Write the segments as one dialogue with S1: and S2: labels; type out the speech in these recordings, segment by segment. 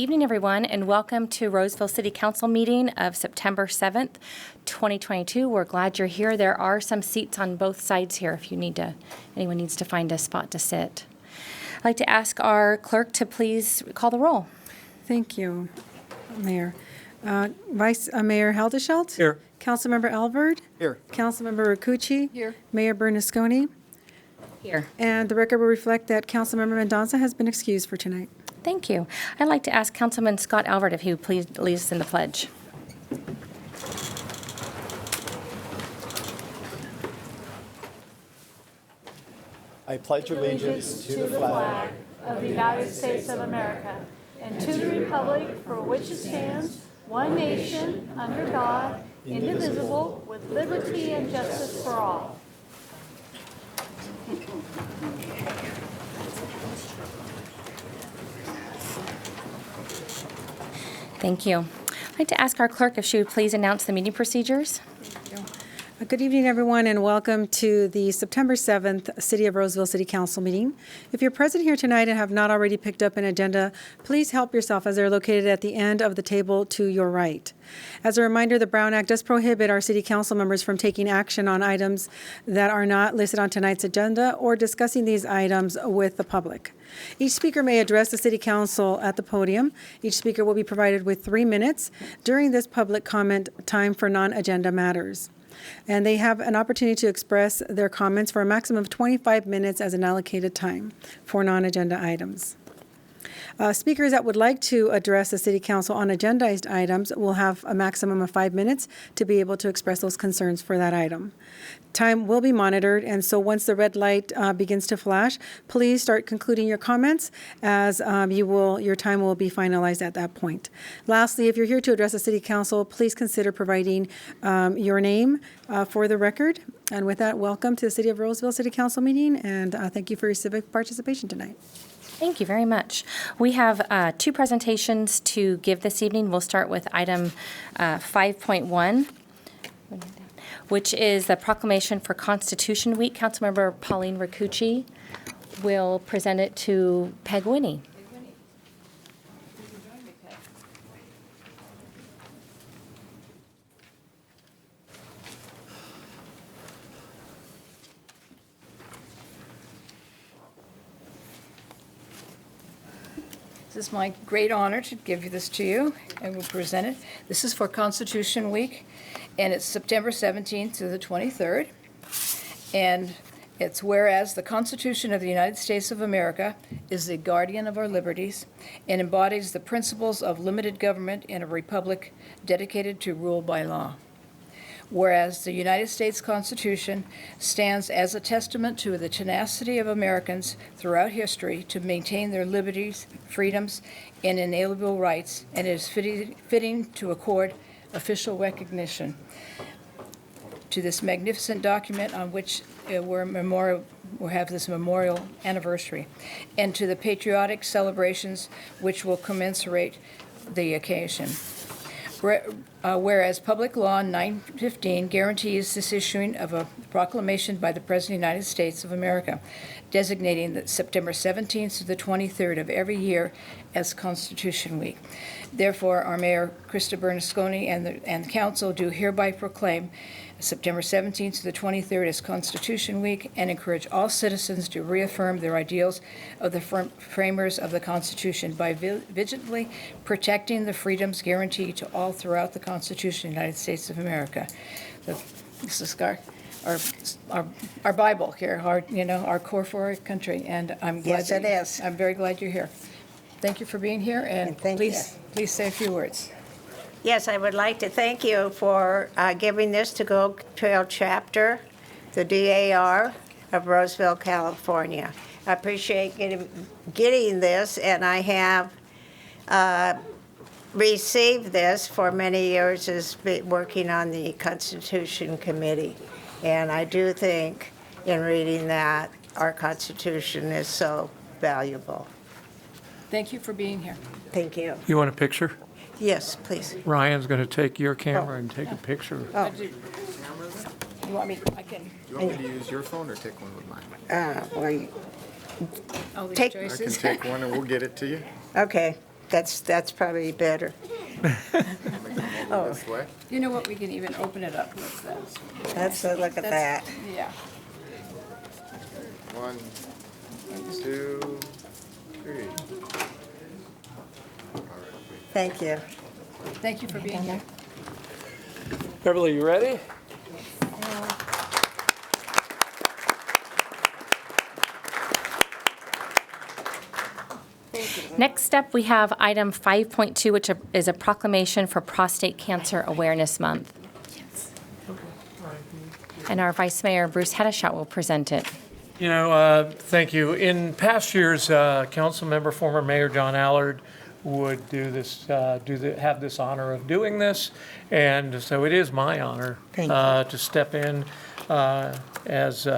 S1: evening, everyone, and welcome to Roseville City Council meeting of September 7th, 2022. We're glad you're here. There are some seats on both sides here if anyone needs to find a spot to sit. I'd like to ask our clerk to please call the roll.
S2: Thank you, Mayor. Vice Mayor Heldeshelt?
S3: Here.
S2: Councilmember Alvord?
S3: Here.
S2: Councilmember Rakucci?
S3: Here.
S2: Mayor Bernasconi?
S1: Here.
S2: And the record will reflect that Councilmember Mendoza has been excused for tonight.
S1: Thank you. I'd like to ask Councilman Scott Alvord if he would please lead us in the pledge.
S4: I pledge allegiance to the flag
S5: of the United States of America and to the republic for which it stands, one nation, under God, indivisible, with liberty and justice for all.
S1: Thank you. I'd like to ask our clerk if she would please announce the meeting procedures.
S2: Good evening, everyone, and welcome to the September 7th City of Roseville City Council meeting. If you're present here tonight and have not already picked up an agenda, please help yourself as they're located at the end of the table to your right. As a reminder, the Brown Act does prohibit our city council members from taking action on items that are not listed on tonight's agenda or discussing these items with the public. Each speaker may address the City Council at the podium. Each speaker will be provided with 3 minutes during this public comment time for non-agenda matters. And they have an opportunity to express their comments for a maximum of 25 minutes as an allocated time for non-agenda items. Speakers that would like to address the City Council on agendized items will have a maximum of 5 minutes to be able to express those concerns for that item. Time will be monitored, and so once the red light begins to flash, please start concluding your comments as your time will be finalized at that point. Lastly, if you're here to address the City Council, please consider providing your name for the record. And with that, welcome to the City of Roseville City Council meeting, and thank you for your civic participation tonight.
S1: Thank you very much. We have 2 presentations to give this evening. We'll start with item 5.1, which is the proclamation for Constitution Week. Councilmember Pauline Rakucci will present it to Peg Winnie.
S5: This is my great honor to give this to you and will present it. This is for Constitution Week, and it's September 17th to the 23rd. And it's whereas the Constitution of the United States of America is the guardian of our liberties and embodies the principles of limited government in a republic dedicated to rule by law. Whereas the United States Constitution stands as a testament to the tenacity of Americans throughout history to maintain their liberties, freedoms, and inalienable rights, and it is fitting to accord official recognition to this magnificent document on which we'll have this memorial anniversary, and to the patriotic celebrations which will commensurate the occasion. Whereas Public Law 915 guarantees this issuing of a proclamation by the President of the United States of America, designating that September 17th to the 23rd of every year as Constitution Week. Therefore, our Mayor, Krista Bernasconi, and the Council do hereby proclaim September 17th to the 23rd as Constitution Week and encourage all citizens to reaffirm their ideals of the framers of the Constitution by vigilantly protecting the freedoms guaranteed to all throughout the Constitution of the United States of America. This is our Bible here, our core for our country, and I'm glad.
S6: Yes, it is.
S5: I'm very glad you're here. Thank you for being here, and please say a few words.
S6: Yes, I would like to thank you for giving this to Gold Trail Chapter, the DAR of Roseville, California. I appreciate getting this, and I have received this for many years as working on the Constitution Committee. And I do think in reading that, our Constitution is so valuable.
S5: Thank you for being here.
S6: Thank you.
S3: You want a picture?
S6: Yes, please.
S3: Ryan's going to take your camera and take a picture.
S6: Oh.
S5: You want me? I can.
S4: Do you want me to use your phone or take one with mine?
S6: Well,
S5: All these
S6: Take-
S4: I can
S5: choices.
S4: take one and we'll get it to you.
S6: okay. That's probably better.
S5: You know what, we can even open it up with this.
S6: Let's look at that.
S5: Yeah.
S7: 1, 2, 3.
S6: Thank you.
S5: Thank you for being here.
S3: Beverly, you ready?
S1: Next up, we have item 5.2, which is a proclamation for Prostate Cancer Awareness Month. And our Vice Mayor, Bruce Hedeshot, will present it.
S3: Thank you. In past years, former Mayor John Allard would do this, have this honor of doing this. And so it is my honor to step in as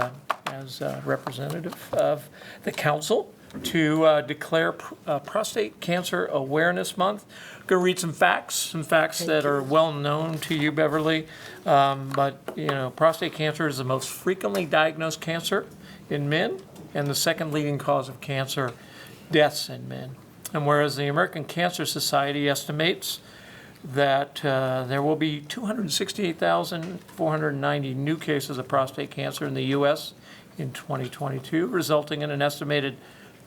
S3: representative of the council to declare Prostate Cancer Awareness Month. Going to read some facts that are well known to you, Beverly. But prostate cancer is the most frequently diagnosed cancer in men and the second leading cause of cancer deaths in men. And whereas the American Cancer Society estimates that there will be 268,490 new cases of prostate cancer in the U.S. in 2022, resulting in an estimated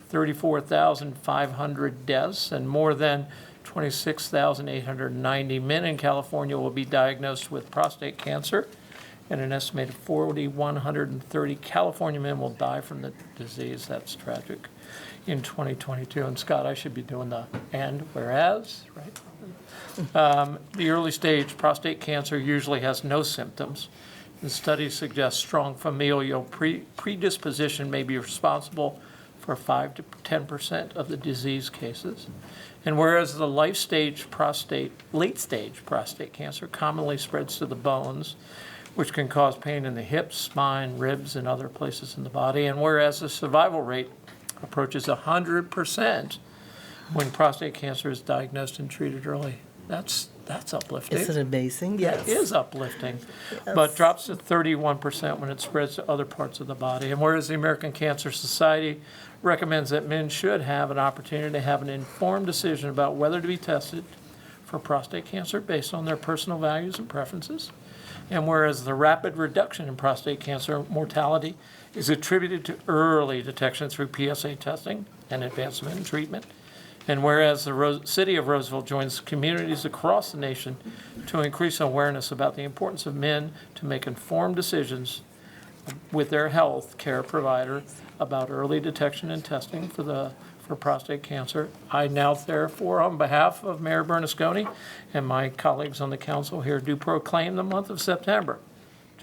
S3: 34,500 deaths, and more than 26,890 men in California will be diagnosed with prostate cancer, and an estimated 4,130 California men will die from the disease. That's tragic in 2022. And Scott, I should be doing the "and whereas," right? The early stage prostate cancer usually has no symptoms. The studies suggest strong familial predisposition may be responsible for 5 to 10% of the disease cases. And whereas the late stage prostate cancer commonly spreads to the bones, which can cause pain in the hips, spine, ribs, and other places in the body, and whereas the survival rate approaches 100% when prostate cancer is diagnosed and treated early. That's uplifting.
S8: Isn't it amazing? Yes.
S3: It is uplifting, but drops to 31% when it spreads to other parts of the body. And whereas the American Cancer Society recommends that men should have an opportunity to have an informed decision about whether to be tested for prostate cancer based on their personal values and preferences. And whereas the rapid reduction in prostate cancer mortality is attributed to early detection through PSA testing and advancement in treatment. And whereas the city of Roseville joins communities across the nation to increase awareness about the importance of men to make informed decisions with their health care provider about early detection and testing for prostate cancer, I now therefore, on behalf of Mayor Bernasconi and my colleagues on the council here, do proclaim the month of September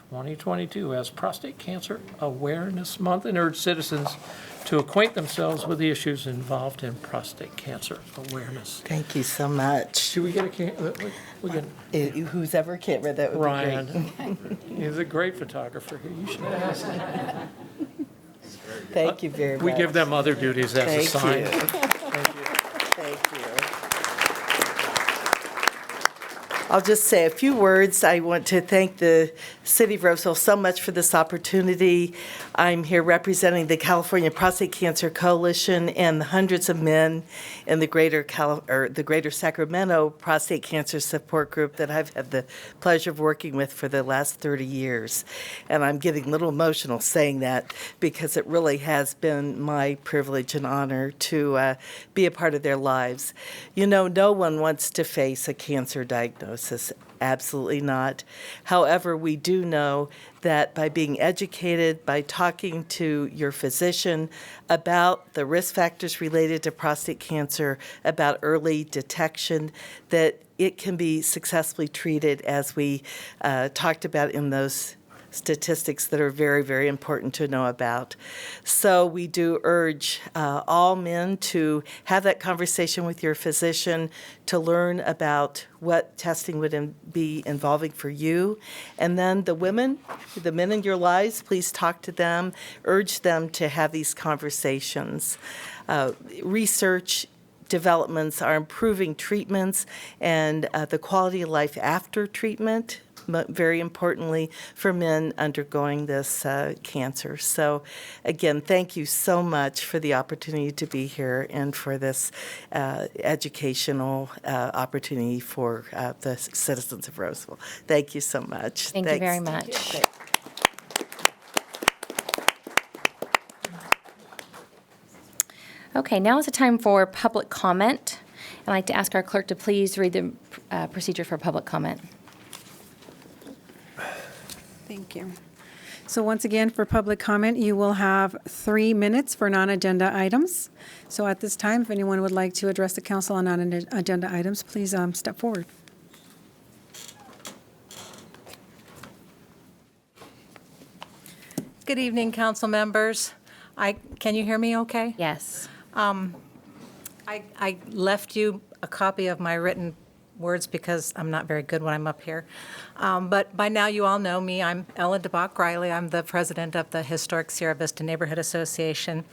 S3: 2022 as Prostate Cancer Awareness Month and urge citizens to acquaint themselves with the issues involved in prostate cancer awareness.
S8: Thank you so much.
S3: Should we get a camera?
S8: Who's ever camera, that would be
S3: Ryan,
S8: great.
S3: he's a great photographer. You should ask him.
S8: Thank you very much.
S3: We give them other duties as a
S8: Thank
S3: sign.
S8: you.
S3: Thank you.
S8: Thank you. I'll just say a few words. I want to thank the City of Roseville so much for this opportunity. I'm here representing the California Prostate Cancer Coalition and the hundreds of men in the Greater Sacramento Prostate Cancer Support Group that I've had the pleasure of working with for the last 30 years. And I'm getting a little emotional saying that because it really has been my privilege and honor to be a part of their lives. You know, no one wants to face a cancer diagnosis. Absolutely not. However, we do know that by being educated, by talking to your physician about the risk factors related to prostate cancer, about early detection, that it can be successfully treated, as we talked about in those statistics that are very, very important to know about. So we do urge all men to have that conversation with your physician to learn about what testing would be involving for you. And then the men in your lives, please talk to them, urge them to have these conversations. Research developments are improving treatments and the quality of life after treatment very importantly for men undergoing this cancer. So again, thank you so much for the opportunity to be here and for this educational opportunity for the citizens of Roseville. Thank you so much.
S1: Thank you very much. Okay, now is the time for public comment. I'd like to ask our clerk to please read the procedure for public comment.
S2: Thank you. So once again, for public comment, you will have 3 minutes for non-agenda items. So at this time, if anyone would like to address the council on non-agenda items, please step forward.
S9: Good evening, council members. Can you hear me okay?
S1: Yes.
S9: I left you a copy of my written words because I'm not very good when I'm up here. But by now you all know me. I'm Ellen DeBach Riley. I'm the president of the Historic Sierra Vista Neighborhood Association.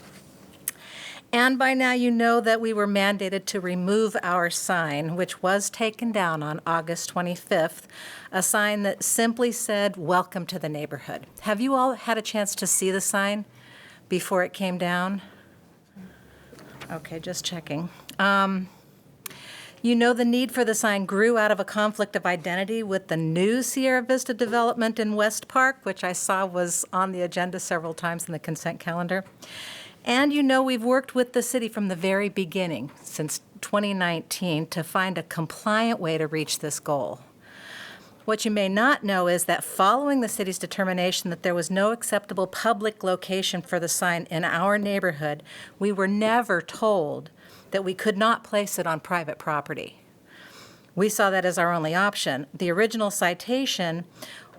S9: And by now you know that we were mandated to remove our sign, which was taken down on August 25th, a sign that simply said, "Welcome to the neighborhood." Have you all had a chance to see the sign before it came down? Okay, just checking. You know the need for the sign grew out of a conflict of identity with the new Sierra Vista development in West Park, which I saw was on the agenda several times in the consent calendar. And you know we've worked with the city from the very beginning, since 2019, to find a compliant way to reach this goal. What you may not know is that following the city's determination that there was no acceptable public location for the sign in our neighborhood, we were never told that we could not place it on private property. We saw that as our only option. The original citation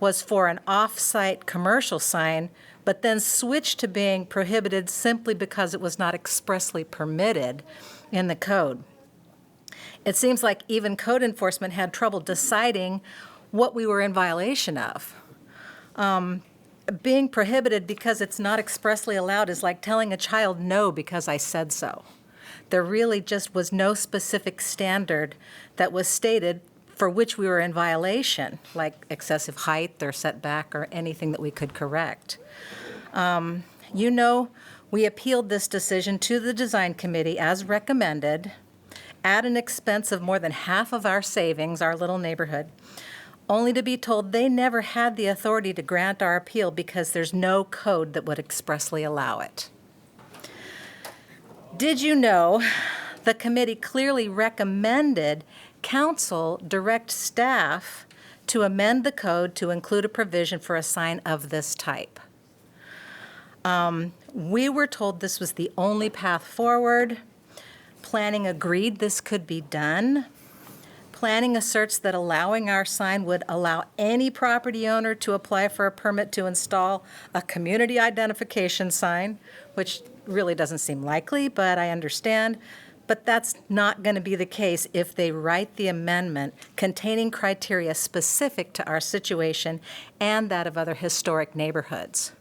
S9: was for an off-site commercial sign, but then switched to being prohibited simply because it was not expressly permitted in the code. It seems like even code enforcement had trouble deciding what we were in violation of. Being prohibited because it's not expressly allowed is like telling a child no because I said so. There really just was no specific standard that was stated for which we were in violation, like excessive height or setback or anything that we could correct. You know, we appealed this decision to the design committee as recommended at an expense of more than half of our savings, our little neighborhood, only to be told they never had the authority to grant our appeal because there's no code that would expressly allow it. Did you know the committee clearly recommended council direct staff to amend the code to include a provision for a sign of this type? We were told this was the only path forward. Planning agreed this could be done. Planning asserts that allowing our sign would allow any property owner to apply for a permit to install a community identification sign, which really doesn't seem likely, but I understand. But that's not going to be the case if they write the amendment containing criteria specific to our situation and that of other historic neighborhoods.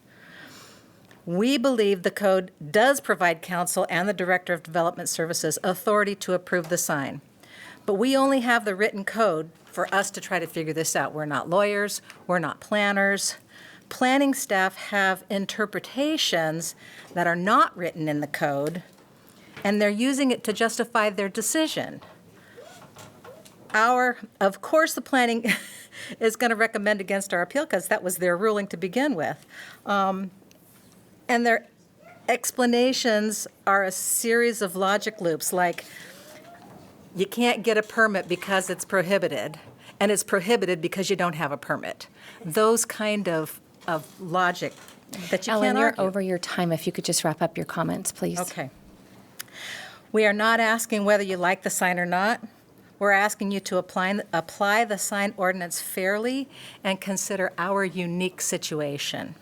S9: We believe the code does provide council and the Director of Development Services authority to approve the sign. But we only have the written code for us to try to figure this out. We're not lawyers, we're not planners. Planning staff have interpretations that are not written in the code, and they're using it to justify their decision. Of course, the planning is going to recommend against our appeal because that was their ruling to begin with. And their explanations are a series of logic loops, like you can't get a permit because it's prohibited, and it's prohibited because you don't have a permit. Those kind of logic that you
S1: Ellen,
S9: can't
S1: you're
S9: argue.
S1: over your time. If you could just wrap up your comments, please.
S9: Okay. We are not asking whether you like the sign or not. We're asking you to apply the sign ordinance fairly and consider our unique situation.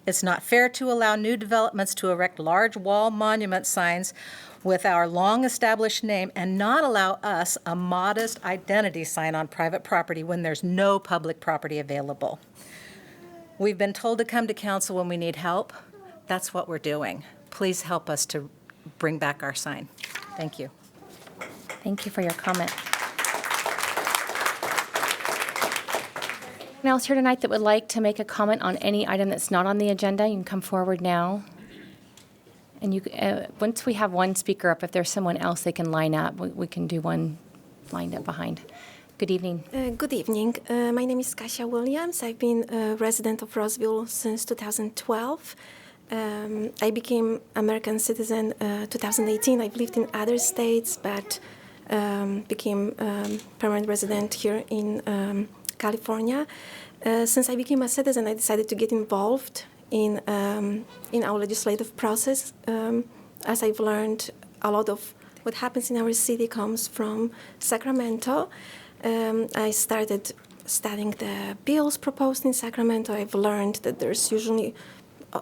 S9: It's not fair to allow new developments to erect large wall monument signs with our long-established name and not allow us a modest identity sign on private property when there's no public property available. We've been told to come to council when we need help. That's what we're doing. Please help us to bring back our sign. Thank you.
S1: Thank you for your comment. Anyone else here tonight that would like to make a comment on any item that's not on the agenda, you can come forward now. And once we have one speaker up, if there's someone else they can line up, we can do one lined up behind. Good evening.
S10: Good evening. My name is Kasia Williams. I've been a resident of Roseville since 2012. I became American citizen 2018. I've lived in other states, but became permanent resident here in California. Since I became a citizen, I decided to get involved in our legislative process. As I've learned, a lot of what happens in our city comes from Sacramento. I started studying the bills proposed in Sacramento. I've learned that there's usually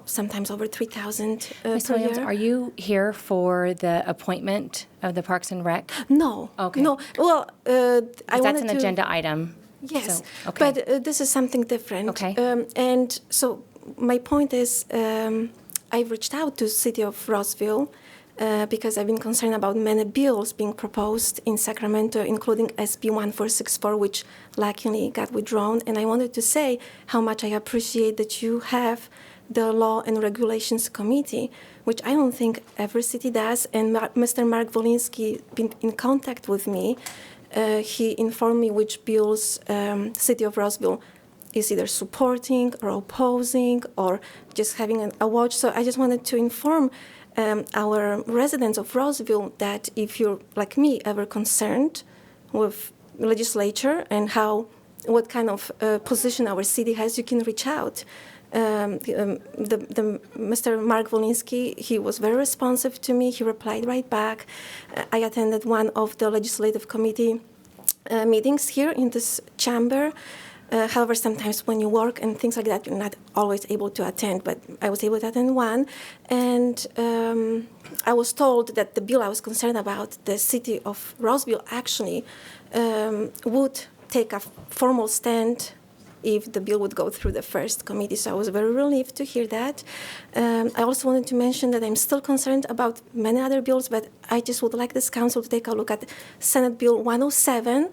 S10: sometimes over 3,000
S1: Ms.
S10: per
S1: Williams,
S10: year.
S1: are you here for the appointment of the Parks and Rec?
S10: No.
S1: Okay.
S10: No. Well, I
S1: That's
S10: wanted
S1: an
S10: to.
S1: agenda item.
S10: Yes,
S1: So, okay.
S10: but this is something different.
S1: Okay.
S10: And so my point is, I've reached out to City of Roseville because I've been concerned about many bills being proposed in Sacramento, including SB 1464, which luckily got withdrawn. And I wanted to say how much I appreciate that you have the Law and Regulations Committee, which I don't think every city does. And Mr. Mark Wolinski been in contact with me. He informed me which bills City of Roseville is either supporting or opposing or just having a watch. So I just wanted to inform our residents of Roseville that if you're, like me, ever concerned with legislature and what kind of position our city has, you can reach out. Mr. Mark Wolinski, he was very responsive to me. He replied right back. I attended one of the legislative committee meetings here in this chamber. However, sometimes when you work and things like that, you're not always able to attend, but I was able to attend one. And I was told that the bill I was concerned about, the city of Roseville actually would take a formal stand if the bill would go through the first committee. So I was very relieved to hear that. I also wanted to mention that I'm still concerned about many other bills, but I just would like this council to take a look at Senate Bill 107.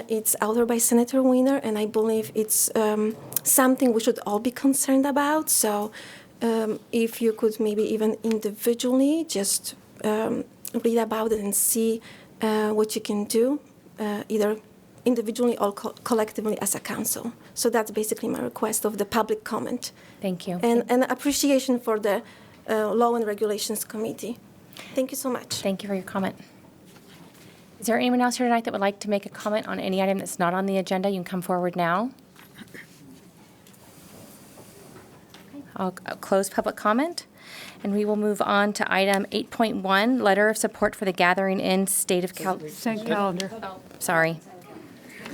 S10: It's authored by Senator Weiner, and I believe it's something we should all be concerned about. So if you could maybe even individually just read about it and see what you can do, either individually or collectively as a council. So that's basically my request of the public comment.
S1: Thank you.
S10: And appreciation for the Law and Regulations Committee. Thank you so much.
S1: Thank you for your comment. Is there anyone else here tonight that would like to make a comment on any item that's not on the agenda? You can come forward now. I'll close public comment, and we will move on to item 8.1, letter of support for the Gathering in State of
S2: Consent calendar.
S1: Sorry.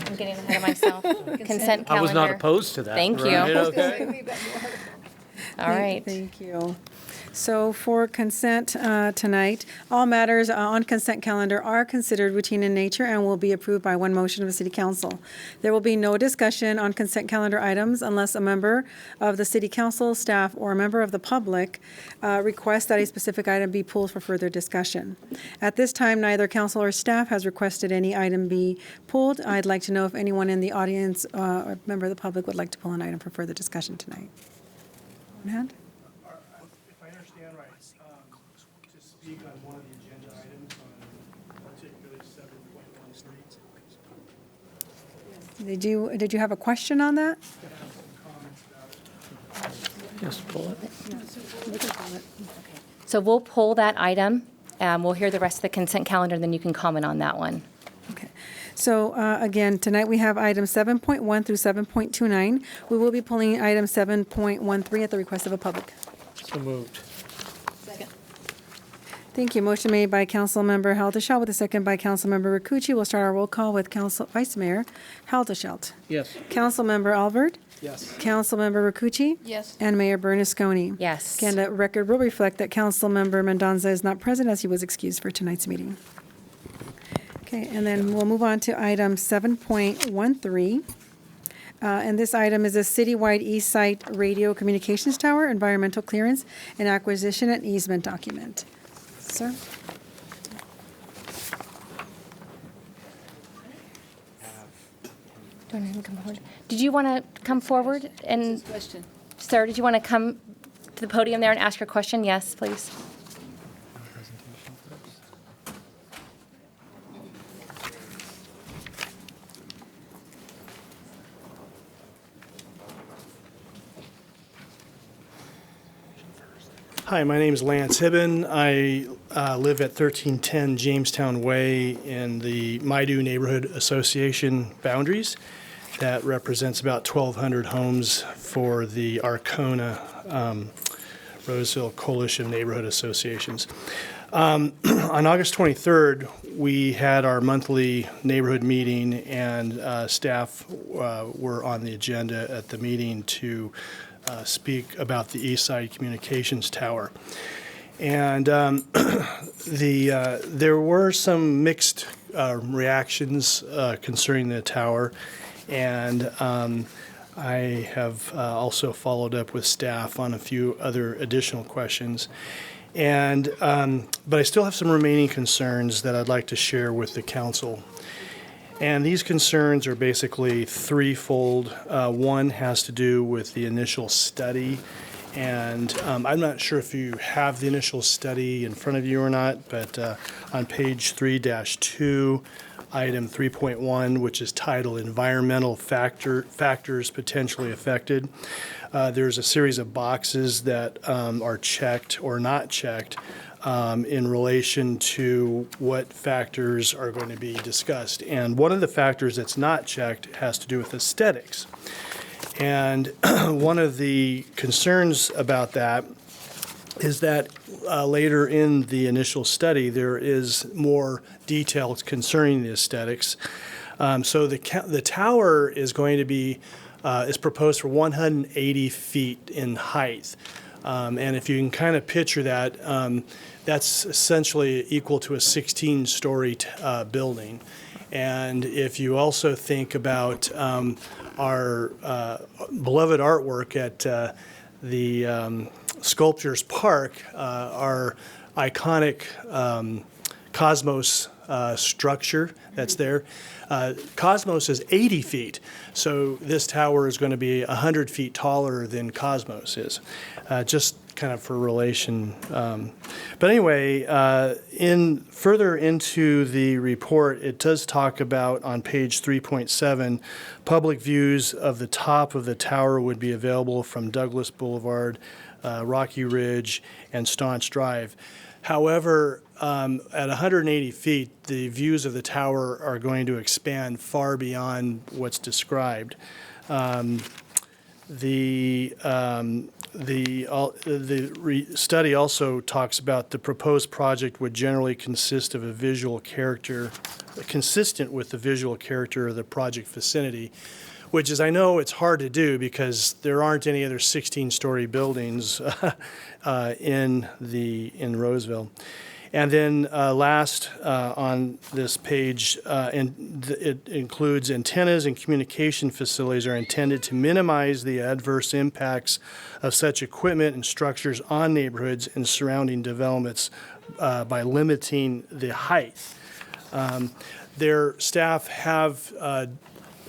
S1: I'm getting ahead of myself. Consent calendar.
S3: I was not opposed to that.
S1: Thank you.
S3: Right, okay.
S1: All right.
S2: Thank you. So for consent tonight, all matters on consent calendar are considered routine in nature and will be approved by one motion of the City Council. There will be no discussion on consent calendar items unless a member of the City Council, staff, or a member of the public requests that a specific item be pulled for further discussion. At this time, neither council or staff has requested any item be pulled. I'd like to know if anyone in the audience or member of the public would like to pull an item for further discussion tonight. One hand?
S11: If I understand right, to speak on one of the agenda items, particularly 7.13.
S2: Did you have a question on that?
S3: Just pull it.
S1: So we'll pull that item. We'll hear the rest of the consent calendar, then you can comment on that one.
S2: Okay. So again, tonight we have items 7.1 through 7.29. We will be pulling item 7.13 at the request of a public.
S3: So moved.
S2: Thank you. Motion made by Councilmember Haldeshelt with a second by Councilmember Rakucci. We'll start our roll call with Vice Mayor Haldeshelt.
S3: Yes.
S2: Councilmember Albert.
S4: Yes.
S2: Councilmember Rakucci.
S5: Yes.
S2: And Mayor Bernasconi.
S1: Yes.
S2: Again, the record will reflect that Councilmember Mendoza is not present as he was excused for tonight's meeting. Okay, and then we'll move on to item 7.13. And this item is a citywide East Site Radio Communications Tower, environmental clearance, and acquisition and easement document. Sir?
S1: Do you want to come forward? Did you want to come forward? And,
S5: Question.
S1: sir, did you want to come to the podium there and ask your question? Yes, please.
S11: Hi, my name is Lance Hibben. I live at 1310 Jamestown Way in the Maidu Neighborhood Association boundaries. That represents about 1,200 homes for the Arcona Roseville Coalition of Neighborhood Associations. On August 23rd, we had our monthly neighborhood meeting, and staff were on the agenda at the meeting to speak about the East Side Communications Tower. And there were some mixed reactions concerning the tower, and I have also followed up with staff on a few other additional questions. And but I still have some remaining concerns that I'd like to share with the council. And these concerns are basically threefold. One has to do with the initial study. And I'm not sure if you have the initial study in front of you or not, but on page 3-2, item 3.1, which is titled Environmental Factors Potentially Affected, there's a series of boxes that are checked or not checked in relation to what factors are going to be discussed. And one of the factors that's not checked has to do with aesthetics. And one of the concerns about that is that later in the initial study, there is more details concerning the aesthetics. So the tower is going to be, is proposed for 180 feet in height. And if you can kind of picture that, that's essentially equal to a 16-story building. And if you also think about our beloved artwork at the Sculptures Park, our iconic Cosmos structure that's there, Cosmos is 80 feet. So this tower is going to be 100 feet taller than Cosmos is, just kind of for relation. But anyway, further into the report, it does talk about on page 3.7, public views of the top of the tower would be available from Douglas Boulevard, Rocky Ridge, and Staunch Drive. However, at 180 feet, the views of the tower are going to expand far beyond what's described. The study also talks about the proposed project would generally consist of a visual character consistent with the visual character of the project vicinity, which is, I know it's hard to do because there aren't any other 16-story buildings in Roseville. And then last on this page, it includes antennas and communication facilities are intended to minimize the adverse impacts of such equipment and structures on neighborhoods and surrounding developments by limiting the height. Their staff have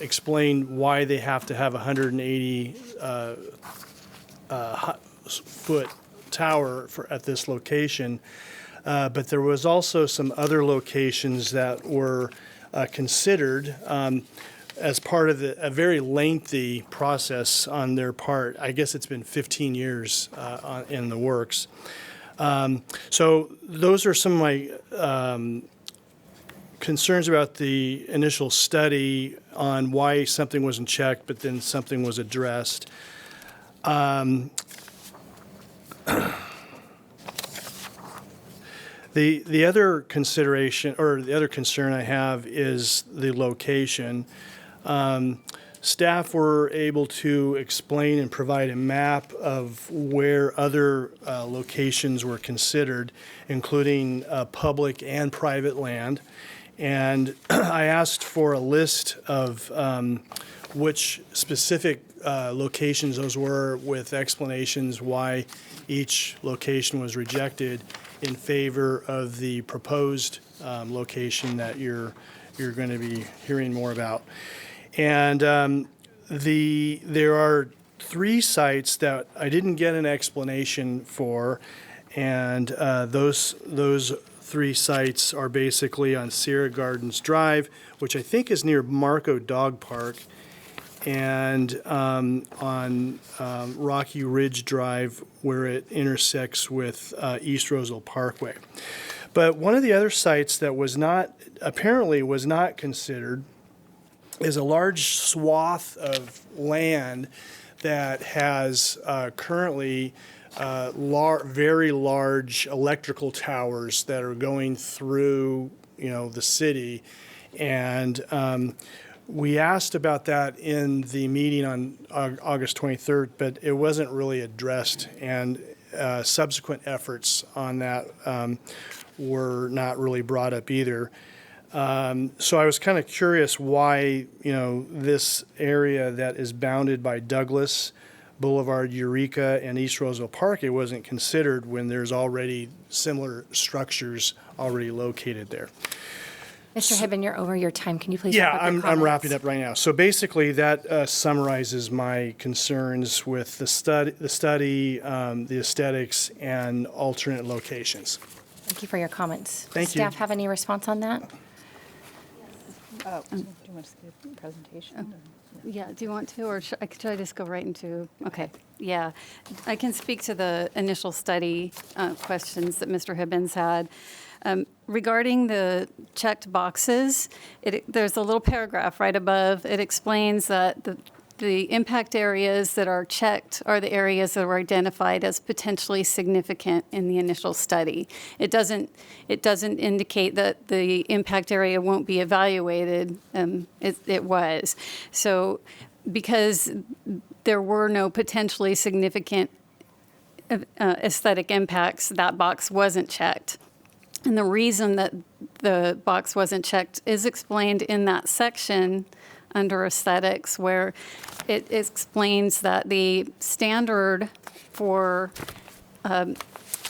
S11: explained why they have to have a 180 foot tower at this location. But there was also some other locations that were considered as part of a very lengthy process on their part. I guess it's been 15 years in the works. So those are some of my concerns about the initial study on why something wasn't checked, but then something was addressed. The other consideration, or the other concern I have, is the location. Staff were able to explain and provide a map of where other locations were considered, including public and private land. And I asked for a list of which specific locations those were, with explanations why each location was rejected in favor of the proposed location that you're going to be hearing more about. And there are 3 sites that I didn't get an explanation for, and those 3 sites are basically on Sierra Gardens Drive, which I think is near Marco Dog Park, and on Rocky Ridge Drive, where it intersects with East Roseville Parkway. But one of the other sites that apparently was not considered is a large swath of land that has currently very large electrical towers that are going through, the city. And we asked about that in the meeting on August 23rd, but it wasn't really addressed. And subsequent efforts on that were not really brought up either. So I was kind of curious why, this area that is bounded by Douglas, Boulevard, Eureka, and East Roseville Park, it wasn't considered when there's already similar structures already located there.
S1: Mr. Hibben, you're over your time. Can you please
S11: Yeah,
S1: wrap up your
S11: I'm
S1: comments?
S11: wrapping up right now. So basically, that summarizes my concerns with the study, the aesthetics, and alternate locations.
S1: Thank you for your comments.
S11: Thank
S1: Does
S11: you.
S1: staff have any response on that?
S12: Do you want to skip the presentation? Yeah, do you want to, or should I just go right into, okay, yeah. I can speak to the initial study questions that Mr. Hibbins had. Regarding the checked boxes, there's a little paragraph right above. It explains that the impact areas that are checked are the areas that were identified as potentially significant in the initial study. It doesn't indicate that the impact area won't be evaluated. It was. So because there were no potentially significant aesthetic impacts, that box wasn't checked. And the reason that the box wasn't checked is explained in that section under aesthetics, where it explains that the standard for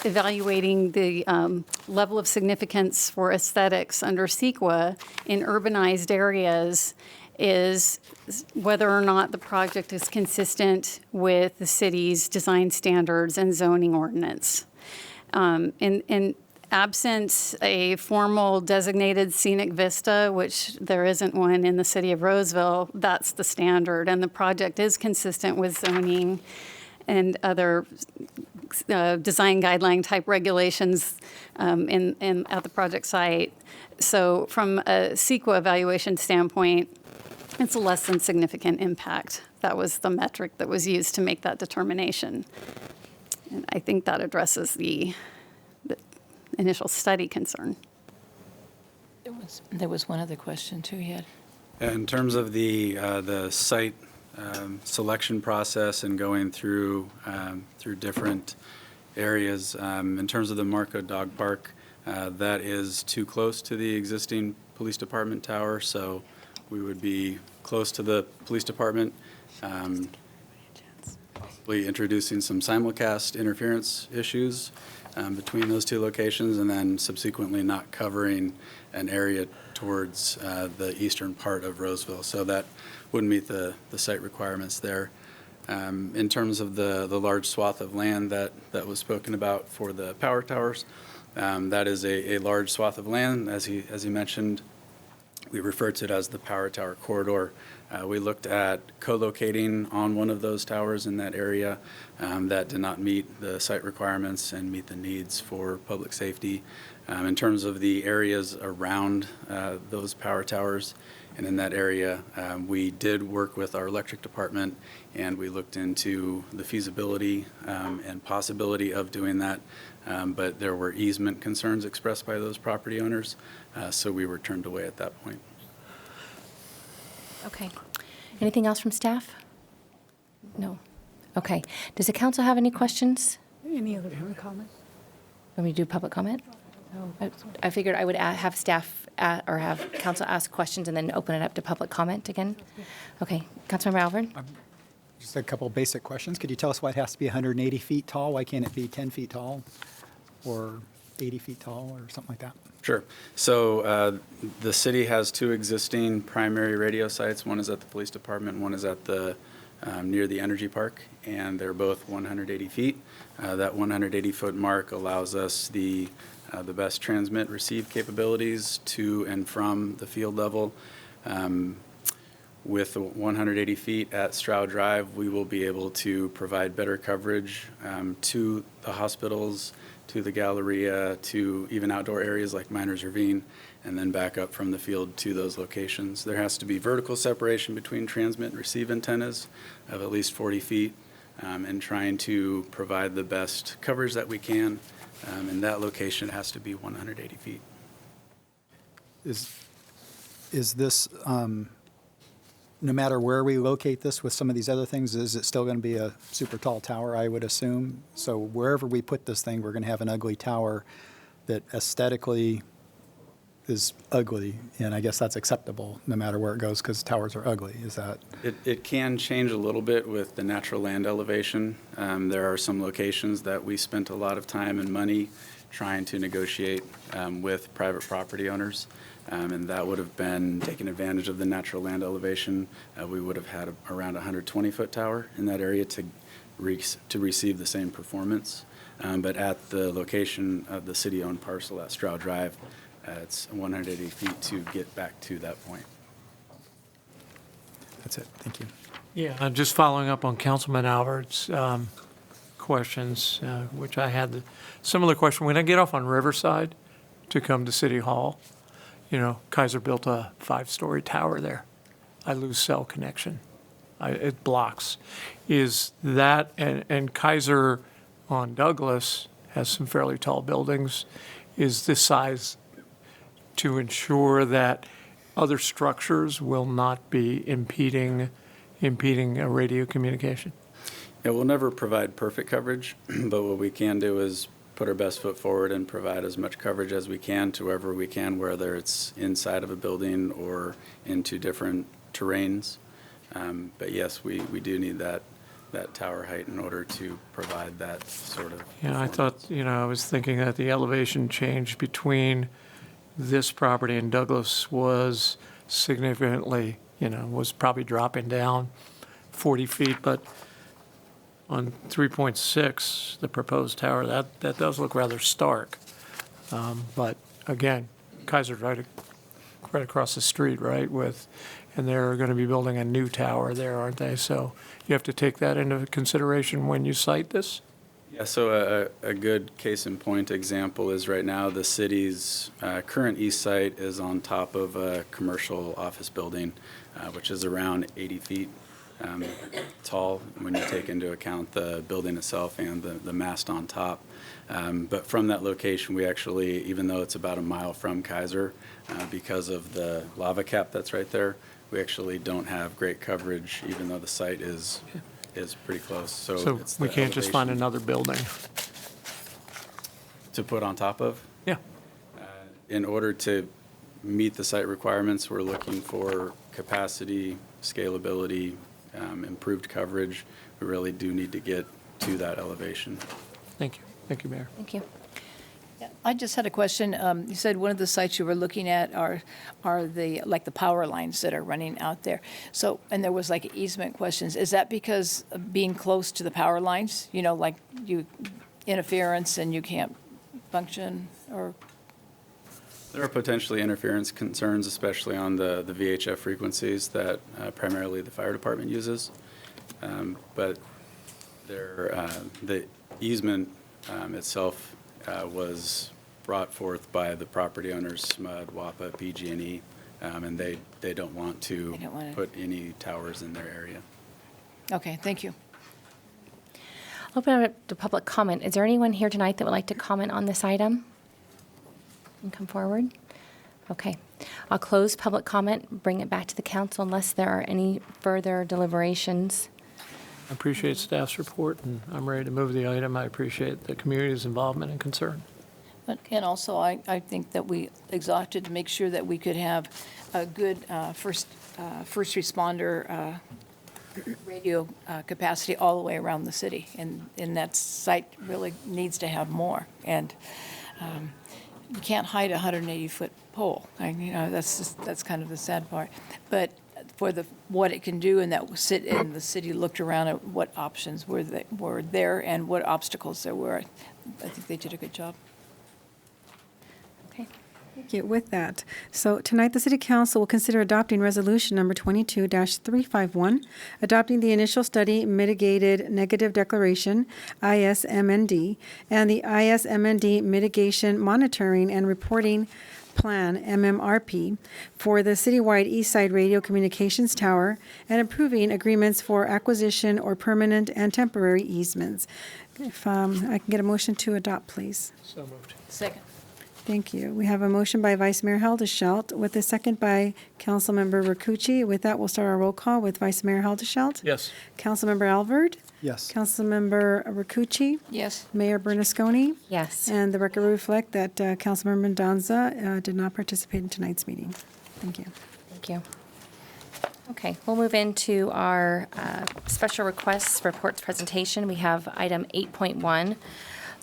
S12: evaluating the level of significance for aesthetics under CEQA in urbanized areas is whether or not the project is consistent with the city's design standards and zoning ordinance. In absent a formal designated scenic vista, which there isn't one in the city of Roseville, that's the standard, and the project is consistent with zoning and other design guideline type regulations at the project site. So from a CEQA evaluation standpoint, it's a less than significant impact. That was the metric that was used to make that determination. And I think that addresses the initial study concern.
S5: There was one other question too he had.
S7: In terms of the site selection process and going through different areas, in terms of the Marco Dog Park, that is too close to the existing police department tower, so we would be close to the police department, possibly introducing some simulcast interference issues between those 2 locations, and then subsequently not covering an area towards the eastern part of Roseville. So that wouldn't meet the site requirements there. In terms of the large swath of land that was spoken about for the power towers, that is a large swath of land. As he mentioned, we refer to it as the power tower corridor. We looked at co-locating on one of those towers in that area that did not meet the site requirements and meet the needs for public safety. In terms of the areas around those power towers and in that area, we did work with our electric department, and we looked into the feasibility and possibility of doing that, but there were easement concerns expressed by those property owners, so we were turned away at that point.
S1: Okay. Anything else from staff? No. Okay. Does the council have any questions?
S12: Any other comments?
S1: When we do public comment? I figured I would have staff or have council ask questions and then open it up to public comment again. Okay. Councilmember Alvin?
S4: Just a couple basic questions. Could you tell us why it has to be 180 feet tall? Why can't it be 10 feet tall or 80 feet tall or something like that?
S7: Sure. So the city has two existing primary radio sites. One is at the police department, one is at the near the energy park, and they're both 180 feet. That 180-foot mark allows us the best transmit receive capabilities to and from the field level. With the 180 feet at Stroud Drive, we will be able to provide better coverage to the hospitals, to the Galleria, to even outdoor areas like Miners Ravine, and then back up from the field to those locations. There has to be vertical separation between transmit and receive antennas of at least 40 feet, and trying to provide the best coverage that we can. And that location has to be 180 feet.
S4: Is this, no matter where we locate this with some of these other things, is it still going to be a super tall tower, I would assume? So wherever we put this thing, we're going to have an ugly tower that aesthetically is ugly, and I guess that's acceptable no matter where it goes because towers are ugly. Is that?
S7: It can change a little bit with the natural land elevation. There are some locations that we spent a lot of time and money trying to negotiate with private property owners, and that would have been taking advantage of the natural land elevation. We would have had around a 120-foot tower in that area to receive the same performance. But at the location of the city-owned parcel at Stroud Drive, it's 180 feet to get back to that point.
S4: That's it. Thank you.
S3: Yeah, just following up on Councilman Albert's questions, which I had the similar question. When I get off on Riverside to come to City Hall, you know, Kaiser built a 5-story tower there. I lose cell connection. It blocks. Is that, and Kaiser on Douglas has some fairly tall buildings. Is this size to ensure that other structures will not be impeding a radio communication?
S7: Yeah, we'll never provide perfect coverage, but what we can do is put our best foot forward and provide as much coverage as we can to wherever we can, whether it's inside of a building or into different terrains. But yes, we do need that tower height in order to provide that sort of.
S3: Yeah, I thought, I was thinking that the elevation change between this property and Douglas was significantly, was probably dropping down 40 feet, but on 3.6, the proposed tower, that does look rather stark. But again, Kaiser's right across the street, right, and they're going to be building a new tower there, aren't they? So you have to take that into consideration when you cite this?
S7: Yeah, so a good case in point example is right now the city's current east site is on top of a commercial office building, which is around 80 feet tall when you take into account the building itself and the mast on top. But from that location, we actually, even though it's about a mile from Kaiser, because of the lava cap that's right there, we actually don't have great coverage, even though the site is pretty close. So it's
S3: we
S7: the
S3: can't just find
S7: elevation
S3: another building?
S7: to put on top of.
S3: Yeah.
S7: In order to meet the site requirements, we're looking for capacity, scalability, improved coverage. We really do need to get to that elevation.
S3: Thank you. Thank you, Mayor.
S1: Thank you.
S5: I just had a question. You said one of the sites you were looking at are the power lines that are running out there. So, and there was like easement questions. Is that because of being close to the power lines, like interference and you can't function, or?
S7: There are potentially interference concerns, especially on the VHF frequencies that primarily the fire department uses. But the easement itself was brought forth by the property owners, SMUD, WAPA, PG&E, and they don't want to put any towers in their area.
S5: Okay, thank you.
S1: Open up to public comment. Is there anyone here tonight that would like to comment on this item? And come forward. Okay. I'll close public comment, bring it back to the council unless there are any further deliberations.
S3: I appreciate staff's report, and I'm ready to move the item. I appreciate the community's involvement and concern.
S5: And also, I think that we exhausted to make sure that we could have a good first responder radio capacity all the way around the city. And that site really needs to have more. And you can't hide a 180-foot pole. That's kind of the sad part. But for what it can do, and the city looked around at what options were there and what obstacles there were. I think they did a good job.
S1: Okay.
S2: Thank you. With that, so tonight the City Council will consider adopting Resolution Number 22-351, adopting the initial study mitigated negative declaration, ISMND, and the ISMND mitigation monitoring and reporting plan, MMRP, for the citywide East Side Radio Communications Tower and approving agreements for acquisition or permanent and temporary easements. If I can get a motion to adopt, please.
S3: So moved.
S5: Second.
S2: Thank you. We have a motion by Vice Mayor Haldeshelt with a second by Councilmember Rakucci. With that, we'll start our roll call with Vice Mayor Haldeshelt.
S3: Yes.
S2: Councilmember Alvord.
S4: Yes.
S2: Councilmember Rakucci.
S5: Yes.
S2: Mayor Bernasconi.
S1: Yes.
S2: And the record will reflect that Councilmember Mendoza did not participate in tonight's meeting. Thank you.
S1: Thank you. Okay, we'll move into our special requests reports presentation. We have item 8.1,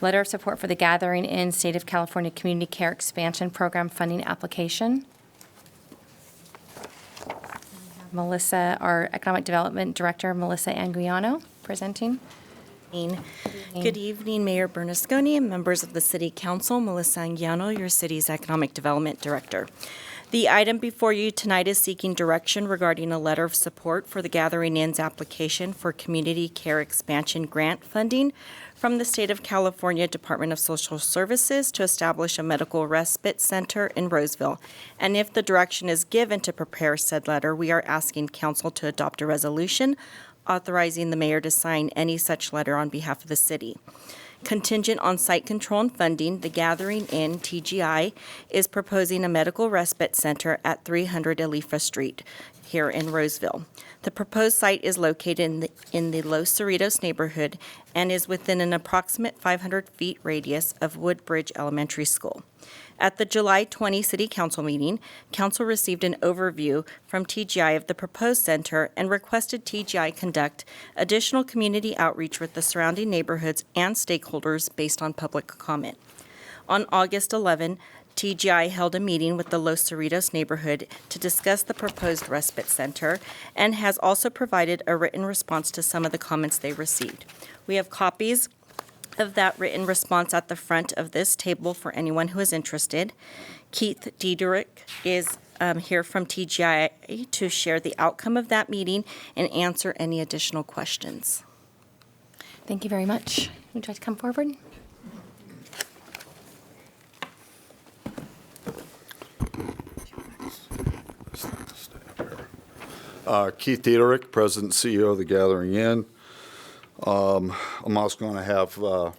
S1: letter of support for the Gathering Inn State of California Community Care Expansion Program funding application. Melissa, our Economic Development Director, Melissa Anguiano, presenting.
S13: Good evening, Mayor Bernasconi and members of the City Council. Melissa Anguiano, your city's Economic Development Director. The item before you tonight is seeking direction regarding a letter of support for the Gathering Inn's application for Community Care Expansion Grant funding from the State of California Department of Social Services to establish a medical respite center in Roseville. And if the direction is given to prepare said letter, we are asking Council to adopt a resolution authorizing the mayor to sign any such letter on behalf of the city. Contingent on site control and funding, the Gathering Inn, TGI, is proposing a medical respite center at 300 Alifa Street here in Roseville. The proposed site is located in the Los Cerritos neighborhood and is within an approximate 500 feet radius of Woodbridge Elementary School. At the July 20 City Council meeting, Council received an overview from TGI of the proposed center and requested TGI conduct additional community outreach with the surrounding neighborhoods and stakeholders based on public comment. On August 11, TGI held a meeting with the Los Cerritos neighborhood to discuss the proposed respite center and has also provided a written response to some of the comments they received. We have copies of that written response at the front of this table for anyone who is interested. Keith Diederich is here from TGI to share the outcome of that meeting and answer any additional questions.
S1: Thank you very much. Would you like to come forward?
S14: Keith Diederich, President and CEO of the Gathering Inn. I'm also going to have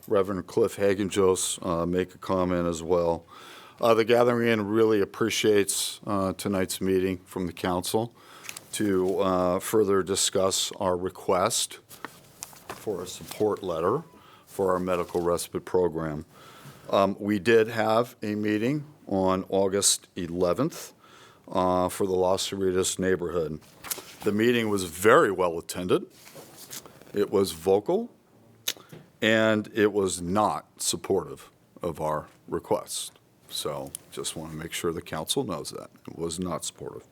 S14: Reverend Cliff Hagenjos make a comment as well. The Gathering Inn really appreciates tonight's meeting from the council to further discuss our request for a support letter for our medical respite program. We did have a meeting on August 11th for the Los Cerritos neighborhood. The meeting was very well attended. It was vocal, and it was not supportive of our request. So just want to make sure the council knows that. It was not supportive.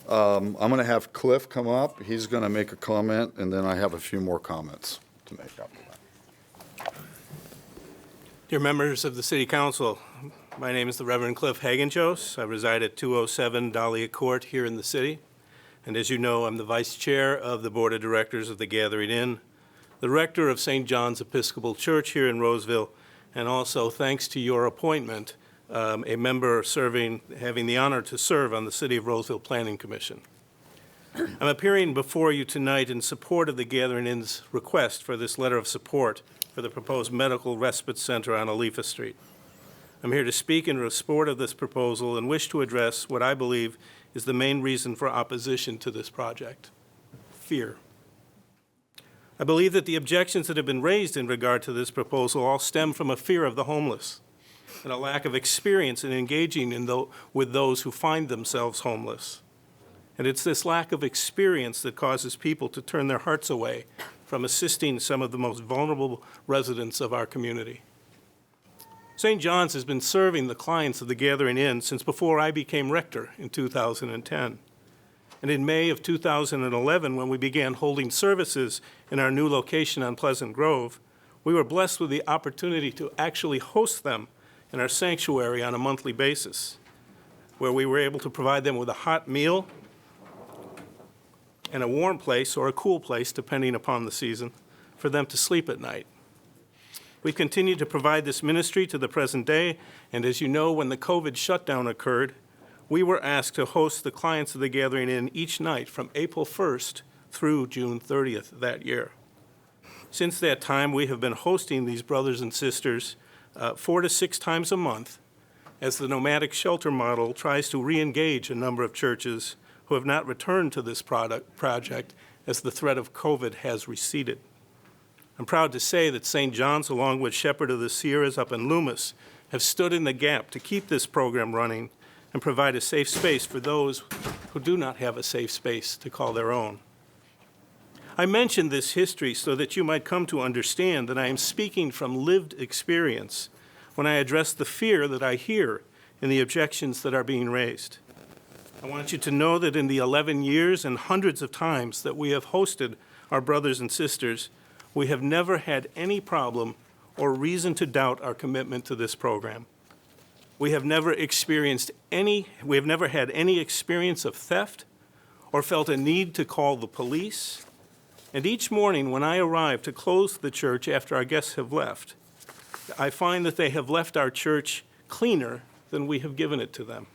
S14: I'm going to have Cliff come up. He's going to make a comment, and then I have a few more comments to make after that.
S15: Dear members of the City Council, my name is the Reverend Cliff Hagenjos. I reside at 207 Dahlia Court here in the city. And as you know, I'm the Vice Chair of the Board of Directors of the Gathering Inn, the Rector of St. John's Episcopal Church here in Roseville, and also, thanks to your appointment, a member having the honor to serve on the City of Roseville Planning Commission. I'm appearing before you tonight in support of the Gathering Inn's request for this letter of support for the proposed medical respite center on Alifa Street. I'm here to speak in support of this proposal and wish to address what I believe is the main reason for opposition to this project: fear. I believe that the objections that have been raised in regard to this proposal all stem from a fear of the homeless and a lack of experience in engaging with those who find themselves homeless. And it's this lack of experience that causes people to turn their hearts away from assisting some of the most vulnerable residents of our community. St. John's has been serving the clients of the Gathering Inn since before I became rector in 2010. And in May of 2011, when we began holding services in our new location on Pleasant Grove, we were blessed with the opportunity to actually host them in our sanctuary on a monthly basis, where we were able to provide them with a hot meal and a warm place or a cool place, depending upon the season, for them to sleep at night. We've continued to provide this ministry to the present day, and as you know, when the COVID shutdown occurred, we were asked to host the clients of the Gathering Inn each night from April 1st through June 30th that year. Since that time, we have been hosting these brothers and sisters 4 to 6 times a month as the nomadic shelter model tries to re-engage a number of churches who have not returned to this project as the threat of COVID has receded. I'm proud to say that St. John's, along with Shepherd of the Sierras up in Loomis, have stood in the gap to keep this program running and provide a safe space for those who do not have a safe space to call their own. I mention this history so that you might come to understand that I am speaking from lived experience when I address the fear that I hear in the objections that are being raised. I want you to know that in the 11 years and hundreds of times that we have hosted our brothers and sisters, we have never had any problem or reason to doubt our commitment to this program. We have never had any experience of theft or felt a need to call the police. And each morning when I arrive to close the church after our guests have left, I find that they have left our church cleaner than we have given it to them.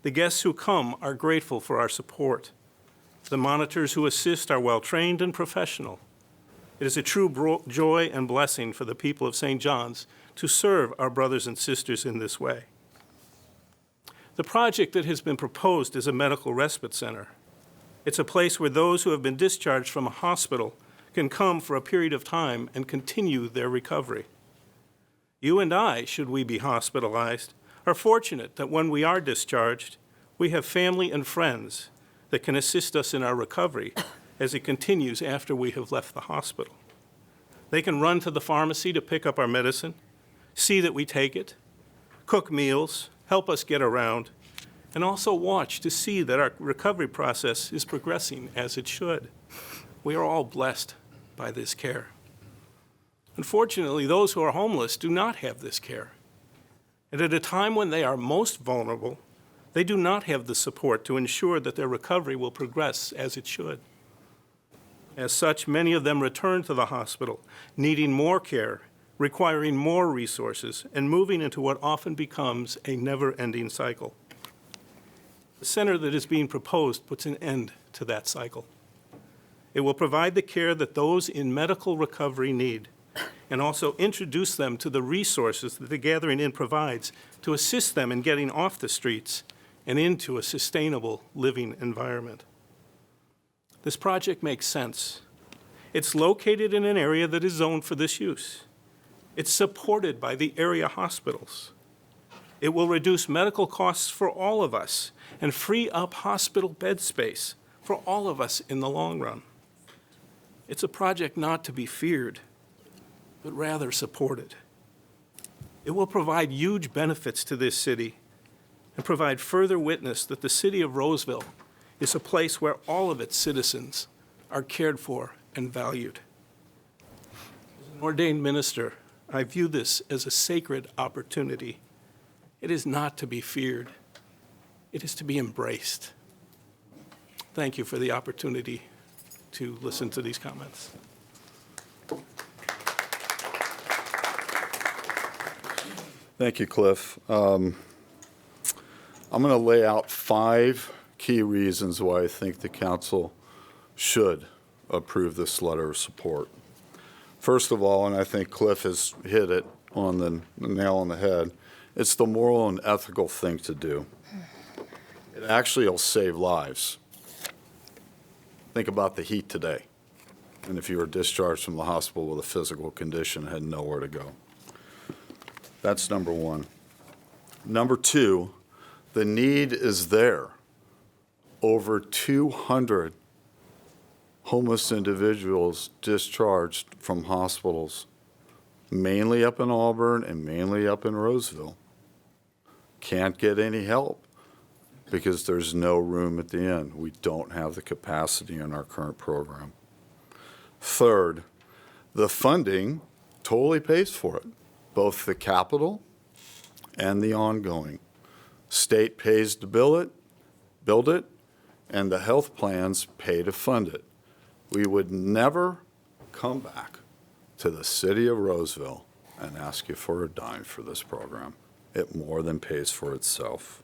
S15: The guests who come are grateful for our support. The monitors who assist are well-trained and professional. It is a true joy and blessing for the people of St. John's to serve our brothers and sisters in this way. The project that has been proposed is a medical respite center. It's a place where those who have been discharged from a hospital can come for a period of time and continue their recovery. You and I, should we be hospitalized, are fortunate that when we are discharged, we have family and friends that can assist us in our recovery as it continues after we have left the hospital. They can run to the pharmacy to pick up our medicine, see that we take it, cook meals, help us get around, and also watch to see that our recovery process is progressing as it should. We are all blessed by this care. Unfortunately, those who are homeless do not have this care. And at a time when they are most vulnerable, they do not have the support to ensure that their recovery will progress as it should. As such, many of them return to the hospital, needing more care, requiring more resources, and moving into what often becomes a never-ending cycle. The center that is being proposed puts an end to that cycle. It will provide the care that those in medical recovery need, and also introduce them to the resources that the Gathering Inn provides to assist them in getting off the streets and into a sustainable living environment. This project makes sense. It's located in an area that is zoned for this use. It's supported by the area hospitals. It will reduce medical costs for all of us and free up hospital bed space for all of us in the long run. It's a project not to be feared, but rather supported. It will provide huge benefits to this city and provide further witness that the city of Roseville is a place where all of its citizens are cared for and valued. As an ordained minister, I view this as a sacred opportunity. It is not to be feared. It is to be embraced. Thank you for the opportunity to listen to these comments.
S14: Thank you, Cliff. I'm going to lay out 5 key reasons why I think the council should approve this letter of support. First of all, and I think Cliff has hit it on the nail on the head, it's the moral and ethical thing to do. It actually will save lives. Think about the heat today, and if you were discharged from the hospital with a physical condition and had nowhere to go. That's number one. Number two, the need is there. Over 200 homeless individuals discharged from hospitals mainly up in Auburn and mainly up in Roseville. Can't get any help because there's no room at the inn. We don't have the capacity in our current program. Third, the funding totally pays for it, both the capital and the ongoing. State pays to build it, and the health plans pay to fund it. We would never come back to the city of Roseville and ask you for a dime for this program. It more than pays for itself.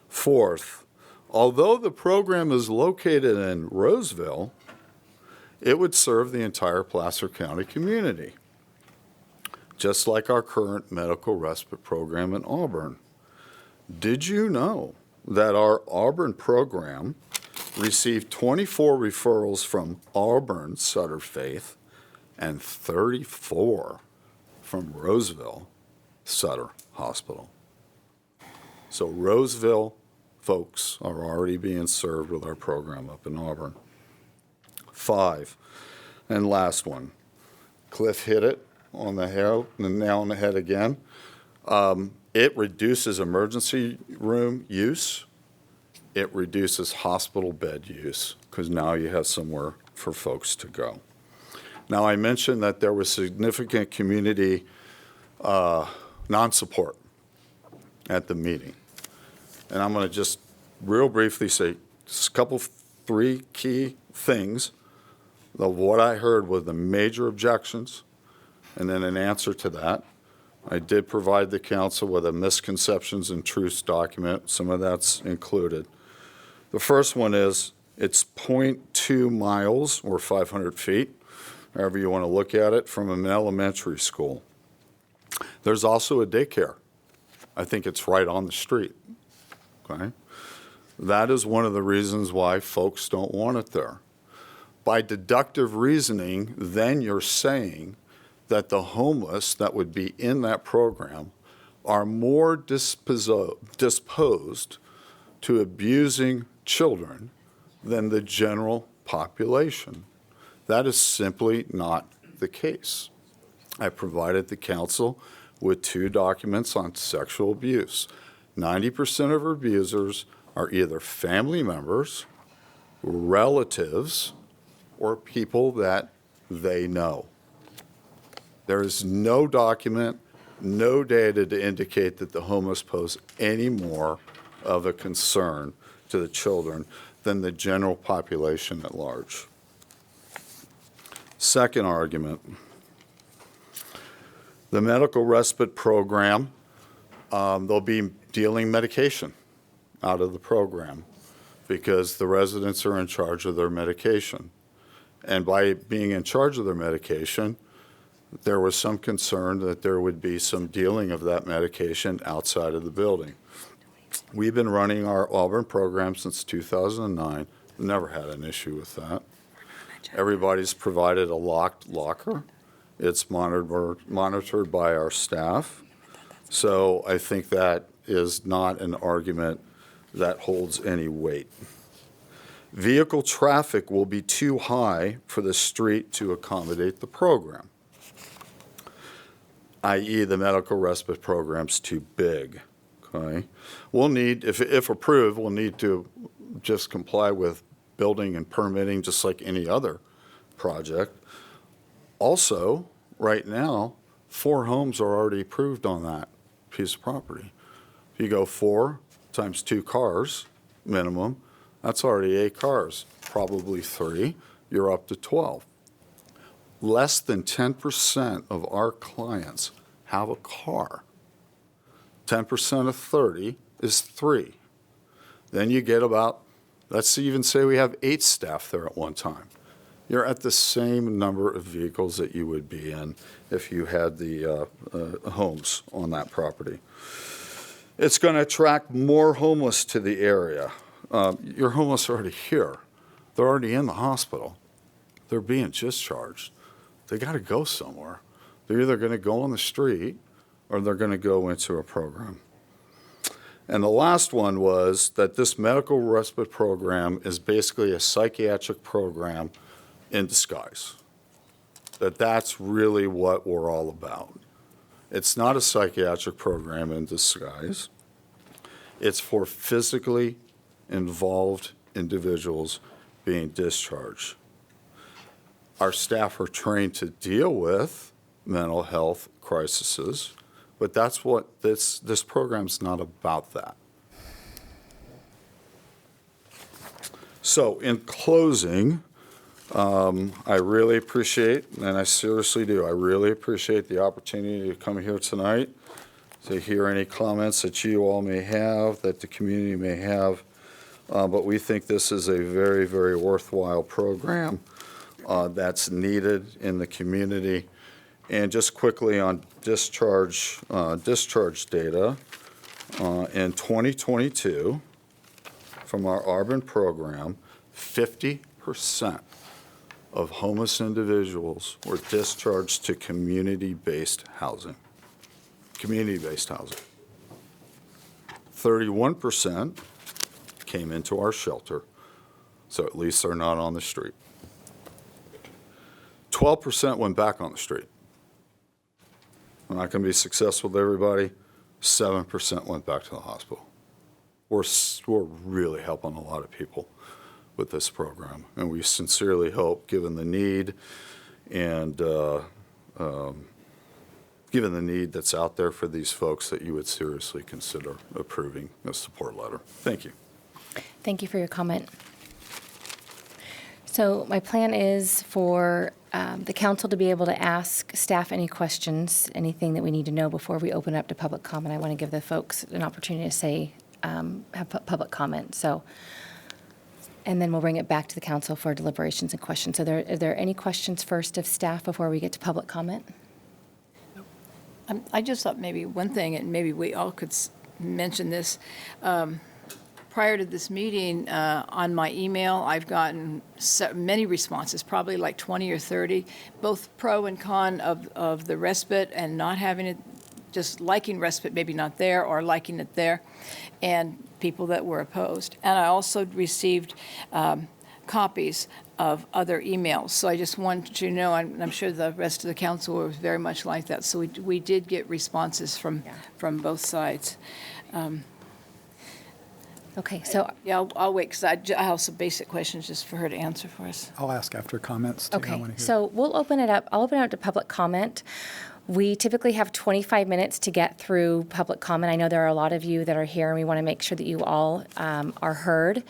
S14: Fourth, although the program is located in Roseville, it would serve the entire Placer County community, just like our current medical respite program in Auburn. Did you know that our Auburn program received 24 referrals from Auburn Sutter Faith and 34 from Roseville Sutter Hospital? So Roseville folks are already being served with our program up in Auburn. 5, and last one. Cliff hit it on the head, the nail on the head again. It reduces emergency room use. It reduces hospital bed use because now you have somewhere for folks to go. Now, I mentioned that there was significant community non-support at the meeting. And I'm going to just real briefly say just a couple, 3 key things of what I heard were the major objections, and then an answer to that. I did provide the council with a misconceptions and truths document. Some of that's included. The first one is it's 0.2 miles or 500 feet, however you want to look at it, from an elementary school. There's also a daycare. I think it's right on the street. Okay? That is one of the reasons why folks don't want it there. By deductive reasoning, then you're saying that the homeless that would be in that program are more disposed to abusing children than the general population. That is simply not the case. I provided the council with 2 documents on sexual abuse. 90% of abusers are either family members, relatives, or people that they know. There is no document, no data to indicate that the homeless pose any more of a concern to the children than the general population at large. Second argument, the medical respite program, they'll be dealing medication out of the program because the residents are in charge of their medication. And by being in charge of their medication, there was some concern that there would be some dealing of that medication outside of the building. We've been running our Auburn program since 2009. Never had an issue with that. Everybody's provided a locked locker. It's monitored by our staff. So I think that is not an argument that holds any weight. Vehicle traffic will be too high for the street to accommodate the program, i.e. the medical respite program's too big, okay? We'll need, if approved, we'll need to just comply with building and permitting just like any other project. Also, right now, 4 homes are already approved on that piece of property. If you go 4 times 2 cars minimum, that's already 8 cars, probably 3, you're up to 12. Less than 10% of our clients have a car. 10% of 30 is 3. Then you get about, let's even say we have 8 staff there at one time. You're at the same number of vehicles that you would be in if you had the homes on that property. It's going to attract more homeless to the area. Your homeless are already here. They're already in the hospital. They're being discharged. They got to go somewhere. They're either going to go on the street or they're going to go into a program. And the last one was that this medical respite program is basically a psychiatric program in disguise. that's really what we're all about. It's not a psychiatric program in disguise. It's for physically involved individuals being discharged. Our staff are trained to deal with mental health crises, but that's what this program's not about that. So in closing, I really appreciate, and I seriously do, I really appreciate the opportunity to come here tonight to hear any comments that you all may have, that the community may have. But we think this is a very, very worthwhile program that's needed in the community. And just quickly on discharge data, in 2022, from our Arbon program, 50% of homeless individuals were discharged to community-based housing. Community-based housing. 31% came into our shelter, so at least they're not on the street. 12% went back on the street. We're not going to be successful with everybody. 7% went back to the hospital. We're really helping a lot of people with this program, and we sincerely hope, given the need and given the need that's out there for these folks, that you would seriously consider approving a support letter. Thank you.
S1: Thank you for your comment. So my plan is for the council to be able to ask staff any questions, anything that we need to know before we open up to public comment. I want to give the folks an opportunity to say, have public comment. So, and then we'll bring it back to the council for deliberations and questions. So are there any questions first of staff before we get to public comment?
S5: I just thought maybe one thing, and maybe we all could mention this. Prior to this meeting, on my email, I've gotten many responses, probably like 20 or 30, both pro and con of the respite and not having it, just liking respite, maybe not there, or liking it there, and people that were opposed. And I also received copies of other emails. So I just wanted you to know, I'm sure the rest of the council was very much like that. So we did get responses from both sides.
S1: Okay, so
S5: Yeah, I'll wait, because I have some basic questions just for her to answer for us.
S4: I'll ask after comments, too. I
S1: okay,
S4: wanna hear.
S1: so we'll open it up. I'll open it up to public comment. We typically have 25 minutes to get through public comment. I know there are a lot of you that are here, and we want to make sure that you all are heard.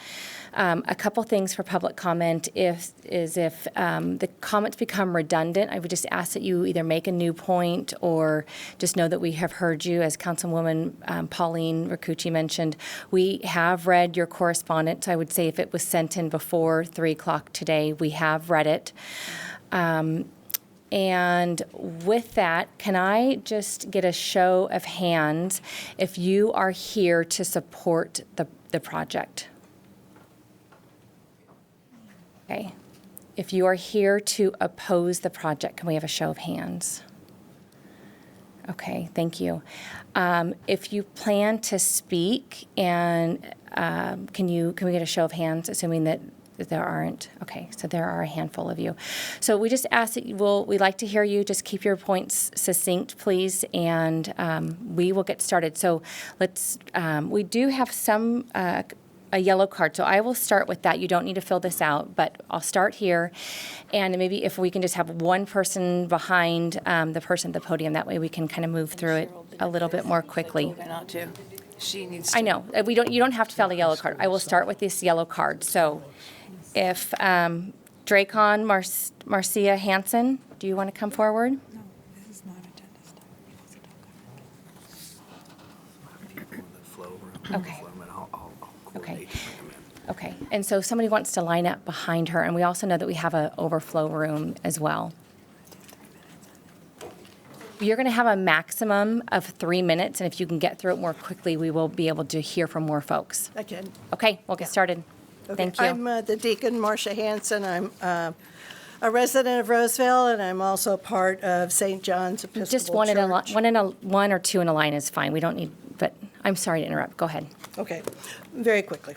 S1: A couple things for public comment if the comments become redundant, I would just ask that you either make a new point or just know that we have heard you. As Councilwoman Pauline Rakucci mentioned, we have read your correspondence. I would say if it was sent in before 3 o'clock today, we have read it. And with that, can I just get a show of hands if you are here to support the project? Okay. If you are here to oppose the project, can we have a show of hands? Okay, thank you. If you plan to speak, and can we get a show of hands, assuming that there aren't? Okay, so there are a handful of you. So we just ask that we'd like to hear you. Just keep your points succinct, please, and we will get started. So we do have a yellow card, so I will start with that. You don't need to fill this out, but I'll start here. And maybe if we can just have one person behind the person at the podium, that way we can kind of move through it a little bit more quickly.
S5: Not to. She needs to.
S1: I know, you don't have to fill out a yellow card. I will start with this yellow card. So if Dracon Marcia Hansen, do you want to come forward?
S2: No, this is not agenda stuff.
S1: Okay. Okay. Okay. And so somebody wants to line up behind her, and we also know that we have an overflow room as well. You're going to have a maximum of 3 minutes, and if you can get through it more quickly, we will be able to hear from more folks.
S6: I can.
S1: Okay, we'll get started.
S6: Okay,
S1: Thank you.
S6: I'm the Deacon Marcia Hansen. I'm a resident of Roseville, and I'm also part of St. John's Episcopal
S1: Just one
S6: Church.
S1: one or two in a line is fine. We don't need, but I'm sorry to interrupt. Go ahead.
S6: Okay, very quickly.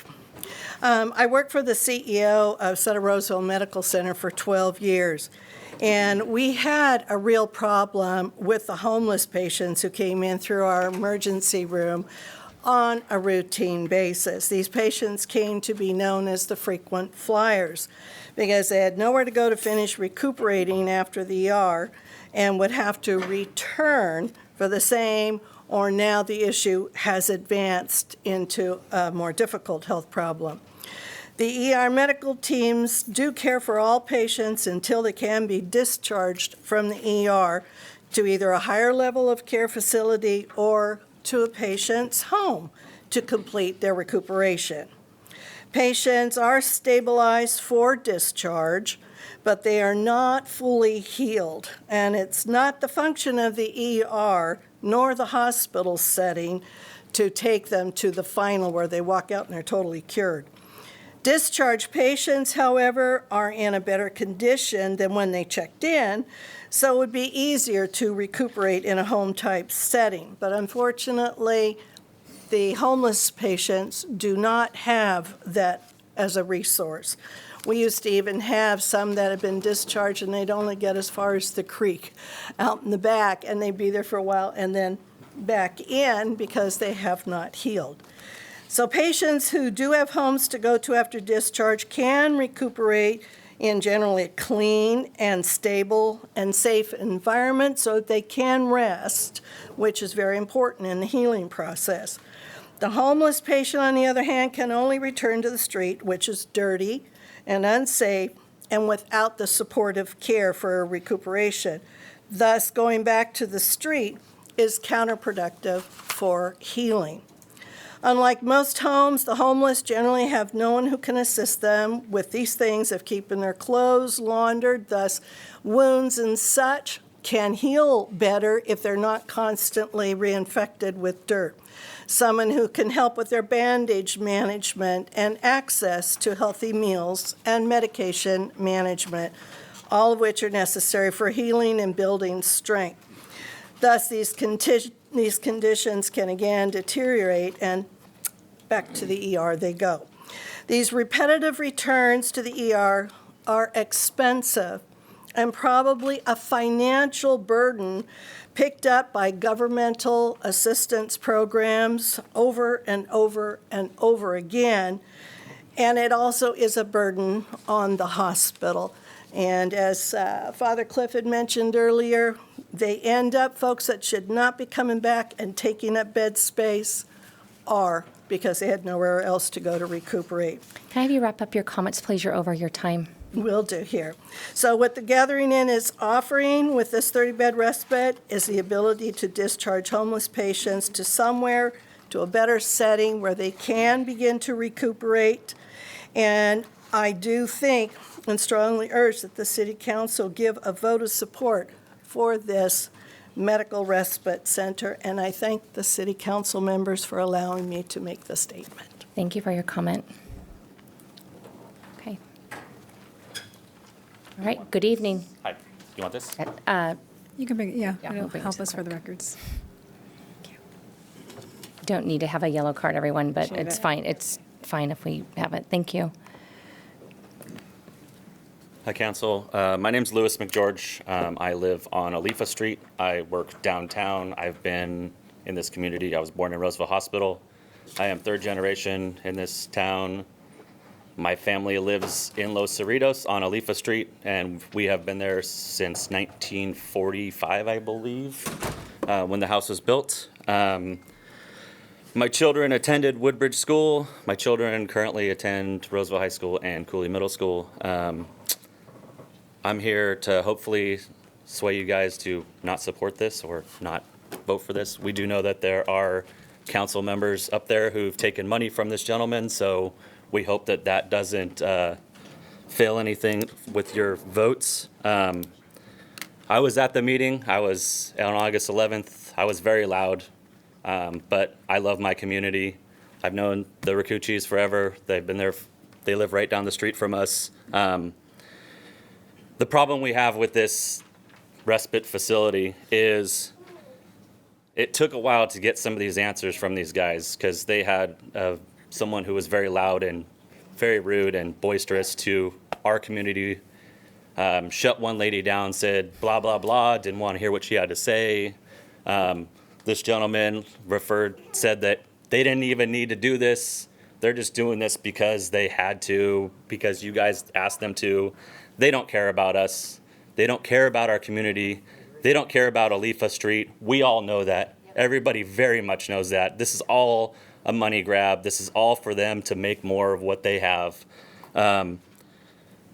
S16: I worked for the CEO of Sutter Roseville Medical Center for 12 years. And we had a real problem with the homeless patients who came in through our emergency room on a routine basis. These patients came to be known as the frequent flyers because they had nowhere to go to finish recuperating after the ER and would have to return for the same, or now the issue has advanced into a more difficult health problem. The ER medical teams do care for all patients until they can be discharged from the ER to either a higher level of care facility or to a patient's home to complete their recuperation. Patients are stabilized for discharge, but they are not fully healed, and it's not the function of the ER nor the hospital setting to take them to the final where they walk out and they're totally cured. Discharged patients, however, are in a better condition than when they checked in, so it would be easier to recuperate in a home-type setting. But unfortunately, the homeless patients do not have that as a resource. We used to even have some that had been discharged and they'd only get as far as the creek out in the back, and they'd be there for a while and then back in because they have not healed. So patients who do have homes to go to after discharge can recuperate in generally a clean and stable and safe environment so that they can rest, which is very important in the healing process. The homeless patient, on the other hand, can only return to the street, which is dirty and unsafe and without the supportive care for recuperation. Thus, going back to the street is counterproductive for healing. Unlike most homes, the homeless generally have no one who can assist them with these things of keeping their clothes laundered, thus wounds and such can heal better if they're not constantly reinfected with dirt. Someone who can help with their bandage management and access to healthy meals and medication management, all of which are necessary for healing and building strength. Thus, these conditions can again deteriorate, and back to the ER they go. These repetitive returns to the ER are expensive and probably a financial burden picked up by governmental assistance programs over and over and over again. And it also is a burden on the hospital. And as Father Cliff had mentioned earlier, they end up, folks that should not be coming back and taking up bed space are, because they had nowhere else to go to recuperate.
S1: Can I have you wrap up your comments, please? You're over your time.
S16: Will do here. So what the Gathering Inn is offering with this 30-bed respite is the ability to discharge homeless patients to somewhere, to a better setting where they can begin to recuperate. And I do think and strongly urge that the City Council give a vote of support for this medical respite center. And I thank the City Council members for allowing me to make the statement.
S1: Thank you for your comment. Okay. All right, good evening.
S17: Hi, you want this?
S2: You can bring it, yeah,
S1: Yeah,
S2: it'll
S1: we'll bring it
S2: help
S1: to the
S2: us for the
S1: clerk.
S2: records.
S1: Don't need to have a yellow card, everyone, but
S2: Appreciate
S1: it's
S2: it.
S1: fine. It's fine if we have it. Thank you.
S17: Hi, Council. My name's Louis McGeorge. I live on Alifa Street. I work downtown. I've been in this community. I was born in Roseville Hospital. I am third generation in this town. My family lives in Los Cerritos on Alifa Street, and we have been there since 1945, I believe, when the house was built. My children attended Woodbridge School. My children currently attend Roseville High School and Cooley Middle School. I'm here to hopefully sway you guys to not support this or not vote for this. We do know that there are council members up there who've taken money from this gentleman, so we hope that that doesn't fail anything with your votes. I was at the meeting. I was on August 11th. I was very loud, but I love my community. I've known the Rakuchis forever. They've been there. They live right down the street from us. The problem we have with this respite facility is it took a while to get some of these answers from these guys because they had someone who was very loud and very rude and boisterous to our community. Shut one lady down, said blah, blah, blah, didn't want to hear what she had to say. This gentleman said that they didn't even need to do this. They're just doing this because they had to, because you guys asked them to. They don't care about us. They don't care about our community. They don't care about Alifa Street. We all know that. Everybody very much knows that. This is all a money grab. This is all for them to make more of what they have.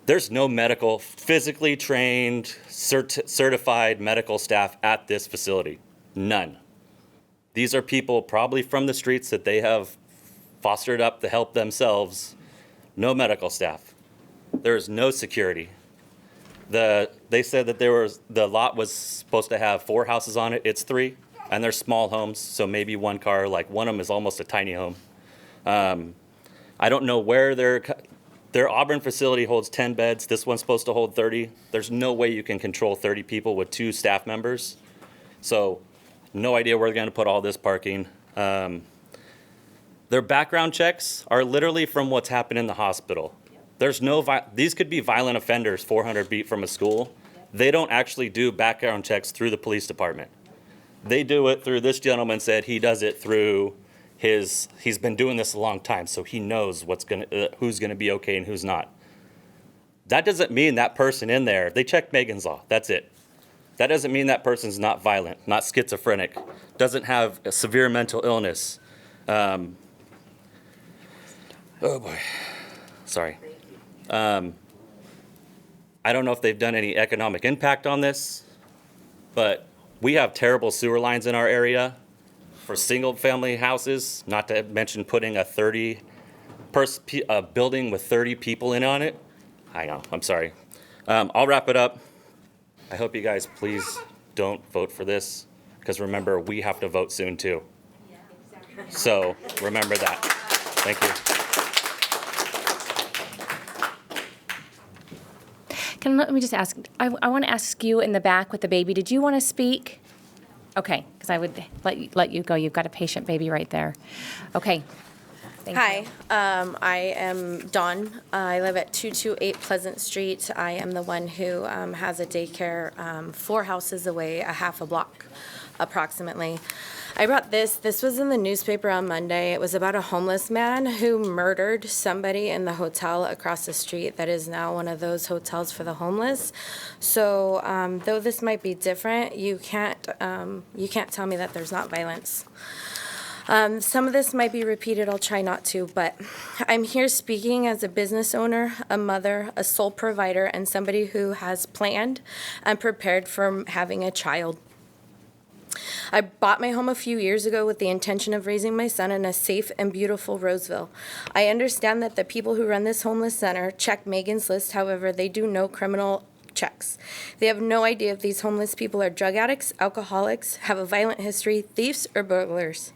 S17: There's no medical, physically trained, certified medical staff at this facility. None. These are people probably from the streets that they have fostered up to help themselves. No medical staff. There's no security. They said that the lot was supposed to have 4 houses on it. It's 3, and they're small homes, so maybe 1 car. Like one of them is almost a tiny home. I don't know where their Auburn facility holds 10 beds. This one's supposed to hold 30. There's no way you can control 30 people with 2 staff members. So no idea where they're going to put all this parking. Their background checks are literally from what's happened in the hospital. These could be violent offenders 400 feet from a school. They don't actually do background checks through the police department. They do it through, this gentleman said he does it through he's been doing this a long time, so he knows who's gonna be okay and who's not. That doesn't mean that person in there, they check Megan's Law, that's it. That doesn't mean that person's not violent, not schizophrenic, doesn't have a severe mental illness. Oh boy, sorry. I don't know if they've done any economic impact on this, but we have terrible sewer lines in our area for single-family houses, not to mention putting a building with 30 people in on it. I know, I'm sorry. I'll wrap it up. I hope you guys please don't vote for this, because remember, we have to vote soon too. So remember that. Thank you.
S1: Let me just ask, I want to ask you in the back with the baby, did you want to speak? Okay, because I would let you go. You've got a patient baby right there. Okay. Thank you.
S18: Hi, I am Dawn. I live at 228 Pleasant Street. I am the one who has a daycare 4 houses away, a half a block approximately. I brought this. This was in the newspaper on Monday. It was about a homeless man who murdered somebody in the hotel across the street that is now one of those hotels for the homeless. So though this might be different, you can't tell me that there's not violence. Some of this might be repeated. I'll try not to, but I'm here speaking as a business owner, a mother, a sole provider, and somebody who has planned and prepared for having a child. I bought my home a few years ago with the intention of raising my son in a safe and beautiful Roseville. I understand that the people who run this homeless center check Megan's List, however, they do no criminal checks. They have no idea if these homeless people are drug addicts, alcoholics, have a violent history, thieves, or burglars.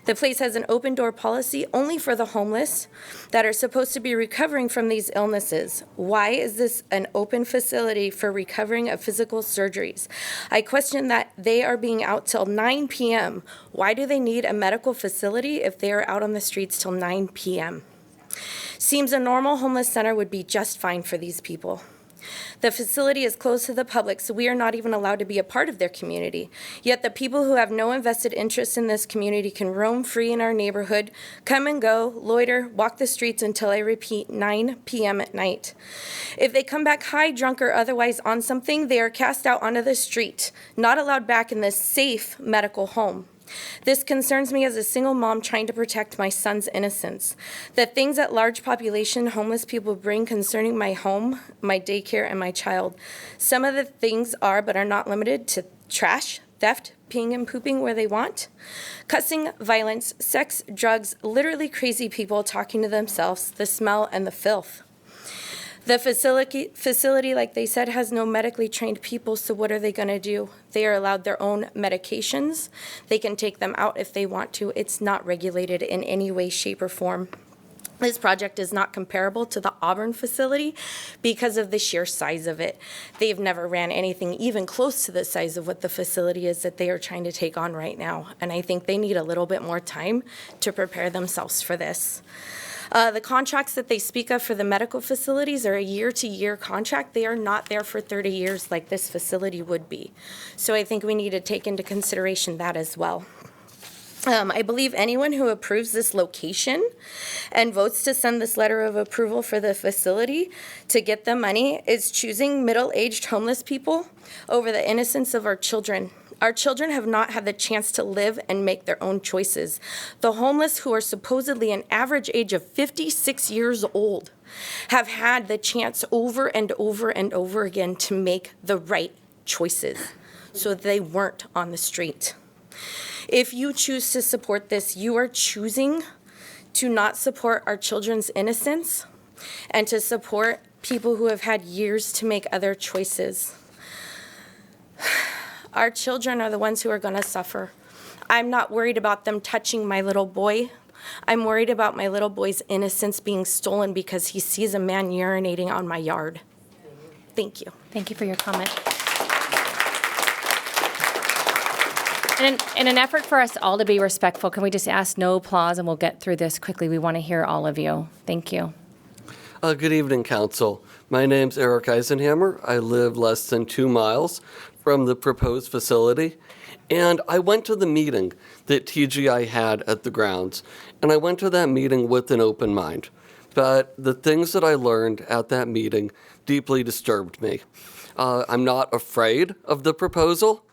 S18: The place has an open door policy only for the homeless that are supposed to be recovering from these illnesses. Why is this an open facility for recovering of physical surgeries? I question that they are being out till 9 p.m. Why do they need a medical facility if they are out on the streets till 9 p.m.? Seems a normal homeless center would be just fine for these people. The facility is closed to the public, so we are not even allowed to be a part of their community. Yet the people who have no invested interest in this community can roam free in our neighborhood, come and go, loiter, walk the streets until, I repeat, 9 p.m. at night. If they come back high, drunk, or otherwise on something, they are cast out onto the street, not allowed back in this safe medical home. This concerns me as a single mom trying to protect my son's innocence. The things that large population homeless people bring concerning my home, my daycare, and my child. Some of the things are, but are not limited to trash, theft, peeing and pooping where they want, cussing, violence, sex, drugs, literally crazy people talking to themselves, the smell, and the filth. The facility, like they said, has no medically trained people, so what are they going to do? They are allowed their own medications. They can take them out if they want to. It's not regulated in any way, shape, or form. This project is not comparable to the Auburn facility because of the sheer size of it. They've never ran anything even close to the size of what the facility is that they are trying to take on right now, and I think they need a little bit more time to prepare themselves for this. The contracts that they speak of for the medical facilities are a year-to-year contract. They are not there for 30 years like this facility would be. So I think we need to take into consideration that as well. I believe anyone who approves this location and votes to send this letter of approval for the facility to get the money is choosing middle-aged homeless people over the innocence of our children. Our children have not had the chance to live and make their own choices. The homeless, who are supposedly an average age of 56 years old, have had the chance over and over and over again to make the right choices so that they weren't on the street. If you choose to support this, you are choosing to not support our children's innocence and to support people who have had years to make other choices. Our children are the ones who are going to suffer. I'm not worried about them touching my little boy. I'm worried about my little boy's innocence being stolen because he sees a man urinating on my yard. Thank you.
S1: Thank you for your comment. In an effort for us all to be respectful, can we just ask no applause and we'll get through this quickly? We want to hear all of you. Thank you.
S19: Good evening, Council. My name's Eric Eisenhammer. I live less than 2 miles from the proposed facility, and I went to the meeting that TGI had at the grounds, and I went to that meeting with an open mind. But the things that I learned at that meeting deeply disturbed me. I'm not afraid of the proposal,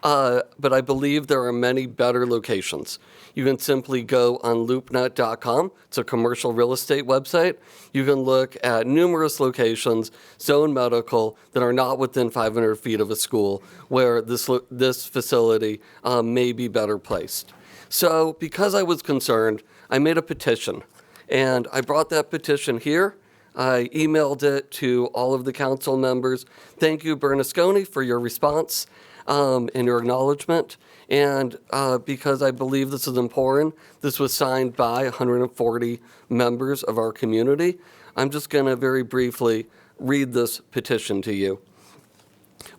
S19: but I believe there are many better locations. You can simply go on loopnut.com. It's a commercial real estate website. You can look at numerous locations, zone medical, that are not within 500 feet of a school where this facility may be better placed. So because I was concerned, I made a petition. And I brought that petition here. I emailed it to all of the council members. Thank you, Bernasconi, for your response and your acknowledgement. And because I believe this is important, this was signed by 140 members of our community. I'm just going to very briefly read this petition to you.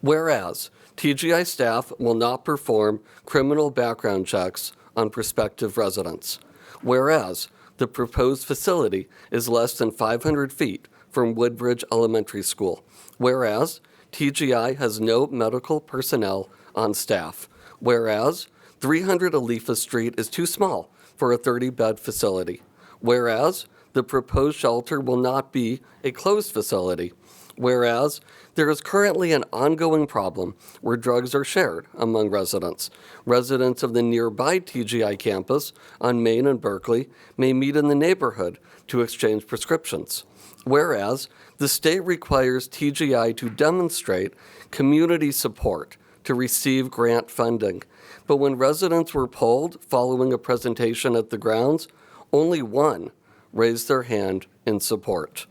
S19: Whereas TGI staff will not perform criminal background checks on prospective residents. Whereas the proposed facility is less than 500 feet from Woodbridge Elementary School. Whereas TGI has no medical personnel on staff. Whereas 300 Alifa Street is too small for a 30-bed facility. Whereas the proposed shelter will not be a closed facility. Whereas there is currently an ongoing problem where drugs are shared among residents. Residents of the nearby TGI campus on Main and Berkeley may meet in the neighborhood to exchange prescriptions. Whereas the state requires TGI to demonstrate community support to receive grant funding. But when residents were polled following a presentation at the grounds, only one raised their hand in support.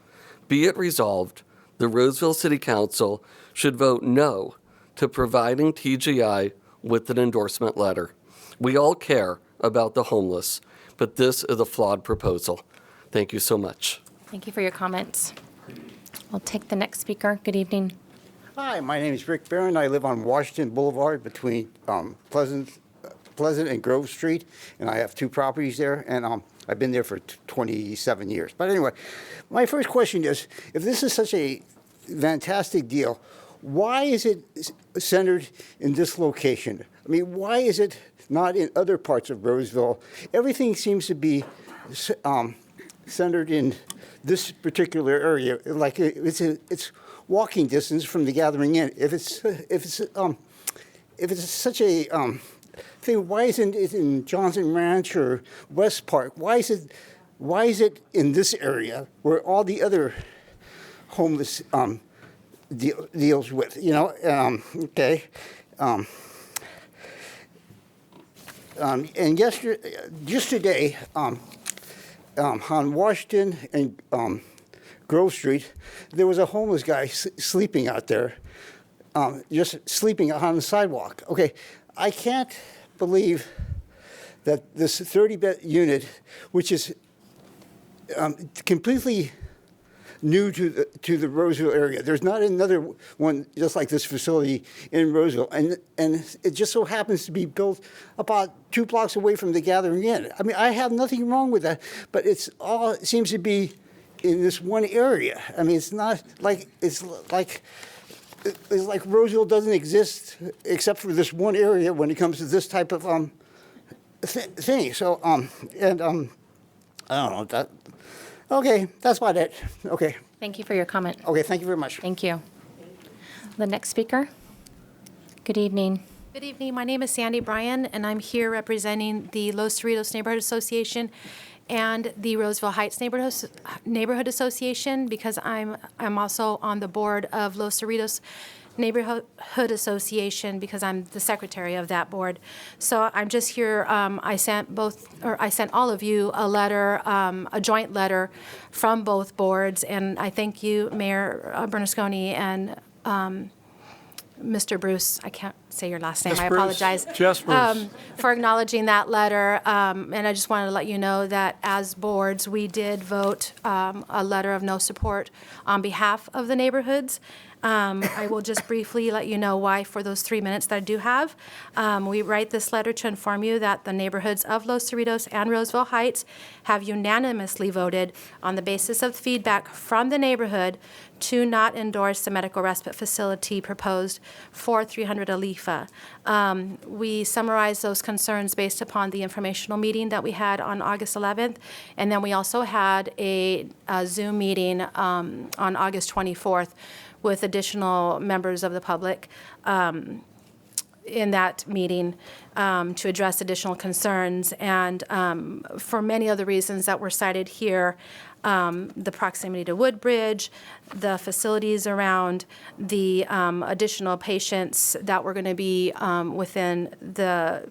S19: Be it resolved, the Roseville City Council should vote no to providing TGI with an endorsement letter. We all care about the homeless, but this is a flawed proposal. Thank you so much.
S1: Thank you for your comments. We'll take the next speaker. Good evening.
S20: Hi, my name is Rick Barron. I live on Washington Boulevard between Pleasant and Grove Street, and I have 2 properties there, and I've been there for 27 years. But anyway, my first question is, if this is such a fantastic deal, why is it centered in this location? I mean, why is it not in other parts of Roseville? Everything seems to be centered in this particular area. Like it's walking distance from the Gathering Inn. If it's such a thing, why isn't it in Johnson Ranch or West Park? Why is it in this area where all the other homeless deals with? You know, okay. And just today, on Washington and Grove Street, there was a homeless guy sleeping out there, just sleeping on the sidewalk. Okay, I can't believe that this 30-bed unit, which is completely new to the Roseville area. There's not another one just like this facility in Roseville, and it just so happens to be built about 2 blocks away from the Gathering Inn. I mean, I have nothing wrong with that, but it seems to be in this one area. I mean, it's not like it's like Roseville doesn't exist except for this one area when it comes to this type of thing. So I don't know that. Okay, that's about it. Okay.
S1: Thank you for your comment.
S20: Okay, thank you very much.
S1: Thank you. The next speaker. Good evening.
S21: Good evening. My name is Sandy Bryan, and I'm here representing the Los Cerritos Neighborhood Association and the Roseville Heights Neighborhood Association because I'm also on the board of Los Cerritos Neighborhood Association because I'm the secretary of that board. So I'm just here. I sent all of you a letter, a joint letter from both boards, and I thank you, Mayor Bernasconi and Mr. Bruce, I can't say your last name,
S3: Yes,
S21: I
S3: Bruce.
S21: apologize.
S3: Just Bruce.
S21: For acknowledging that letter. And I just wanted to let you know that as boards, we did vote a letter of no support on behalf of the neighborhoods. I will just briefly let you know why for those 3 minutes that I do have. We write this letter to inform you that the neighborhoods of Los Cerritos and Roseville Heights have unanimously voted on the basis of feedback from the neighborhood to not endorse the medical respite facility proposed for 300 Alifa. We summarized those concerns based upon the informational meeting that we had on August 11th, and then we also had a Zoom meeting on August 24th with additional members of the public in that meeting to address additional concerns. And for many of the reasons that were cited here, the proximity to Woodbridge, the facilities around, the additional patients that were going to be within the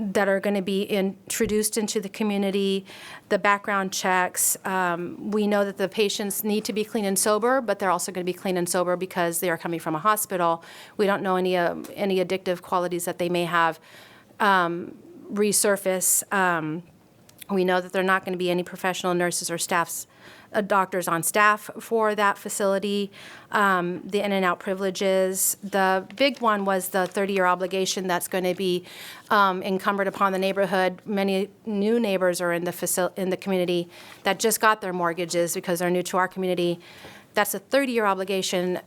S21: that are going to be introduced into the community, the background checks. We know that the patients need to be clean and sober, but they're also going to be clean and sober because they are coming from a hospital. We don't know any addictive qualities that they may have resurface. We know that there are not going to be any professional nurses or doctors on staff for that facility, the in and out privileges. The big one was the 30-year obligation that's going to be encumbered upon the neighborhood. Many new neighbors are in the community that just got their mortgages because they're new to our community. That's a 30-year obligation,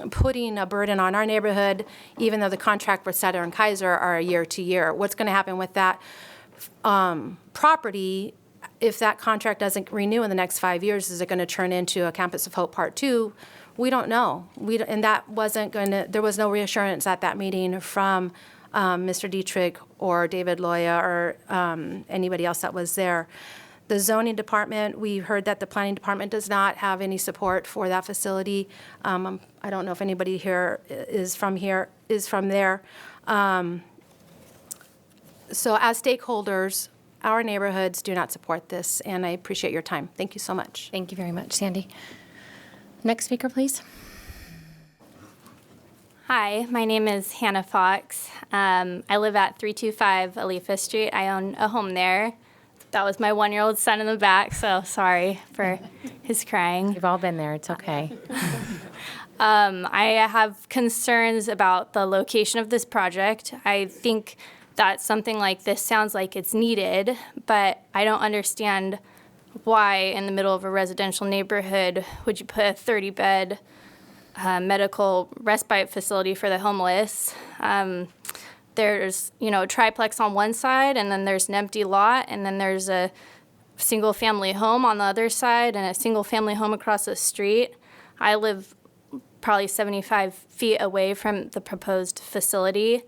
S21: putting a burden on our neighborhood, even though the contract with Sutter and Kaiser are a year to year. What's going to happen with that property if that contract doesn't renew in the next 5 years? Is it going to turn into a Campus of Hope Part 2? We don't know. And that wasn't going to, there was no reassurance at that meeting from Mr. Dietrich or David Loya or anybody else that was there. The zoning department, we heard that the planning department does not have any support for that facility. I don't know if anybody here is from there. So as stakeholders, our neighborhoods do not support this, and I appreciate your time. Thank you so much.
S1: Thank you very much, Sandy. Next speaker, please.
S22: Hi, my name is Hannah Fox. I live at 325 Alifa Street. I own a home there. That was my 1-year-old son in the back, so sorry for his crying.
S1: We've all been there. It's okay.
S22: I have concerns about the location of this project. I think that something like this sounds like it's needed, but I don't understand why in the middle of a residential neighborhood would you put a 30-bed medical respite facility for the homeless. There's, a triplex on one side, and then there's an empty lot, and then there's a single-family home on the other side and a single-family home across the street. I live probably 75 feet away from the proposed facility.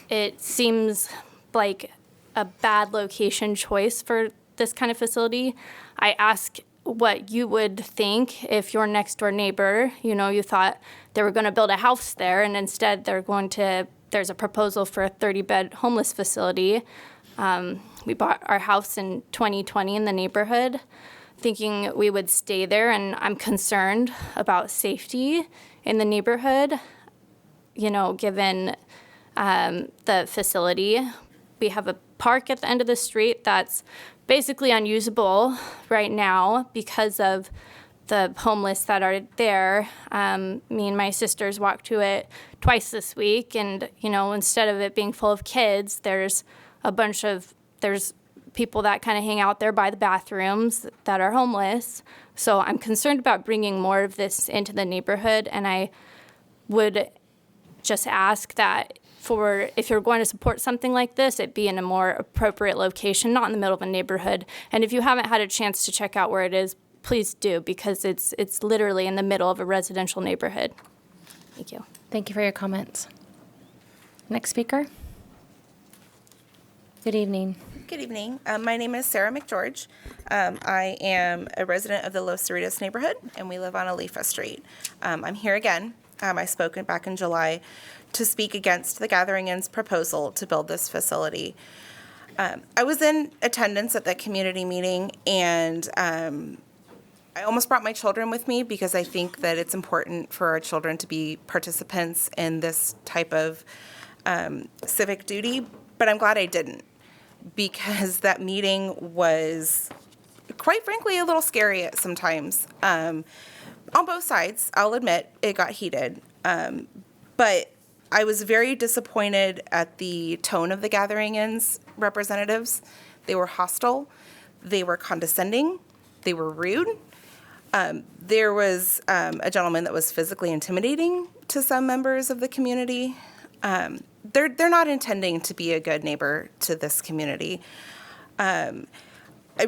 S22: It seems like a bad location choice for this kind of facility. I ask what you would think if your next door neighbor, you thought they were going to build a house there, and instead there's a proposal for a 30-bed homeless facility. We bought our house in 2020 in the neighborhood, thinking we would stay there, and I'm concerned about safety in the neighborhood, given the facility. we have a park at the end of the street that's basically unusable right now because of the homeless that are there. Me and my sisters walked to it twice this week, and instead of it being full of kids, there's people that kind of hang out there by the bathrooms that are homeless. So I'm concerned about bringing more of this into the neighborhood, and I would just ask that if you're going to support something like this, it be in a more appropriate location, not in the middle of a neighborhood. And if you haven't had a chance to check out where it is, please do, because it's literally in the middle of a residential neighborhood. Thank you.
S1: Thank you for your comments. Next speaker. Good evening.
S8: Good evening. My name is Sarah McGeorge. I am a resident of the Los Cerritos neighborhood, and we live on Alifa Street. I'm here again. I spoke back in July to speak against the Gathering Inn's proposal to build this facility. I was in attendance at that community meeting, and I almost brought my children with me because I think that it's important for our children to be participants in this type of civic duty, but I'm glad I didn't, because that meeting was, quite frankly, a little scary at sometimes. On both sides, I'll admit, it got heated. But I was very disappointed at the tone of the Gathering Inn's representatives. They were hostile, they were condescending, they were rude. There was a gentleman that was physically intimidating to some members of the community. They're not intending to be a good neighbor to this community. I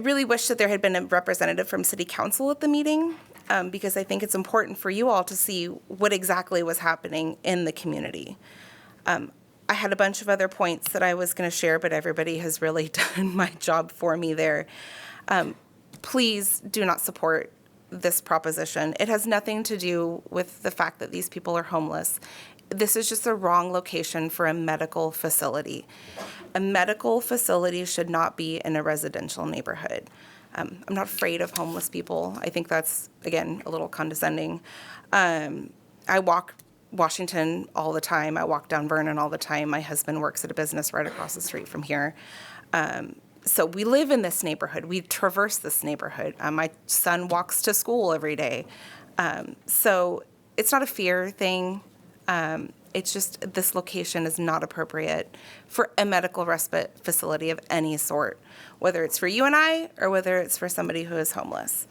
S8: really wish that there had been a representative from City Council at the meeting, because I think it's important for you all to see what exactly was happening in the community. I had a bunch of other points that I was going to share, but everybody has really done my job for me there. Please do not support this proposition. It has nothing to do with the fact that these people are homeless. This is just the wrong location for a medical facility. A medical facility should not be in a residential neighborhood. I'm not afraid of homeless people. I think that's, again, a little condescending. I walk Washington all the time. I walk down Vernon all the time. My husband works at a business right across the street from here. So we live in this neighborhood. We traverse this neighborhood. My son walks to school every day. So it's not a fear thing. It's just this location is not appropriate for a medical respite facility of any sort, whether it's for you and I or whether it's for somebody who is homeless.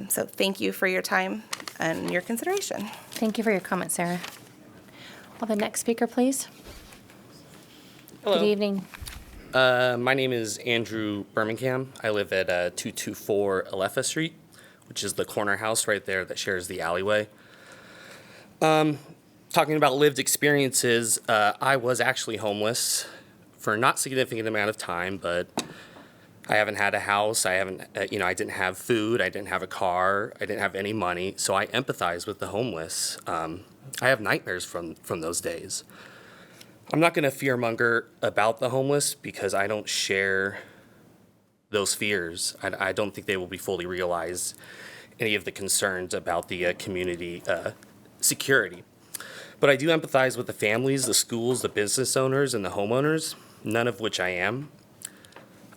S8: So thank you for your time and your consideration.
S1: Thank you for your comment, Sarah. Well, the next speaker, please.
S9: Hello.
S1: Good evening.
S9: My name is Andrew Birmingham. I live at 224 Alifa Street, which is the corner house right there that shares the alleyway. Talking about lived experiences, I was actually homeless for a not significant amount of time, but I haven't had a house. I didn't have food. I didn't have a car. I didn't have any money. So I empathize with the homeless. I have nightmares from those days. I'm not going to fearmonger about the homeless because I don't share those fears. I don't think they will be fully realized, any of the concerns about the community security. But I do empathize with the families, the schools, the business owners, and the homeowners, none of which I am.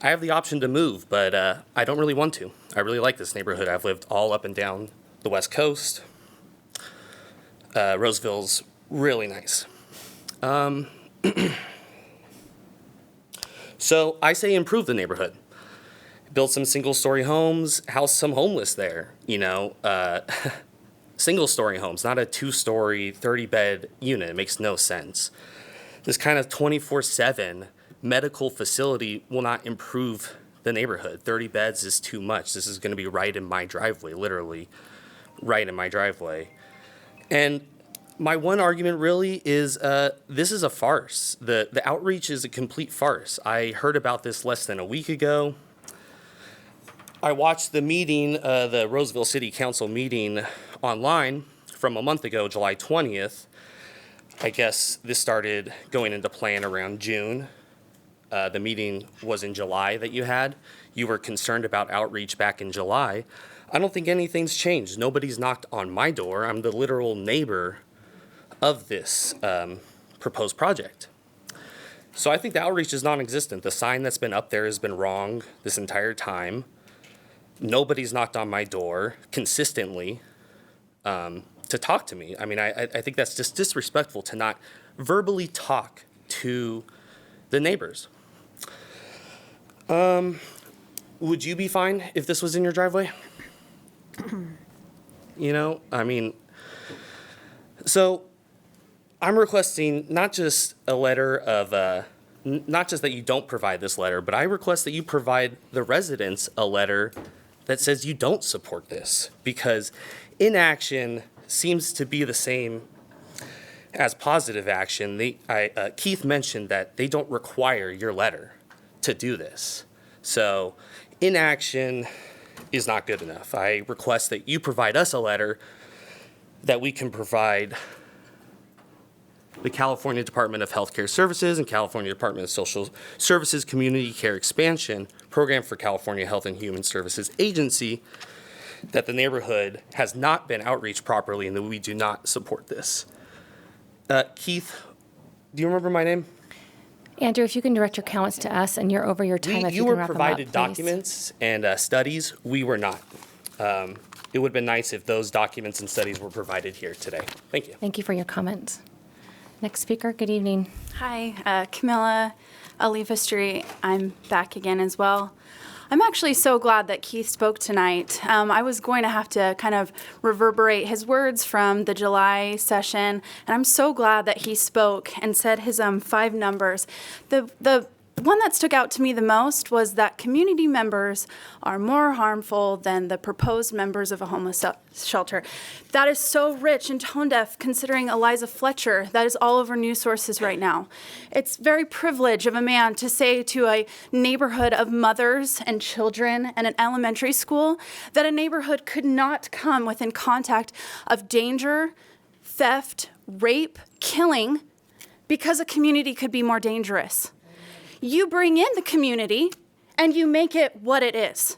S9: I have the option to move, but I don't really want to. I really like this neighborhood. I've lived all up and down the West Coast. Roseville's really nice. So I say improve the neighborhood. Build some single-story homes, house some homeless there, single-story homes, not a two-story, 30-bed unit. It makes no sense. This kind of 24/7 medical facility will not improve the neighborhood. 30 beds is too much. This is going to be right in my driveway, literally right in my driveway. And my one argument really is this is a farce. The outreach is a complete farce. I heard about this less than a week ago. I watched the meeting, the Roseville City Council meeting online from a month ago, July 20th. I guess this started going into plan around June. The meeting was in July that you had. You were concerned about outreach back in July. I don't think anything's changed. Nobody's knocked on my door. I'm the literal neighbor of this proposed project. So I think the outreach is non-existent. The sign that's been up there has been wrong this entire time. Nobody's knocked on my door consistently to talk to me. I mean, I think that's just disrespectful to not verbally talk to the neighbors. Would you be fine if this was in your driveway? You know, I mean, so I'm requesting not just a letter of, not just that you don't provide this letter, but I request that you provide the residents a letter that says you don't support this, because inaction seems to be the same as positive action. Keith mentioned that they don't require your letter to do this. So inaction is not good enough. I request that you provide us a letter that we can provide the California Department of Healthcare Services and California Department of Social Services Community Care Expansion Program for California Health and Human Services Agency that the neighborhood has not been outreached properly and that we do not support this. Keith, do you remember my name?
S1: Andrew, if you can direct your comments to us, and you're over your time, if you
S9: You
S1: can
S9: were
S1: wrap them up,
S9: provided
S1: please.
S9: documents and studies. We were not. It would have been nice if those documents and studies were provided here today. Thank you.
S1: Thank you for your comments. Next speaker, good evening.
S10: Hi, Camilla, Alifa Street. I'm back again as well. I'm actually so glad that Keith spoke tonight. I was going to have to kind of reverberate his words from the July session, and I'm so glad that he spoke and said his 5 numbers. The one that stuck out to me the most was that community members are more harmful than the proposed members of a homeless shelter. That is so rich and tone deaf, considering Eliza Fletcher. That is all over news sources right now. It's very privileged of a man to say to a neighborhood of mothers and children and an elementary school that a neighborhood could not come within contact of danger, theft, rape, killing, because a community could be more dangerous. You bring in the community and you make it what it is.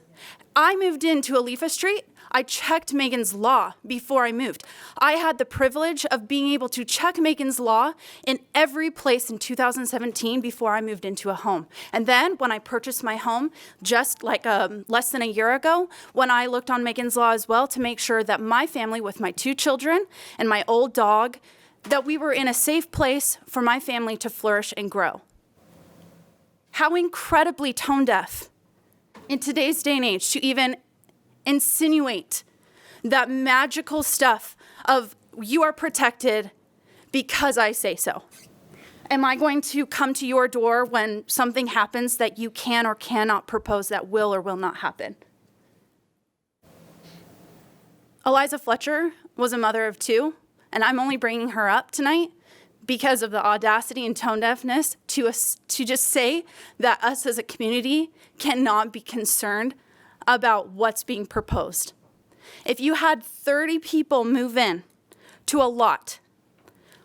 S10: I moved into Alifa Street. I checked Megan's Law before I moved. I had the privilege of being able to check Megan's Law in every place in 2017 before I moved into a home. And then when I purchased my home, just like less than a year ago, when I looked on Megan's Law as well to make sure that my family with my 2 children and my old dog, that we were in a safe place for my family to flourish and grow. How incredibly tone deaf in today's day and age to even insinuate that magical stuff of you are protected because I say so. Am I going to come to your door when something happens that you can or cannot propose that will or will not happen? Eliza Fletcher was a mother of 2, and I'm only bringing her up tonight because of the audacity and tone deafness to just say that us as a community cannot be concerned about what's being proposed. If you had 30 people move in to a lot,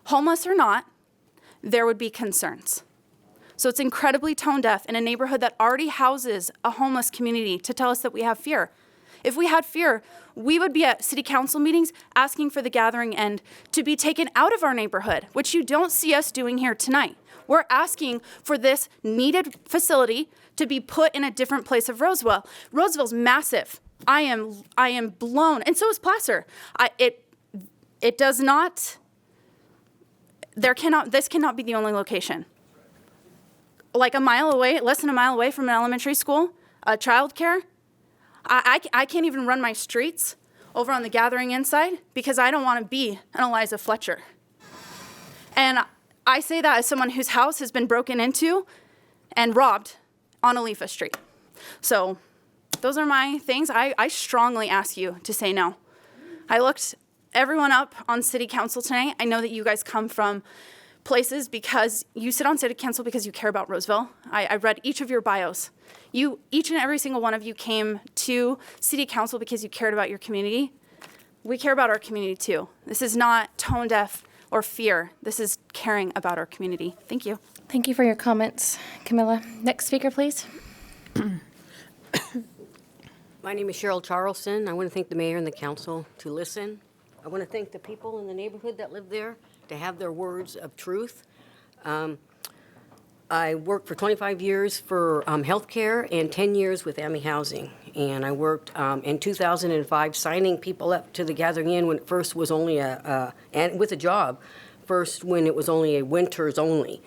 S10: homeless or not, there would be concerns. So it's incredibly tone deaf in a neighborhood that already houses a homeless community to tell us that we have fear. If we had fear, we would be at city council meetings asking for the gathering end to be taken out of our neighborhood, which you don't see us doing here tonight. We're asking for this needed facility to be put in a different place of Roseville. Roseville's massive. I am blown, and so is Placer. It does not. This cannot be the only location. Like a mile away, less than a mile away from an elementary school, childcare. I can't even run my streets over on the gathering inside because I don't want to be an Eliza Fletcher. And I say that as someone whose house has been broken into and robbed on Alifa Street. So those are my things. I strongly ask you to say no. I looked everyone up on city council tonight. I know that you guys come from places because you sit on city council because you care about Roseville. I read each of your bios. Each and every single one of you came to city council because you cared about your community. We care about our community too. This is not tone deaf or fear. This is caring about our community. Thank you.
S1: Thank you for your comments, Camilla. Next speaker, please.
S11: My name is Cheryl Charleston. I want to thank the mayor and the council to listen. I want to thank the people in the neighborhood that live there to have their words of truth. I worked for 25 years for healthcare and 10 years with AMI Housing. And I worked in 2005 signing people up to the Gathering Inn when it first was only and with a job, first when it was only a winters only.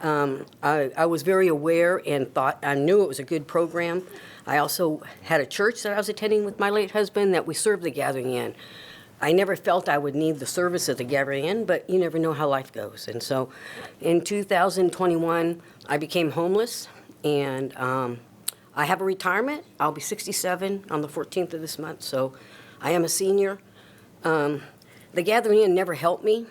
S11: I was very aware and I knew it was a good program. I also had a church that I was attending with my late husband that we served the Gathering Inn. I never felt I would need the service at the Gathering Inn, but you never know how life goes. And so in 2021, I became homeless, and I have a retirement. I'll be 67 on the 14th of this month, so I am a senior. The Gathering Inn never helped me.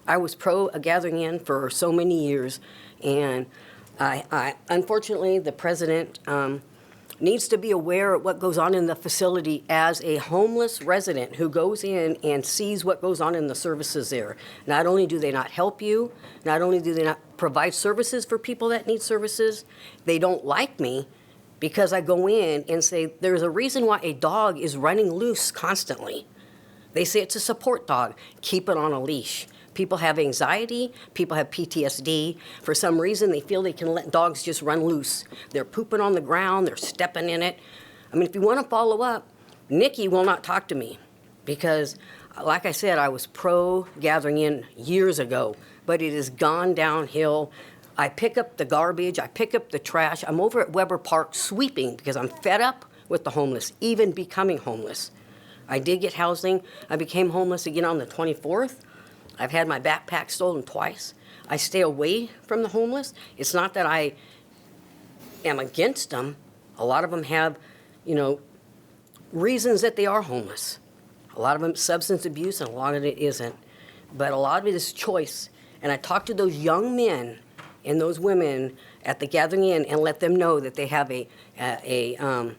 S11: I was pro a Gathering Inn for so many years, and I unfortunately, the president needs to be aware of what goes on in the facility as a homeless resident who goes in and sees what goes on in the services there. Not only do they not help you, not only do they not provide services for people that need services, they don't like me because I go in and say, there's a reason why a dog is running loose constantly. They say it's a support dog. Keep it on a leash. People have anxiety, people have PTSD. For some reason, they feel they can let dogs just run loose. They're pooping on the ground, they're stepping in it. I mean, if you want to follow up, Nikki will not talk to me because, like I said, I was pro Gathering Inn years ago, but it has gone downhill. I pick up the garbage, I pick up the trash. I'm over at Weber Park sweeping because I'm fed up with the homeless, even becoming homeless. I did get housing. I became homeless again on the 24th. I've had my backpack stolen twice. I stay away from the homeless. It's not that I am against them. A lot of them have, reasons that they are homeless. A lot of them substance abuse, and a lot of it isn't. But a lot of it is choice. And I talk to those young men and those women at the Gathering Inn and let them know that they have an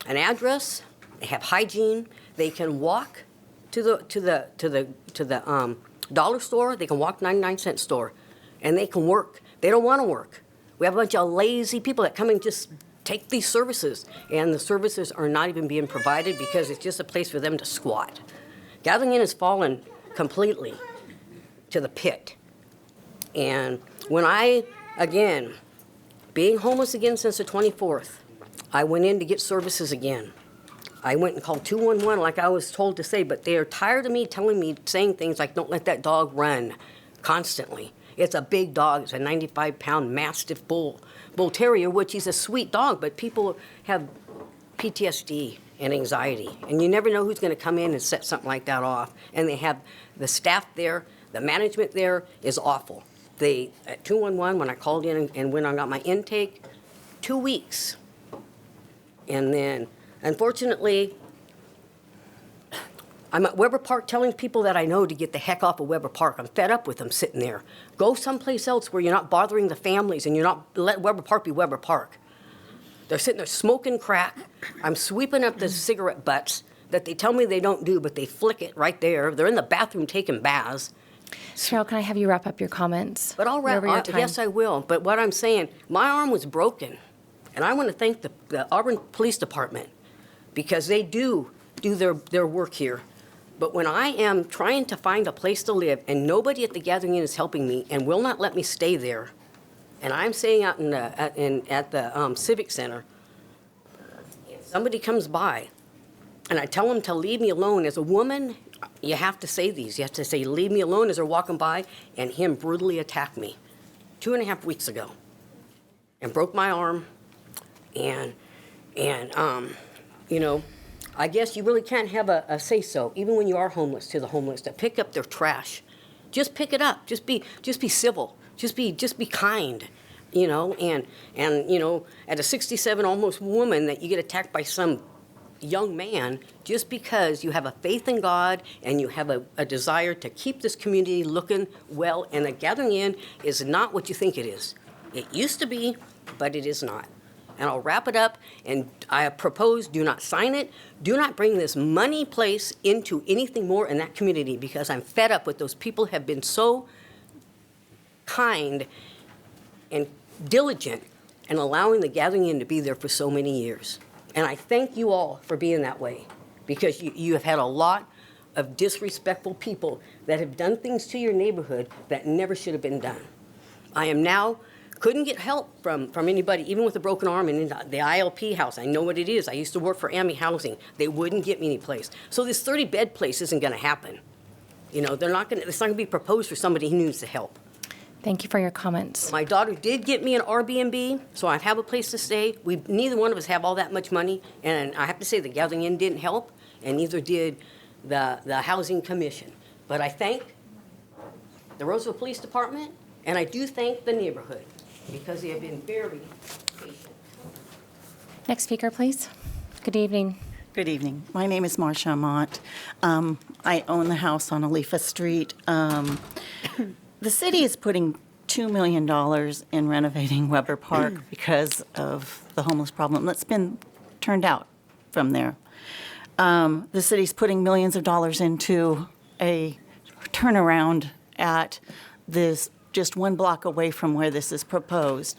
S11: address, they have hygiene, they can walk to the dollar store, they can walk 99-cent store, and they can work. They don't want to work. We have a bunch of lazy people that come and just take these services, and the services are not even being provided because it's just a place for them to squat. Gathering Inn has fallen completely to the pit. And when again, being homeless again since the 24th, I went in to get services again. I went and called 211 like I was told to say, but they are tired of me saying things like, don't let that dog run constantly. It's a big dog. It's a 95-pound Mastiff Bull Terrier, which is a sweet dog, but people have PTSD and anxiety, and you never know who's going to come in and set something like that off. And they have the staff there, the management there is awful. At 211, when I called in and when I got my intake, 2 weeks. And then, unfortunately, I'm at Weber Park telling people that I know to get the heck off of Weber Park. I'm fed up with them sitting there. Go someplace else where you're not bothering the families and you're not let Weber Park be Weber Park. They're sitting there smoking crack. I'm sweeping up the cigarette butts that they tell me they don't do, but they flick it right there. They're in the bathroom taking baths.
S1: Cheryl, can I have you wrap up your comments?
S11: But I'll wrap up. Yes, I will. But what I'm saying, my arm was broken. And I want to thank the Auburn Police Department because they do their work here. But when I am trying to find a place to live and nobody at the Gathering Inn is helping me and will not let me stay there, and I'm staying out at the Civic Center, somebody comes by and I tell them to leave me alone. As a woman, you have to say these. You have to say, leave me alone, as they're walking by, and him brutally attacked me 2.5 weeks ago and broke my arm. And I guess you really can't have a say-so, even when you are homeless, to the homeless, to pick up their trash. Just pick it up. Just be civil. Just be kind, and at a 67 almost woman that you get attacked by some young man just because you have a faith in God and you have a desire to keep this community looking well, and the Gathering Inn is not what you think it is. It used to be, but it is not. And I'll wrap it up, and I propose do not sign it. Do not bring this money place into anything more in that community because I'm fed up with those people have been so kind and diligent in allowing the Gathering Inn to be there for so many years. And I thank you all for being that way because you have had a lot of disrespectful people that have done things to your neighborhood that never should have been done. I am now Couldn't get help from anybody, even with a broken arm and in the ILP house. I know what it is. I used to work for AMI Housing. They wouldn't get me any place. So this 30-bed place isn't going to happen. You know, it's not going to be proposed for somebody who needs the help.
S1: Thank you for your comments.
S11: My daughter did get me an Airbnb, so I have a place to stay. Neither one of us have all that much money, and I have to say the Gathering Inn didn't help, and neither did the Housing Commission. But I thank the Roseville Police Department, and I do thank the neighborhood, because they have been very patient.
S1: Next speaker, please. Good evening.
S7: Good evening. My name is Marcia Mott. I own the house on Alifa Street. The city is putting $2 million in renovating Weber Park because of the homeless problem that's been turned out from there. The city's putting millions of dollars into a turnaround at this, just 1 block away from where this is proposed.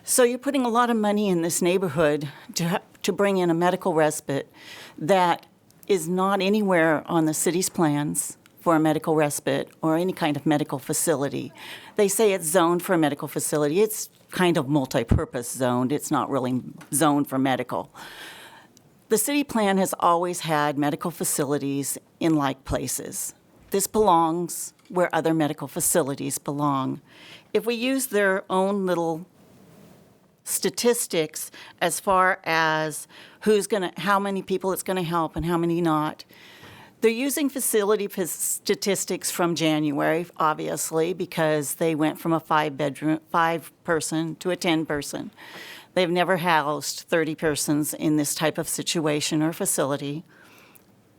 S7: So you're putting a lot of money in this neighborhood to bring in a medical respite that is not anywhere on the city's plans for a medical respite or any kind of medical facility. They say it's zoned for a medical facility. It's kind of multi-purpose zoned. It's not really zoned for medical. The city plan has always had medical facilities in like places. This belongs where other medical facilities belong. If we use their own little statistics as far as how many people it's going to help and how many not, they're using facility statistics from January, obviously, because they went from a 5-person to a 10-person. They've never housed 30 persons in this type of situation or facility.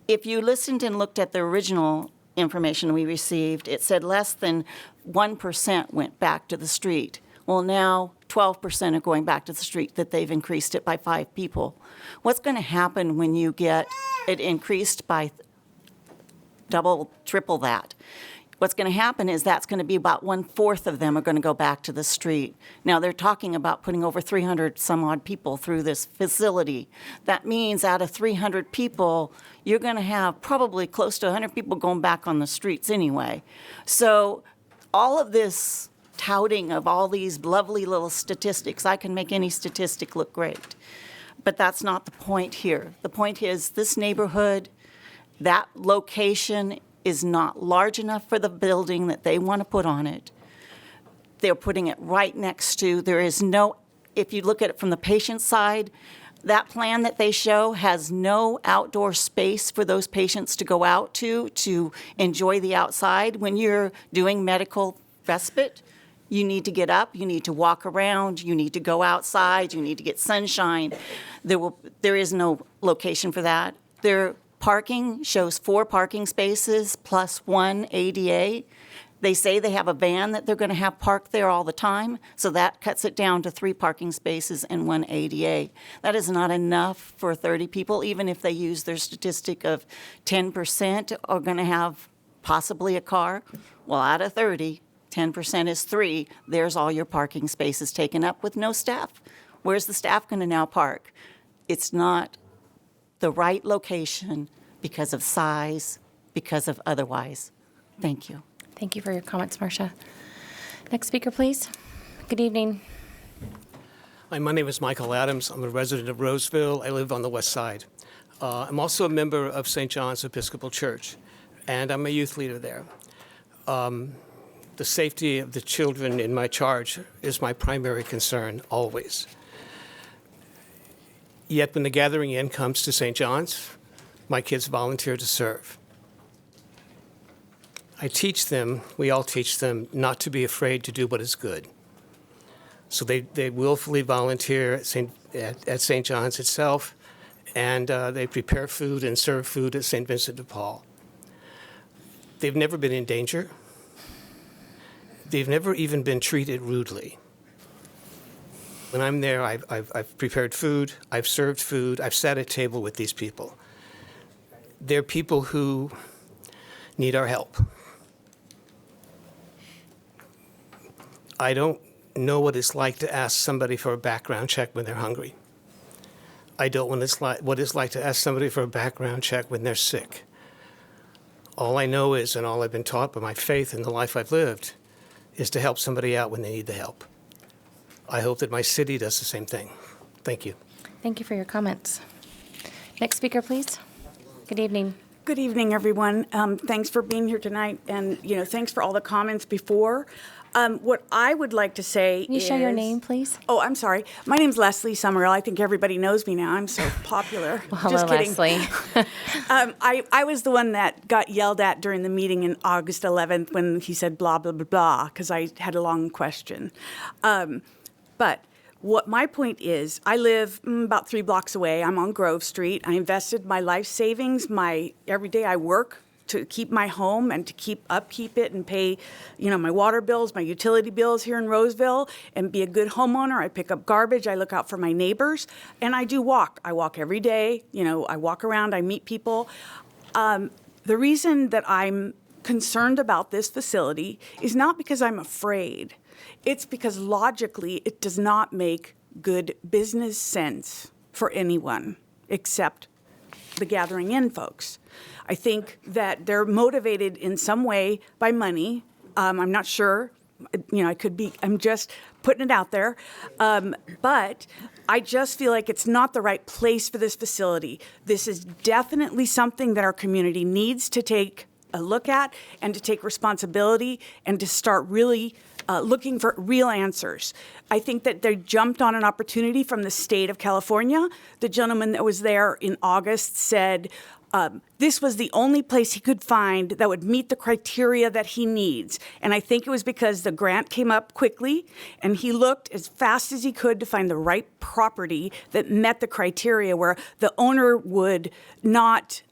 S7: If you listened and looked at the original information we received, it said less than 1% went back to the street. Well, now 12% are going back to the street, that they've increased it by 5 people. What's going to happen when you get it increased by double, triple that? What's going to happen is that's going to be about 1/4 of them are going to go back to the street. Now, they're talking about putting over 300 some odd people through this facility. That means out of 300 people, you're going to have probably close to 100 people going back on the streets anyway. So all of this touting of all these lovely little statistics, I can make any statistic look great. But that's not the point here. The point is this neighborhood, that location is not large enough for the building that they want to put on it. They're putting it right next to, there is no, if you look at it from the patient side, that plan that they show has no outdoor space for those patients to go out to enjoy the outside. When you're doing medical respite, you need to get up, you need to walk around, you need to go outside, you need to get sunshine. There is no location for that. Their parking shows 4 parking spaces plus 1 ADA. They say they have a van that they're going to have parked there all the time, so that cuts it down to 3 parking spaces and 1 ADA. That is not enough for 30 people, even if they use their statistic of 10% are going to have possibly a car. Well, out of 30, 10% is 3. There's all your parking spaces taken up with no staff. Where's the staff going to now park? It's not the right location because of size, because of otherwise. Thank you.
S1: Thank you for your comments, Marcia. Next speaker, please. Good evening.
S12: Hi, my name is Michael Adams. I'm a resident of Roseville. I live on the west side. I'm also a member of St. John's Episcopal Church, and I'm a youth leader there. The safety of the children in my charge is my primary concern, always. Yet when the Gathering Inn comes to St. John's, my kids volunteer to serve. I teach them, we all teach them, not to be afraid to do what is good. So they willfully volunteer at St. John's itself, and they prepare food and serve food at St. Vincent de Paul. They've never been in danger. They've never even been treated rudely. When I'm there, I've prepared food, I've served food, I've sat at table with these people. They're people who need our help. I don't know what it's like to ask somebody for a background check when they're hungry. I don't know what it's like to ask somebody for a background check when they're sick. All I know is, and all I've been taught by my faith and the life I've lived, is to help somebody out when they need the help. I hope that my city does the same thing. Thank you.
S1: Thank you for your comments. Next speaker, please. Good evening.
S13: Good evening, everyone. Thanks for being here tonight, and thanks for all the comments before. What I would like to say
S1: Can you share your name, please?
S13: Oh, I'm sorry. My name's Leslie Summerall. I think everybody knows me now. I'm so popular.
S1: Well, hello,
S13: Just kidding.
S1: Leslie.
S13: I was the one that got yelled at during the meeting in August 11th when he said blah, blah, blah, blah, because I had a long question. But what my point is, I live about 3 blocks away. I'm on Grove Street. I invested my life savings, every day I work to keep my home and to upkeep it and pay, my water bills, my utility bills here in Roseville, and be a good homeowner. I pick up garbage. I look out for my neighbors, and I do walk. I walk every day. I walk around. I meet people. The reason that I'm concerned about this facility is not because I'm afraid. It's because logically it does not make good business sense for anyone except the Gathering Inn folks. I think that they're motivated in some way by money. I'm not sure. I'm just putting it out there. But I just feel like it's not the right place for this facility. This is definitely something that our community needs to take a look at and to take responsibility and to start really looking for real answers. I think that they jumped on an opportunity from the state of California. The gentleman that was there in August said this was the only place he could find that would meet the criteria that he needs. And I think it was because the grant came up quickly and he looked as fast as he could to find the right property that met the criteria where the owner would not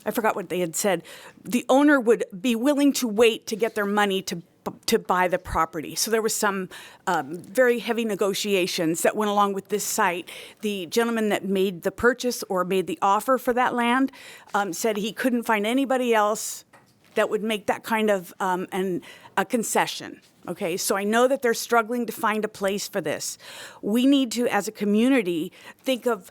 S13: I forgot what they had said. The owner would be willing to wait to get their money to buy the property. So there was some very heavy negotiations that went along with this site. The gentleman that made the purchase or made the offer for that land said he couldn't find anybody else that would make that kind of a concession. Okay, so I know that they're struggling to find a place for this. We need to, as a community, think of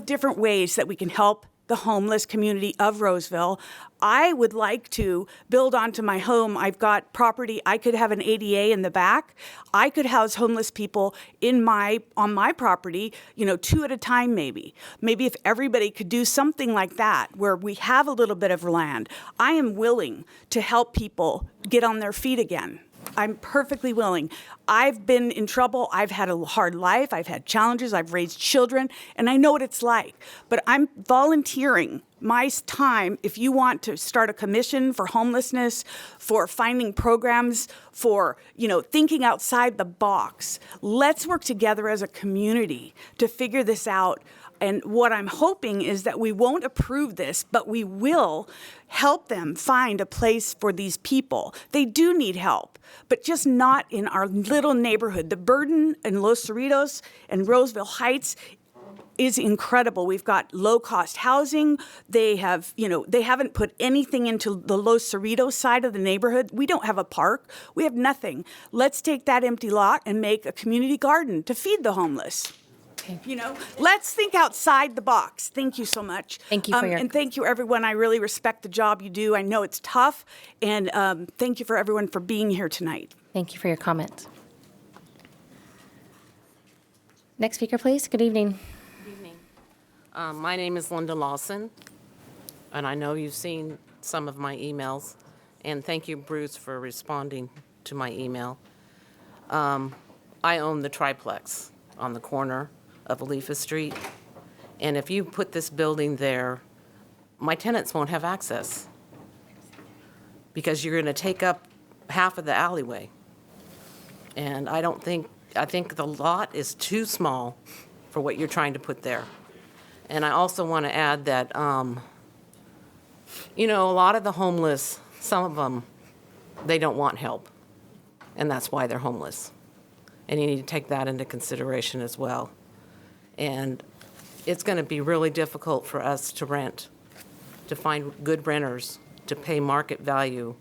S13: different ways that we can help the homeless community of Roseville. I would like to build onto my home. I've got property. I could have an ADA in the back. I could house homeless people on my property, 2 at a time maybe. Maybe if everybody could do something like that where we have a little bit of land, I am willing to help people get on their feet again. I'm perfectly willing. I've been in trouble. I've had a hard life. I've had challenges. I've raised children, and I know what it's like. But I'm volunteering my time if you want to start a commission for homelessness, for finding programs, for, thinking outside the box. Let's work together as a community to figure this out. And what I'm hoping is that we won't approve this, but we will help them find a place for these people. They do need help, but just not in our little neighborhood. The burden in Los Cerritos and Roseville Heights is incredible. We've got low-cost housing. They haven't put anything into the Los Cerritos side of the neighborhood. We don't have a park. We have nothing. Let's take that empty lot and make a community garden to feed the homeless. Let's think outside the box. Thank you so much.
S1: Thank you for your...
S13: And thank you, everyone. I really respect the job you do. I know it's tough. And thank you for everyone for being here tonight.
S1: Thank you for your comments. Next speaker, please. Good evening.
S15: Good evening. My name is Linda Lawson, and I know you've seen some of my emails. And thank you, Bruce, for responding to my email. I own the triplex on the corner of Alifa Street. And if you put this building there, my tenants won't have access because you're going to take up half of the alleyway. And I think the lot is too small for what you're trying to put there. And I also want to add that, a lot of the homeless, some of them, they don't want help. And that's why they're homeless. And you need to take that into consideration as well. And it's going to be really difficult for us to rent, to find good renters, to pay market value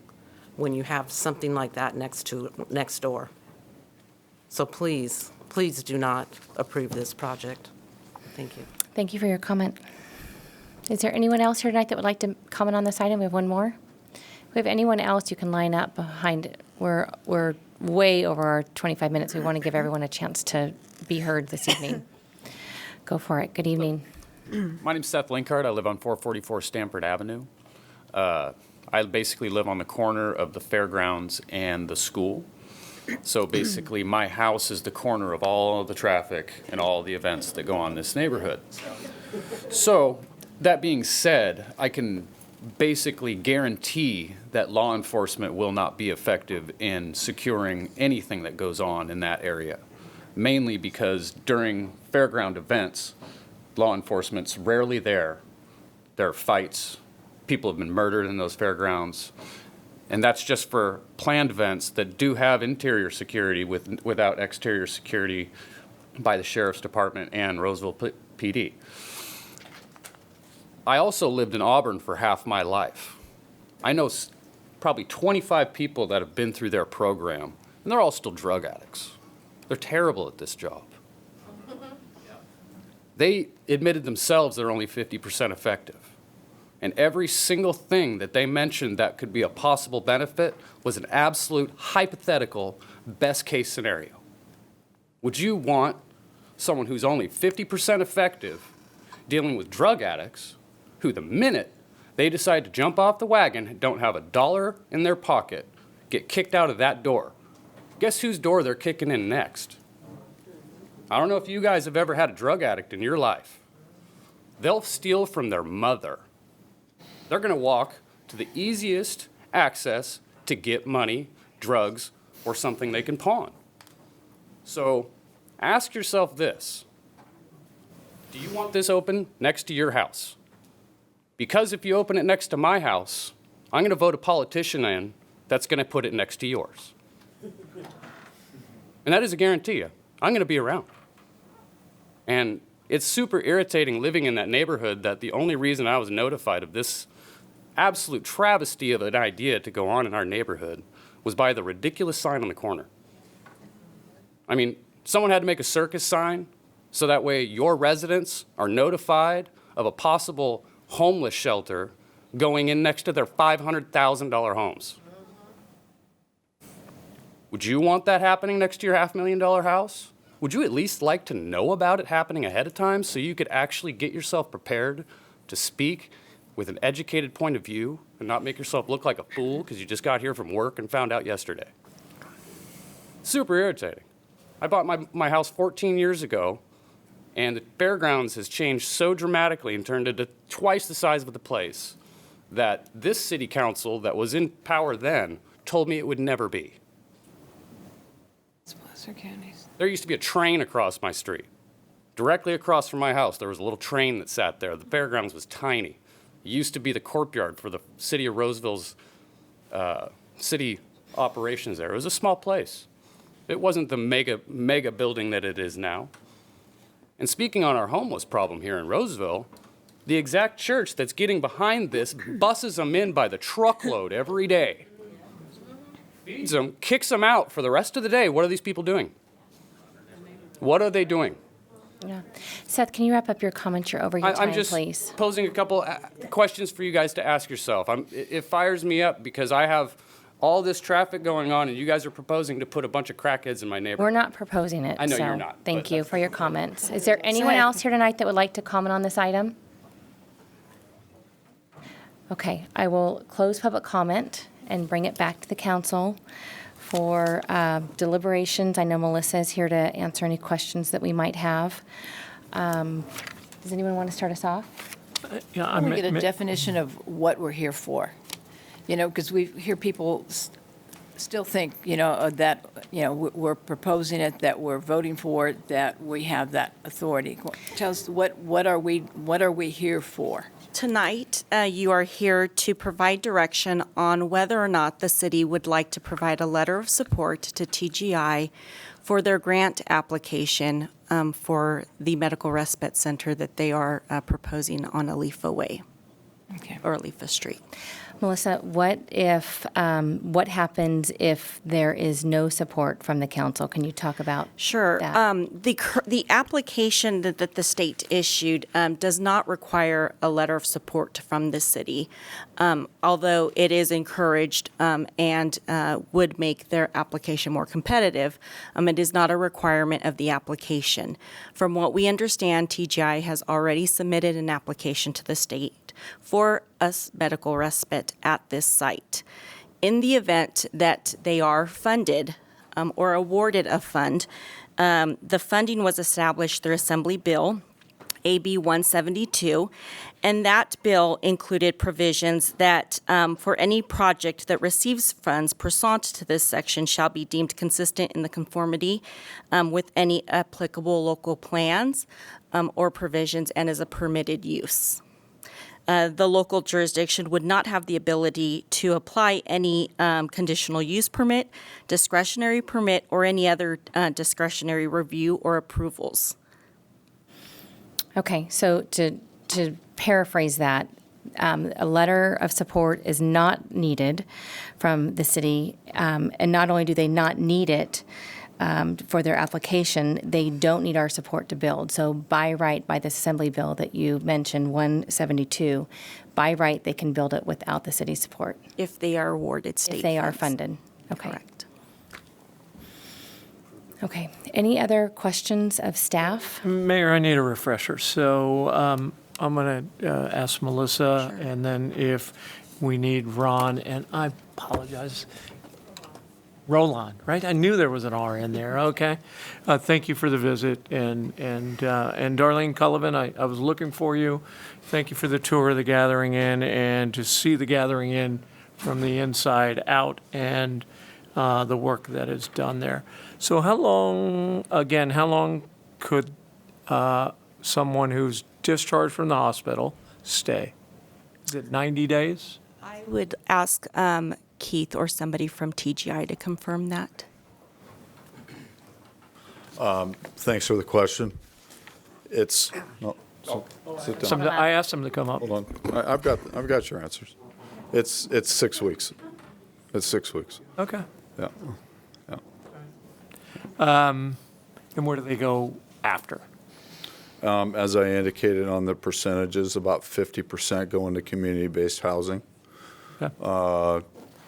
S15: when you have something like that next door. So please do not approve this project. Thank you.
S1: Thank you for your comment. Is there anyone else here tonight that would like to comment on this item? We have one more. we have anyone else you can line up behind it? We're way over our 25 minutes. We want to give everyone a chance to be heard this evening. Go for it. Good evening.
S4: My name's Seth Linkard. I live on 444 Stamford Avenue. I basically live on the corner of the fairgrounds and the school. So basically, my house is the corner of all of the traffic and all the events that go on in this neighborhood. So, that being said, I can basically guarantee that law enforcement will not be effective in securing anything that goes on in that area, mainly because during fairground events, law enforcement's rarely there. There are fights. People have been murdered in those fairgrounds. And that's just for planned events that do have interior security without exterior security by the Sheriff's Department and Roseville PD. I also lived in Auburn for half my life. I know probably 25 people that have been through their program, and they're all still drug addicts. They're terrible at this job. They admitted themselves they're only 50% effective. And every single thing that they mentioned that could be a possible benefit was an absolute hypothetical best case scenario. Would you want someone who's only 50% effective dealing with drug addicts who the minute they decide to jump off the wagon, don't have $1 in their pocket, get kicked out of that door? Guess whose door they're kicking in next? I don't know if you guys have ever had a drug addict in your life. They'll steal from their mother. They're going to walk to the easiest access to get money, drugs, or something they can pawn. So ask yourself this. Do you want this open next to your house? Because if you open it next to my house, I'm going to vote a politician in that's going to put it next to yours. And that is a guarantee. I'm going to be around. And it's super irritating living in that neighborhood that the only reason I was notified of this absolute travesty of an idea to go on in our neighborhood was by the ridiculous sign on the corner. I mean, someone had to make a circus sign so that way your residents are notified of a possible homeless shelter going in next to their $500,000 homes. Would you want that happening next to your $500,000 house? Would you at least like to know about it happening ahead of time so you could actually get yourself prepared to speak with an educated point of view and not make yourself look like a fool because you just got here from work and found out yesterday? Super irritating. I bought my house 14 years ago, and the fairgrounds has changed so dramatically and turned into twice the size of the place that this city council that was in power then told me it would never be. There used to be a train across my street. Directly across from my house, there was a little train that sat there. The fairgrounds was tiny. It used to be the courtyard for the city of Roseville's city operations there. It was a small place. It wasn't the mega building that it is now. And speaking on our homeless problem here in Roseville, the exact church that's getting behind this buses them in by the truckload every day. Feeds them, kicks them out for the rest of the day. What are these people doing? What are they doing?
S1: Yeah. Seth, can you wrap up your comments? You're over your time,
S9: I'm just
S1: please.
S9: posing a couple questions for you guys to ask yourself. It fires me up because I have all this traffic going on, and you guys are proposing to put a bunch of crackheads in my neighborhood.
S1: We're not proposing it.
S9: I know
S1: so
S9: you're not,
S1: Thank
S9: but
S1: you for your comments. Is there anyone else here tonight that would like to comment on this item? Okay, I will close public comment and bring it back to the council for deliberations. I know Melissa is here to answer any questions that we might have. Does anyone want to start us off?
S5: I want to get a definition of what we're here for. You know, because we hear people still think, that, we're proposing it, that we're voting for it, that we have that authority. Tell us, what are we here for?
S7: Tonight, you are here to provide direction on whether or not the city would like to provide a letter of support to TGI for their grant application for the medical respite center that they are proposing on Alifa Way, or Alifa Street.
S1: Melissa, what what happens if there is no support from the council? Can you talk about
S6: Sure.
S1: that?
S6: The application that the state issued does not require a letter of support from the city, although it is encouraged and would make their application more competitive. It is not a requirement of the application. From what we understand, TGI has already submitted an application to the state for a medical respite at this site. In the event that they are funded or awarded a fund, the funding was established through Assembly Bill AB 172, and that bill included provisions that for any project that receives funds pursuant to this section shall be deemed consistent in the conformity with any applicable local plans or provisions and is a permitted use. The local jurisdiction would not have the ability to apply any conditional use permit, discretionary permit, or any other discretionary review or approvals.
S1: Okay, so to paraphrase that, a letter of support is not needed from the city, and not only do they not need it for their application, they don't need our support to build. So by right, by this Assembly bill that you mentioned, 172, by right, they can build it without the city's support.
S6: If they are awarded state
S1: If they are
S6: funds.
S1: funded. Okay.
S6: Correct.
S1: Okay. Any other questions of staff?
S3: Mayor, I need a refresher. So I'm going to ask Melissa, and then if we need Ron, and I apologize, Roland, right? I knew there was an R in there. Okay. Thank you for the visit, and Darlene Cullivan, I was looking for you. Thank you for the tour of the Gathering Inn and to see the Gathering Inn from the inside out and the work that is done there. So how long could someone who's discharged from the hospital stay? Is it 90 days?
S6: I would ask Keith or somebody from TGI to confirm that.
S14: Thanks for the question. It's, no, sit down.
S3: I asked them to come up.
S14: Hold on. I've got your answers. It's 6 weeks. It's 6 weeks.
S3: Okay.
S14: Yeah.
S3: And where do they go after?
S14: As I indicated on the percentages, about 50% go into community-based housing.
S3: Okay.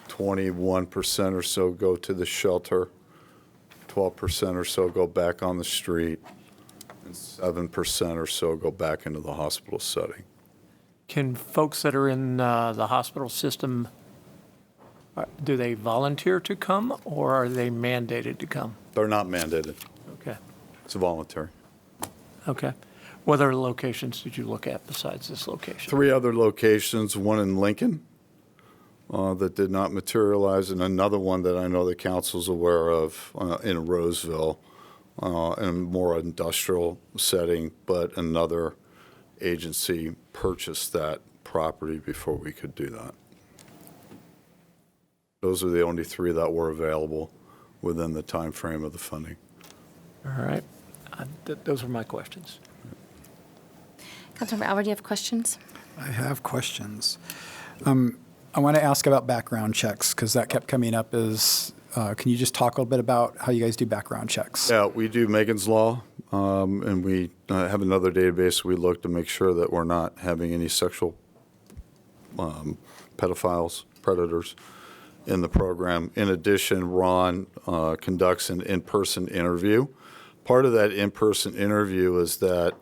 S14: 21% or so go to the shelter. 12% or so go back on the street. And 7% or so go back into the hospital setting.
S3: Can folks that are in the hospital system, do they volunteer to come, or are they mandated to come?
S14: They're not mandated.
S3: Okay.
S14: It's voluntary.
S3: Okay. What other locations did you look at besides this location?
S14: 3 other locations, one in Lincoln that did not materialize, and another one that I know the council's aware of in Roseville, in a more industrial setting, but another agency purchased that property before we could do that. Those are the only 3 that were available within the time frame of the funding.
S3: All right. Those are my questions.
S1: Councilmember Alver, do you have questions?
S23: I have questions. I want to ask about background checks because that kept coming up as, can you just talk a little bit about how you guys do background checks?
S14: Yeah, we do Megan's Law, and we have another database we look to make sure that we're not having any sexual pedophiles, predators in the program. In addition, Ron conducts an in-person interview. Part of that in-person interview is that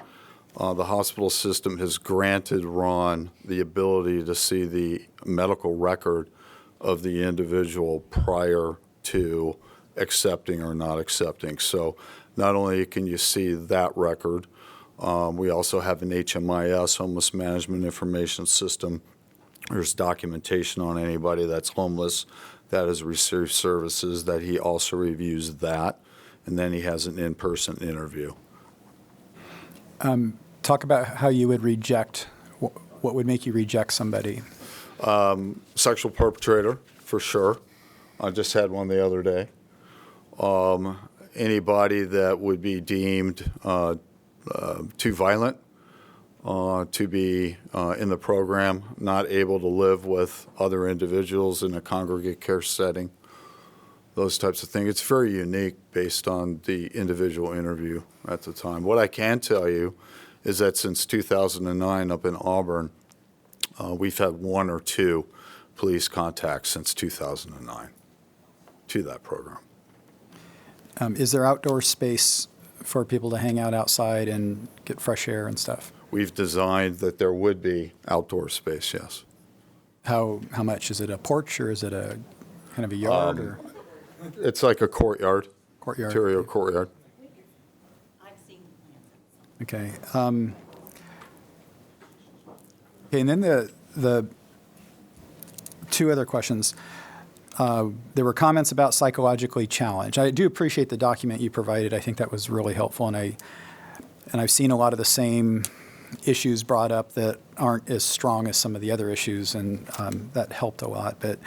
S14: the hospital system has granted Ron the ability to see the medical record of the individual prior to accepting or not accepting. So not only can you see that record, we also have an HMIS, Homeless Management Information System. There's documentation on anybody that's homeless that has received services that he also reviews that, and then he has an in-person interview.
S23: Talk about how you would reject, what would make you reject somebody?
S14: Sexual perpetrator, for sure. I just had one the other day. Anybody that would be deemed too violent, to be in the program, not able to live with other individuals in a congregate care setting, those types of things. It's very unique based on the individual interview at the time. What I can tell you is that since 2009 up in Auburn, we've had 1 or 2 police contacts since 2009 to that program.
S23: Is there outdoor space for people to hang out outside and get fresh air and stuff?
S14: We've designed that there would be outdoor space, yes.
S23: How much? Is it a porch or is it a kind of a yard? Or
S14: It's like a courtyard.
S23: Courtyard.
S14: Interior courtyard.
S23: Okay. Okay, and then the 2 other questions. There were comments about psychologically challenged. I do appreciate the document you provided. I think that was really helpful, and I've seen a lot of the same issues brought up that aren't as strong as some of the other issues, and that helped a lot. But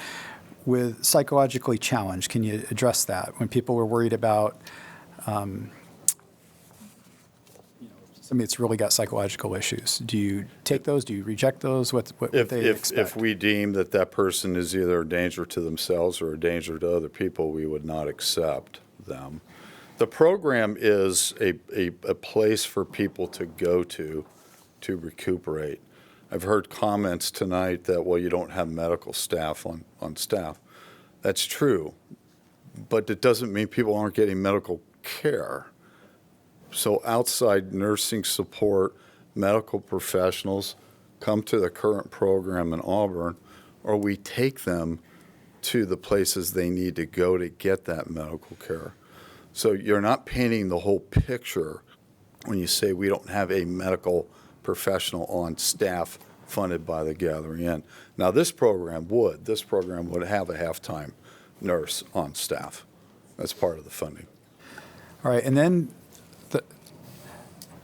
S23: with psychologically challenged, can you address that? When people were worried about somebody that's really got psychological issues, do you take those? Do you reject those? What they expect?
S14: If we deem that that person is either a danger to themselves or a danger to other people, we would not accept them. The program is a place for people to go to recuperate. I've heard comments tonight that, well, you don't have medical staff on staff. That's true, but it doesn't mean people aren't getting medical care. So outside nursing support, medical professionals come to the current program in Auburn, or we take them to the places they need to go to get that medical care. So you're not painting the whole picture when you say we don't have a medical professional on staff funded by the Gathering Inn. Now, this program would have a half-time nurse on staff. That's part of the funding.
S23: All right, and then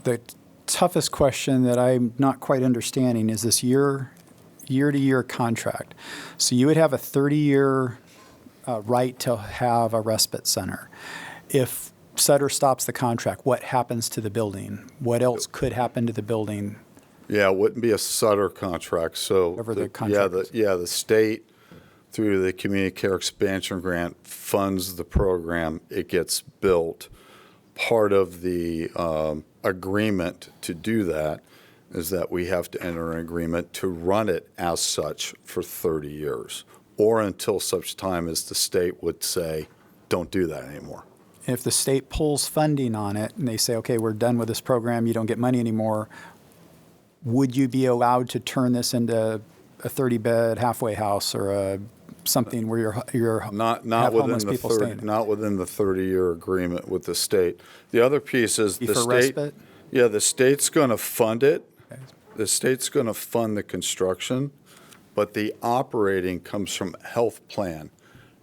S23: the toughest question that I'm not quite understanding is this year-to-year contract. So you would have a 30-year right to have a respite center. If Sutter stops the contract, what happens to the building? What else could happen to the building?
S14: Yeah, it wouldn't be a Sutter contract. So the state, through the Community Care Expansion Grant, funds the program. It gets built. Part of the agreement to do that is that we have to enter an agreement to run it as such for 30 years, or until such time as the state would say, don't do that anymore.
S23: If the state pulls funding on it and they say, okay, we're done with this program, you don't get money anymore, would you be allowed to turn this into a 30-bed halfway house or something where you're
S14: not
S23: homeless people staying?
S14: Not within the 30-year agreement with the state. The other piece is the state.
S23: Respite?
S14: Yeah, the state's going to fund it. Okay. The state's going to fund the construction, but the operating comes from health plan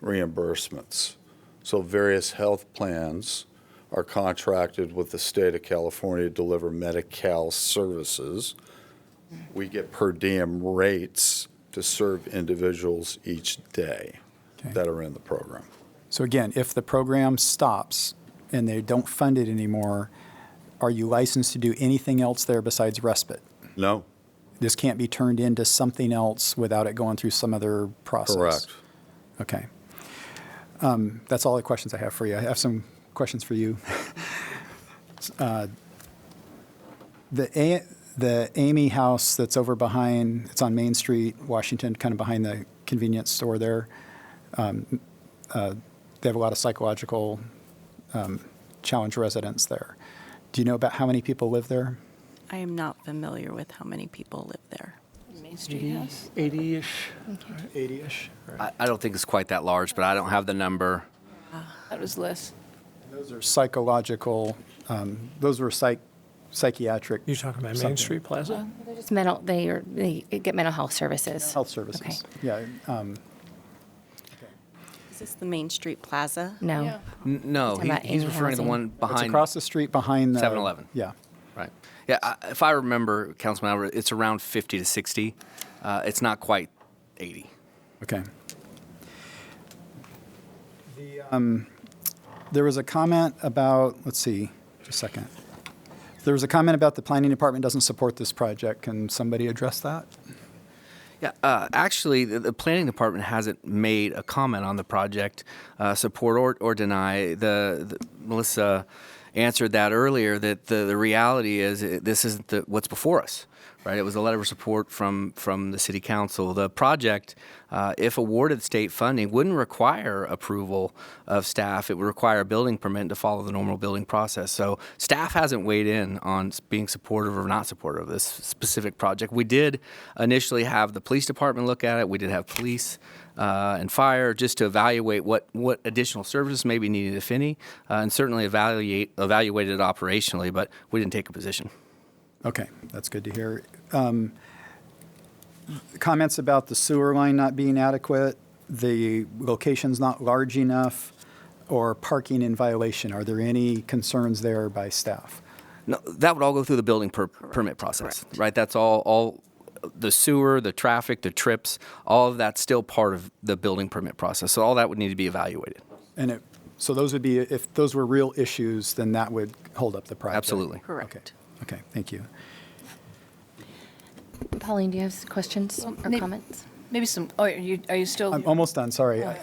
S14: reimbursements. So various health plans are contracted with the state of California to deliver Medi-Cal services. We get per diem rates to serve individuals each day that are in the program.
S23: So again, if the program stops and they don't fund it anymore, are you licensed to do anything else there besides respite?
S14: No.
S23: This can't be turned into something else without it going through some other process?
S14: Correct.
S23: Okay. That's all the questions I have for you. I have some questions for you. The Amy house that's over behind, it's on Main Street, Washington, kind of behind the convenience store there. They have a lot of psychological challenge residents there. Do you know about how many people live there?
S6: I am not familiar with how many people live there.
S5: Main Street House?
S3: 80-ish.
S23: 80-ish.
S2: I don't think it's quite that large, but I don't have the number.
S5: That was less.
S23: Those are psychological, those were psychiatric.
S3: You're talking about Main
S23: something.
S3: Street Plaza?
S1: They're just they get mental health services.
S23: Health services.
S1: Okay.
S23: Yeah.
S6: Is this the Main Street Plaza?
S1: No.
S2: No,
S1: Talking about
S2: he's
S1: Amy
S2: referring to the
S1: housing.
S2: one behind.
S23: It's across the street behind the
S2: 7-Eleven.
S23: Yeah.
S2: Right. Yeah, if I remember, Councilman Albert, it's around 50 to 60. It's not quite 80.
S23: Okay. There was a comment about, let's see, just a second. There was a comment about the planning department doesn't support this project. Can somebody address that?
S2: Yeah, actually, the planning department hasn't made a comment on the project, support or deny. Melissa answered that earlier, that the reality is this isn't what's before us, right? It was a letter of support from the city council. The project, if awarded state funding, wouldn't require approval of staff. It would require a building permit to follow the normal building process. So staff hasn't weighed in on being supportive or not supportive of this specific project. We did initially have the police department look at it. We did have police and fire just to evaluate what additional services may be needed, if any, and certainly evaluate it operationally, but we didn't take a position.
S23: Okay, that's good to hear. Comments about the sewer line not being adequate, the location's not large enough, or parking in violation. Are there any concerns there by staff?
S2: No, that would all go through the building permit process, right? That's all the sewer, the traffic, the trips, all of that's still part of the building permit process. So all that would need to be evaluated.
S23: And so those would be, if those were real issues, then that would hold up the project?
S2: Absolutely.
S23: Correct. Okay, thank you.
S1: Pauline, do you have questions or comments?
S5: Maybe some, are you still?
S23: I'm almost done, sorry.
S3: I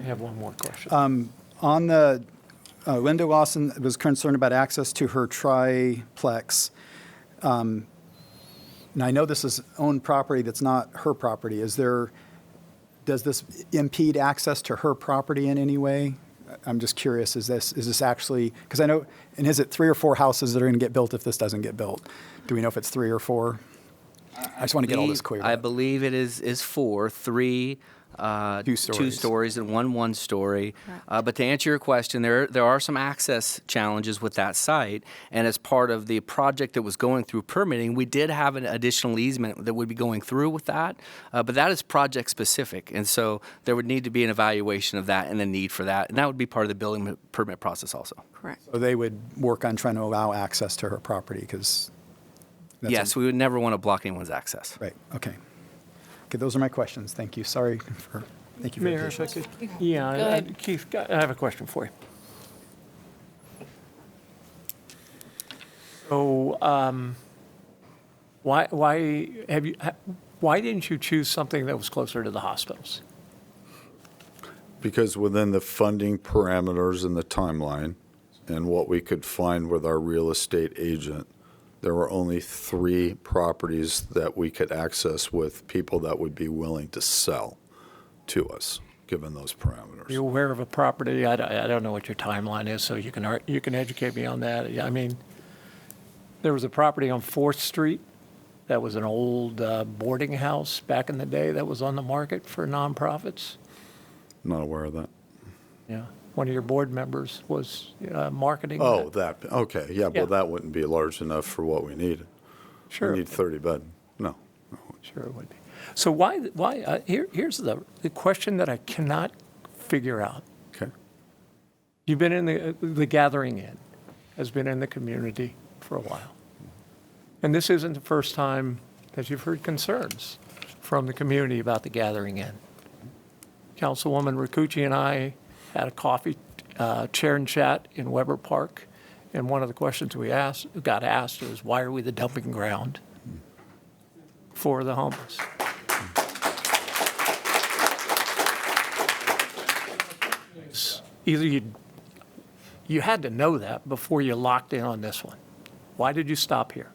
S3: have one more question.
S23: On the, Linda Lawson was concerned about access to her triplex. Now, I know this is owned property that's not her property. Does this impede access to her property in any way? I'm just curious, is this actually, because I know, and is it 3 or 4 houses that are going to get built if this doesn't get built? Do we know if it's 3 or 4? I just want to get all this clear.
S2: I believe it is 4, 3, 2 stories and 1 story. But to answer your question, there are some access challenges with that site. And as part of the project that was going through permitting, we did have an additional easement that would be going through with that. But that is project specific. And so there would need to be an evaluation of that and the need for that. And that would be part of the building permit process also.
S7: Correct.
S23: So they would work on trying to allow access to her property because...
S2: Yes, we would never want to block anyone's access.
S23: Right, okay. Okay, those are my questions. Thank you. Thank you for your
S3: Mayor, if I
S23: patience.
S3: could, yeah, Keith, I have a question for you. So, why didn't you choose something that was closer to the hospitals?
S14: Because within the funding parameters and the timeline and what we could find with our real estate agent, there were only 3 properties that we could access with people that would be willing to sell to us, given those parameters.
S3: Are you aware of a property? I don't know what your timeline is, so you can educate me on that. I mean, there was a property on 4th Street that was an old boarding house back in the day that was on the market for nonprofits.
S14: Not aware of that.
S3: Yeah. One of your board members was marketing.
S14: Oh, okay. Yeah, well, that wouldn't be large enough for what we needed.
S3: Sure.
S14: We need 30 bed. No.
S3: Sure it would be. So why here's the question that I cannot figure out.
S14: Okay.
S3: You've been in the Gathering Inn has been in the community for a while. And this isn't the first time that you've heard concerns from the community about the Gathering Inn. Councilwoman Ricucci and I had a coffee chair and chat in Weber Park, and one of the questions we got asked was, why are we the dumping ground for the homeless? Either you had to know that before you locked in on this one. Why did you stop here?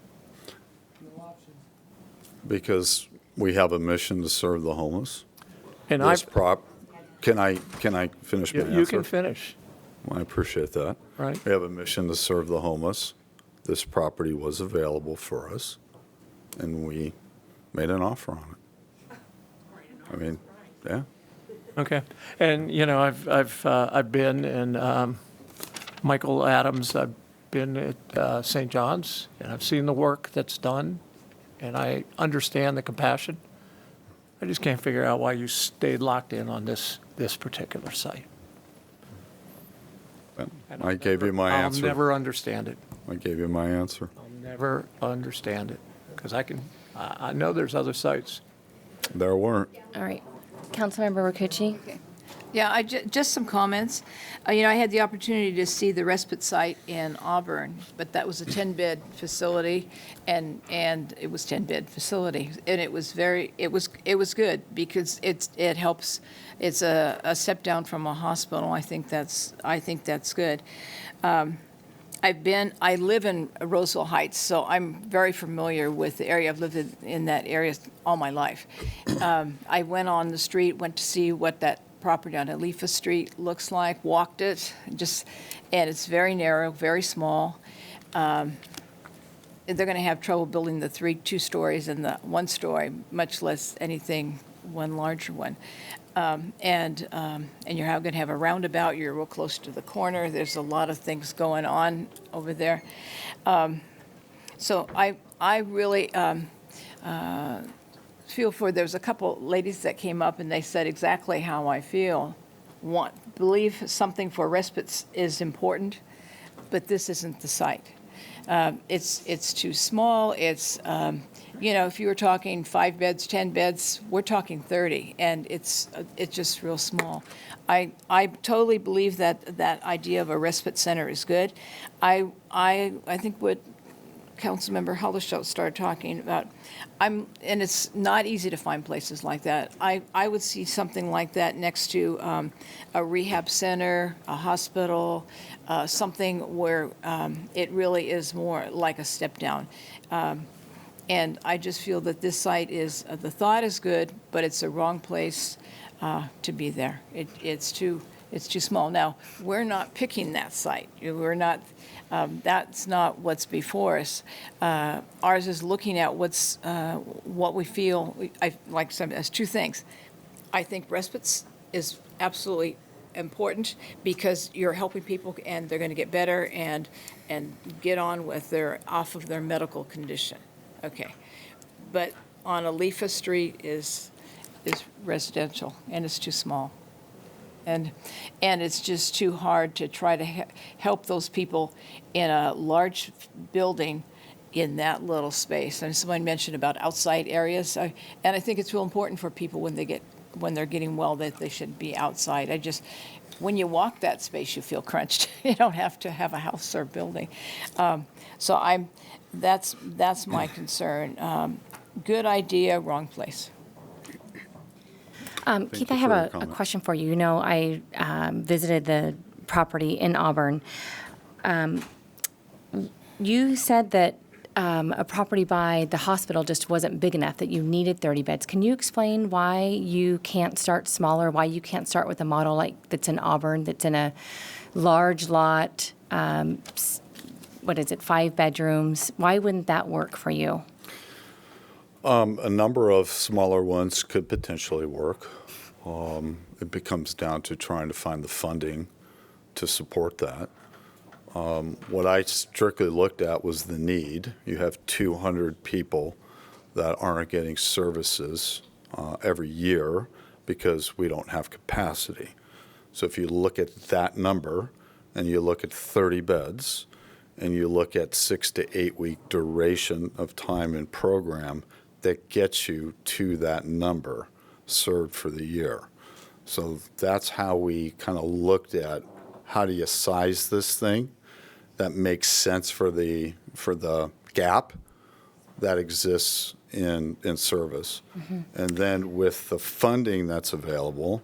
S14: Because we have a mission to serve the homeless.
S3: And
S14: Can I finish my answer?
S3: You can finish.
S14: Well, I appreciate that.
S3: Right.
S14: We have a mission to serve the homeless. This property was available for us, and we made an offer on it. I mean, yeah.
S3: Okay. And, I've been in Michael Adams, I've been at St. John's, and I've seen the work that's done, and I understand the compassion. I just can't figure out why you stayed locked in on this particular site.
S14: I gave you my answer.
S3: I'll never understand it.
S14: I gave you my answer.
S3: I'll never understand it, because I know there's other sites.
S14: There weren't.
S1: All right. Councilmember Ricucci?
S5: Yeah, just some comments. You know, I had the opportunity to see the respite site in Auburn, but that was a 10-bed facility, and it was 10-bed facility, and it was good because it helps. It's a step down from a hospital. I think that's good. I live in Roseville Heights, so I'm very familiar with the area. I've lived in that area all my life. I went on the street, went to see what that property on Alifa Street looks like, walked it, and it's very narrow, very small. They're going to have trouble building the 2 stories and the 1 story, much less anything, one larger one. And you're going to have a roundabout. You're real close to the corner. There's a lot of things going on over there. So I really feel for. There's a couple ladies that came up and they said exactly how I feel. Believe something for respites is important, but this isn't the site. It's too small. It's if you were talking 5 beds, 10 beds, we're talking 30, and it's just real small. I totally believe that idea of a respite center is good. I think what Councilmember Helderschelt started talking about, and it's not easy to find places like that. I would see something like that next to a rehab center, a hospital, something where it really is more like a step down. And I just feel that this site the thought is good, but it's the wrong place to be there. It's too small. Now, we're not picking that site. We're not. That's not what's before us. Ours is looking at what we feel. As 2 things. I think respites is absolutely important because you're helping people and they're going to get better and get on with off of their medical condition. Okay, but on Alifa Street is residential and it's too small. And it's just too hard to try to help those people in a large building in that little space. And someone mentioned about outside areas, and I think it's real important for people when they're getting well that they should be outside. When you walk that space, you feel crunched. You don't have to have a house or building. So that's my concern. Good idea, wrong place.
S1: Keith, I have a question for you. You know, I visited the property in Auburn. You said that a property by the hospital just wasn't big enough, that you needed 30 beds. Can you explain why you can't start smaller, why you can't start with a model like that's in Auburn, that's in a large lot, 5 bedrooms? Why wouldn't that work for you?
S14: A number of smaller ones could potentially work. It becomes down to trying to find the funding to support that. What I strictly looked at was the need. You have 200 people that aren't getting services every year because we don't have capacity. So if you look at that number and you look at 30 beds and you look at 6 to 8 week duration of time in program, that gets you to that number served for the year. So that's how we kind of looked at how do you size this thing that makes sense for the gap that exists in service. Mm-hmm. And then with the funding that's available,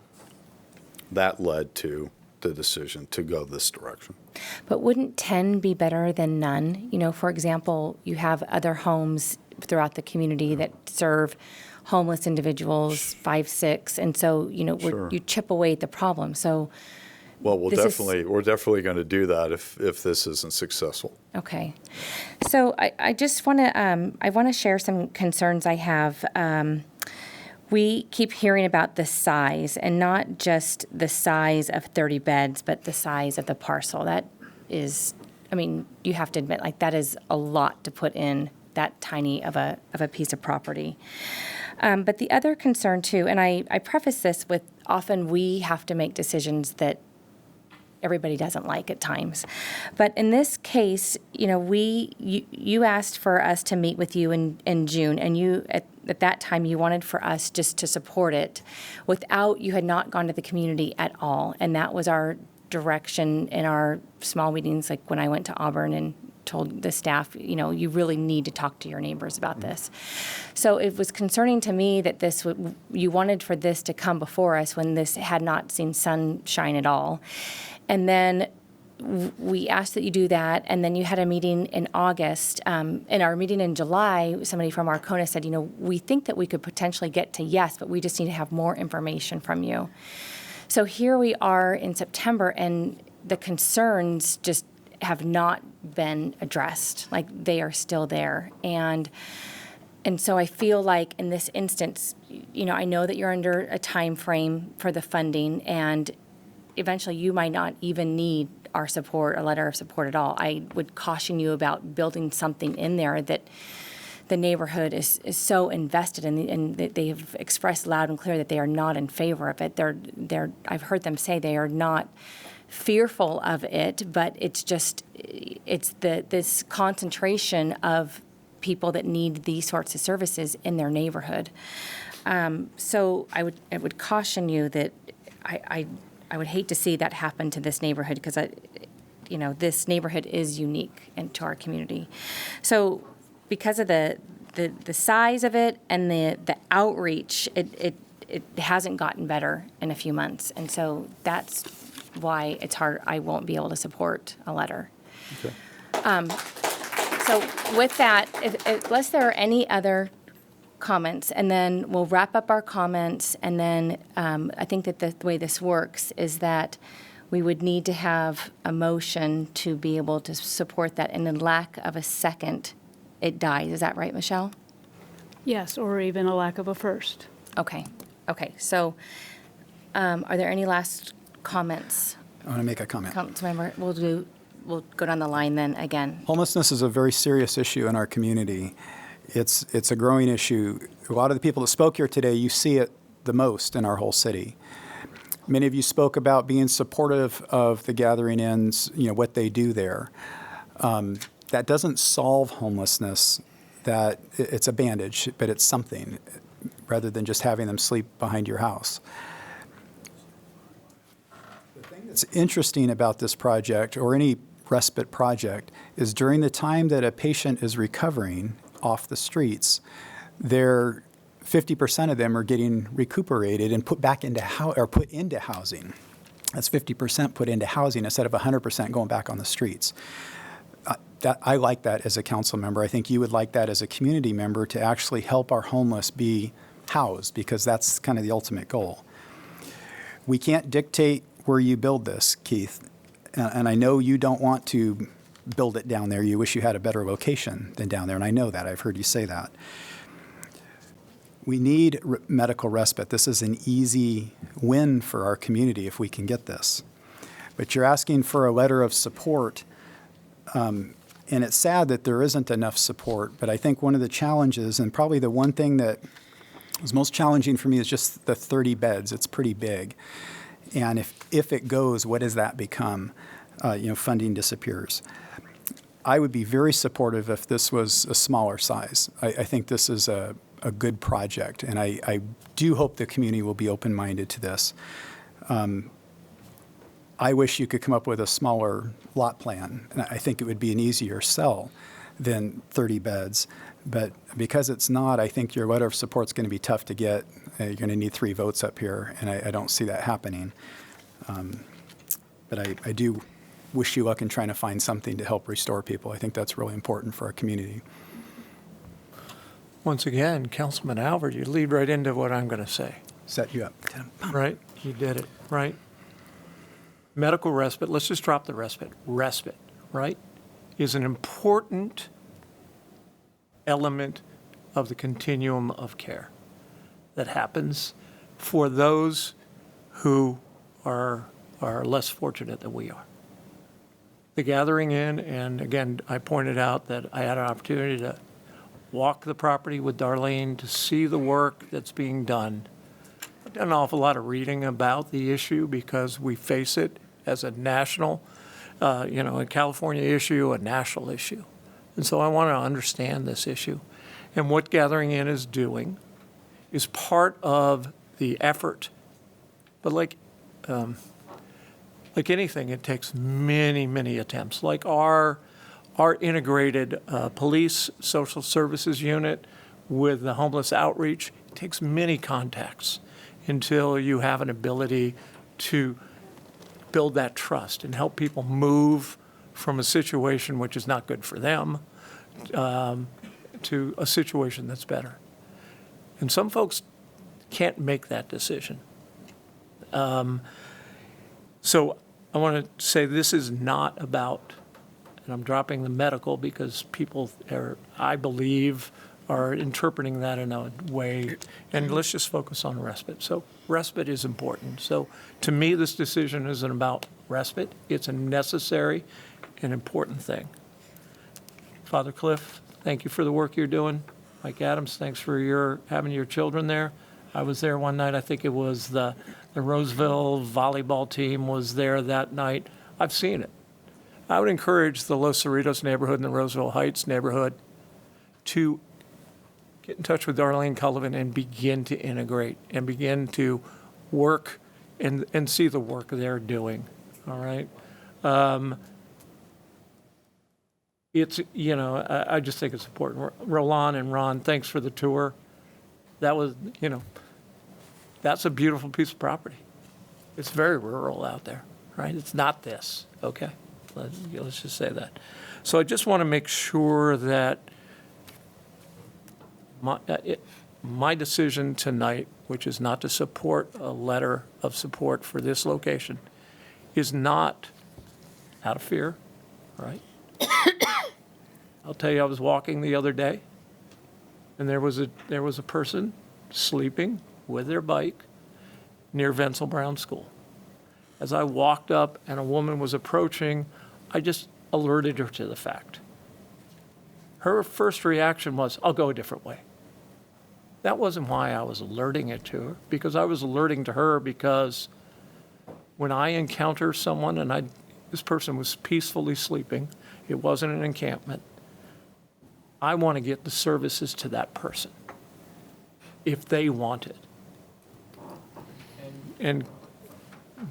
S14: that led to the decision to go this direction.
S1: But wouldn't 10 be better than none? You know, for example, you have other homes throughout the community that serve homeless individuals, 5, 6, and so, you chip away at the problem. So,
S14: well, we're definitely going to do that if this isn't successful.
S1: Okay. So I just want to share some concerns I have. We keep hearing about the size, and not just the size of 30 beds, but the size of the parcel. That is, you have to admit, that is a lot to put in that tiny of a piece of property. But the other concern too, and I preface this with often we have to make decisions that everybody doesn't like at times. But in this case, you know, you asked for us to meet with you in June, and you, at that time, you wanted for us just to support it you had not gone to the community at all. And that was our direction in our small meetings, like when I went to Auburn and told the staff, you know, you really need to talk to your neighbors about this. So it was concerning to me that you wanted for this to come before us when this had not seen sunshine at all. And then we asked that you do that, and then you had a meeting in August. In our meeting in July, somebody from Arcona said, you know, we think that we could potentially get to yes, but we just need to have more information from you. So here we are in September, and the concerns just have not been addressed. Like, they are still there. And so I feel like in this instance, you know, I know that you're under a time frame for the funding, and eventually you might not even need our support, a letter of support at all. I would caution you about building something in there that the neighborhood is so invested in, and they have expressed loud and clear that they are not in favor of it. I've heard them say they are not fearful of it, but it's this concentration of people that need these sorts of services in their neighborhood. So I would caution you that I would hate to see that happen to this neighborhood, because this neighborhood is unique to our community. So because of the size of it and the outreach, it hasn't gotten better in a few months, and so that's why it's hard. I won't be able to support a letter.
S14: Okay.
S1: So with that, unless there are any other comments, and then we'll wrap up our comments, and then I think that the way this works is that we would need to have a motion to be able to support that, and in lack of a second, it dies. Is that right, Michelle?
S16: Yes, or even a lack of a first.
S1: Okay. So are there any last comments?
S23: I want to make a comment.
S1: Councilmember, we'll go down the line then again.
S23: Homelessness is a very serious issue in our community. It's a growing issue. A lot of the people that spoke here today, you see it the most in our whole city. Many of you spoke about being supportive of the Gathering Inns, you know, what they do there. That doesn't solve homelessness. That it's a bandage, but it's something, rather than just having them sleep behind your house. The thing that's interesting about this project, or any respite project, is during the time that a patient is recovering off the streets, 50% of them are getting recuperated and put back into put into housing. That's 50% put into housing instead of 100% going back on the streets. I like that as a council member. I think you would like that as a community member, to actually help our homeless be housed, because that's kind of the ultimate goal. We can't dictate where you build this, Keith, and I know you don't want to build it down there. You wish you had a better location than down there, and I know that. I've heard you say that. We need medical respite. This is an easy win for our community if we can get this. But you're asking for a letter of support, and it's sad that there isn't enough support. But I think one of the challenges, and probably the one thing that was most challenging for me, is just the 30 beds. It's pretty big. And if it goes, what does that become? Funding disappears. I would be very supportive if this was a smaller size. I think this is a good project, and I do hope the community will be open-minded to this. I wish you could come up with a smaller lot plan, and I think it would be an easier sell than 30 beds. But because it's not, I think your letter of support is going to be tough to get. You're going to need 3 votes up here, and I don't see that happening. But I do wish you luck in trying to find something to help restore people. I think that's really important for our community.
S3: Once again, Councilman Albert, you lead right into what I'm going to say.
S23: Set you up.
S3: Right? You did it, right? Medical respite, let's just drop the respite. Respite, right, is an important element of the continuum of care that happens for those who are less fortunate than we are. The Gathering Inn, and again, I pointed out that I had an opportunity to walk the property with Darlene to see the work that's being done. I've done an awful lot of reading about the issue because we face it as a national, a California issue, a national issue. And so I want to understand this issue. And what Gathering In is doing is part of the effort. But like anything, it takes many, many attempts. Like our integrated police social services unit with the homeless outreach, it takes many contacts until you have an ability to build that trust and help people move from a situation which is not good for them to a situation that's better. And some folks can't make that decision. So I want to say this is not about, and I'm dropping the medical because people are, I believe, are interpreting that in a way, and let's just focus on respite. So respite is important. So to me, this decision isn't about respite. It's a necessary and important thing. Father Cliff, thank you for the work you're doing. Mike Adams, thanks for having your children there. I was there one night. I think it was the Roseville volleyball team was there that night. I've seen it. I would encourage the Los Cerritos neighborhood and the Roseville Heights neighborhood to get in touch with Darlene Cullivan and begin to integrate and begin to work and see the work they're doing, all right? It's, I just think it's important. Roland and Ron, thanks for the tour. That was, that's a beautiful piece of property. It's very rural out there, right? It's not this, okay? Let's just say that. So I just want to make sure that my decision tonight, which is not to support a letter of support for this location, is not out of fear, right? I'll tell you, I was walking the other day, and there was a person sleeping with their bike near Wenzel Brown School. As I walked up and a woman was approaching, I just alerted her to the fact. Her first reaction was, I'll go a different way. That wasn't why I was alerting it to her, because I was alerting to her because when I encounter someone and this person was peacefully sleeping, it wasn't an encampment, I want to get the services to that person if they want it. And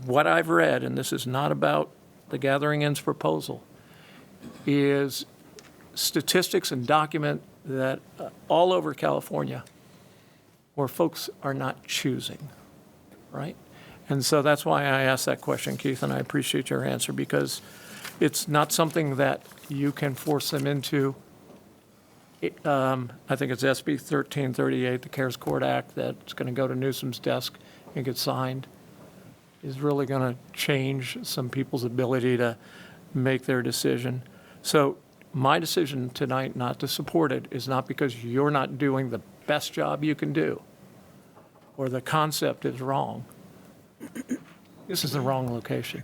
S3: what I've read, and this is not about the Gathering In's proposal, is statistics and document that all over California where folks are not choosing, right? And so that's why I asked that question, Keith, and I appreciate your answer, because it's not something that you can force them into. I think it's SB 1338, the CARES Court Act, that's going to go to Newsom's desk and get signed, is really going to change some people's ability to make their decision. So my decision tonight not to support it is not because you're not doing the best job you can do or the concept is wrong. This is the wrong location,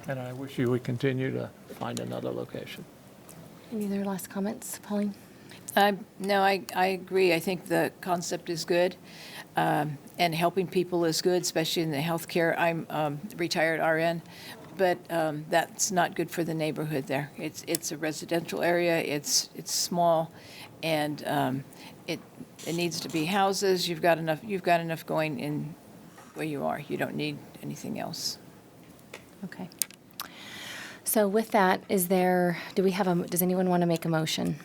S3: and I wish you would continue to find another location.
S1: Any other last comments, Pauline?
S5: No, I agree. I think the concept is good, and helping people is good, especially in the healthcare. I'm retired RN, but that's not good for the neighborhood there. It's a residential area. It's small, and it needs to be houses. You've got enough going in where you are. You don't need anything else.
S1: Okay. So with that, does anyone want to make a motion?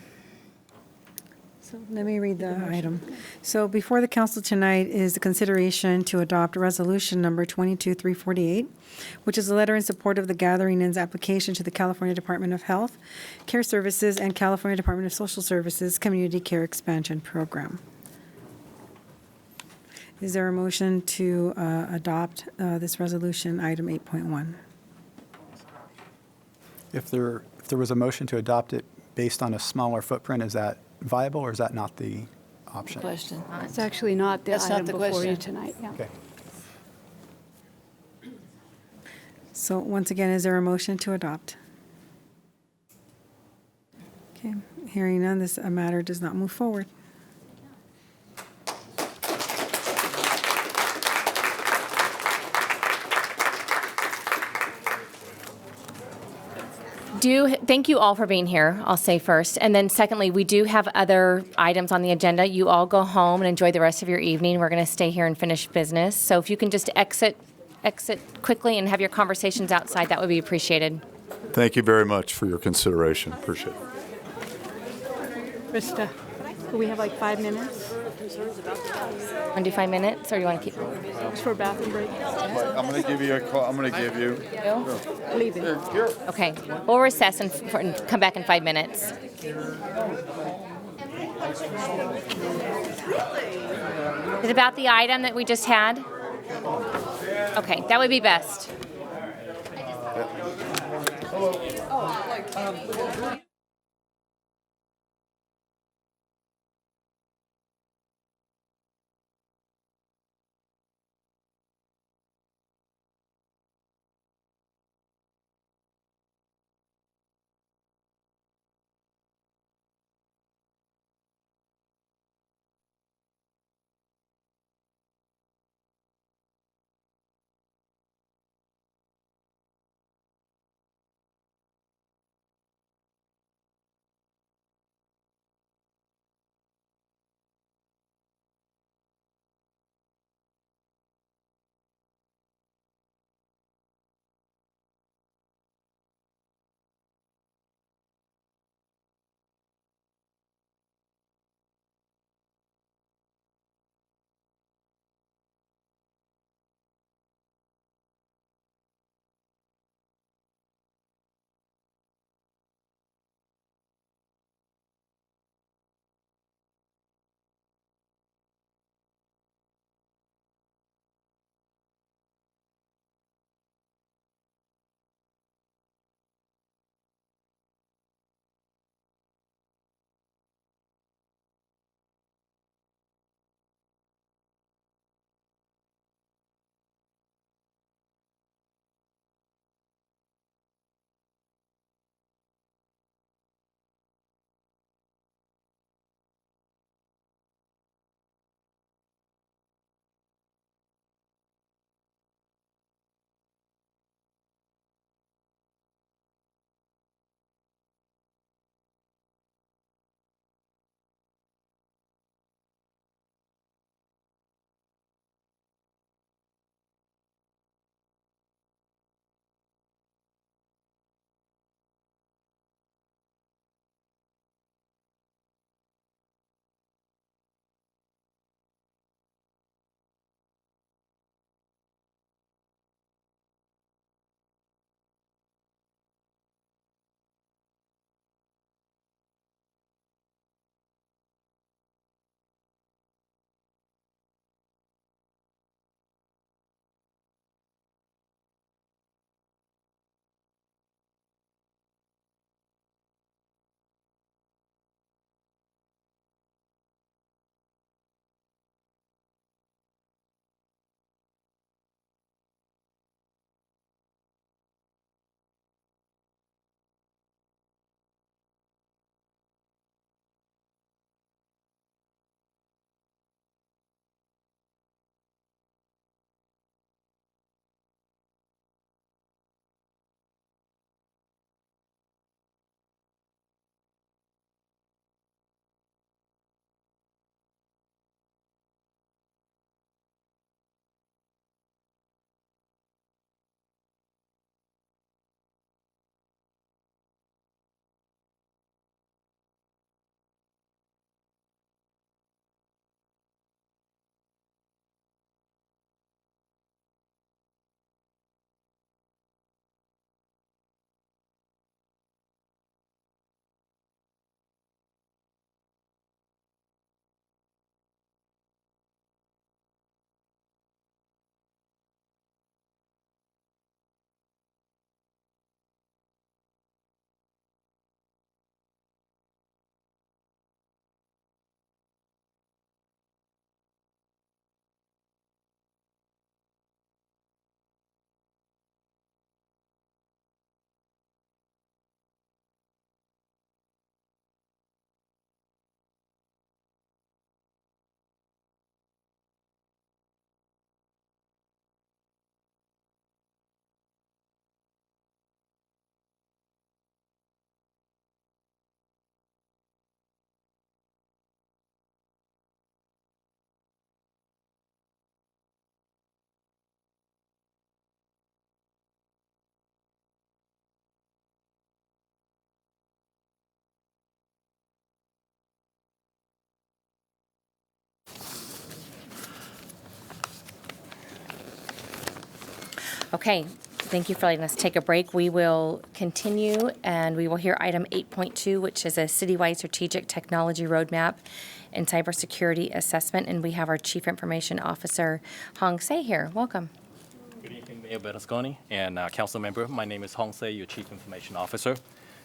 S17: So let me read the item. So before the council tonight is the consideration to adopt resolution number 22348, which is a letter in support of the Gathering In's application to the California Department of Health, Care Services, and California Department of Social Services Community Care Expansion Program. Is there a motion to adopt this resolution, item 8.1?
S23: If there was a motion to adopt it based on a smaller footprint, is that viable, or is that not the option?
S5: Question.
S16: It's actually not the
S5: That's
S16: item
S5: not the
S16: before you
S5: question.
S16: tonight. Yeah.
S23: Okay.
S17: So once again, is there a motion to adopt? Okay, hearing none, this matter does not move forward.
S1: thank you all for being here, I'll say first. And then secondly, we do have other items on the agenda. You all go home and enjoy the rest of your evening. We're going to stay here and finish business. So if you can just exit quickly and have your conversations outside, that would be appreciated.
S14: Thank you very much for your consideration. Appreciate it.
S16: Krista, do we have like 5 minutes?
S1: Want to do 5 minutes, or you want to keep?
S16: Just for a bathroom break?
S14: I'm going to give you a call. I'm going to give you.
S16: Leaving.
S1: Okay, we'll recess and come back in 5 minutes. Is it about the item that we just had? Okay, that would be best. Okay, thank you for letting us take a break. We will continue, and we will hear item 8.2, which is a citywide strategic technology roadmap and cybersecurity assessment, and we have our Chief Information Officer, Hong Se, here. Welcome.
S18: Good evening, Mayor Berlusconi and council member. My name is Hong Se, your Chief Information Officer.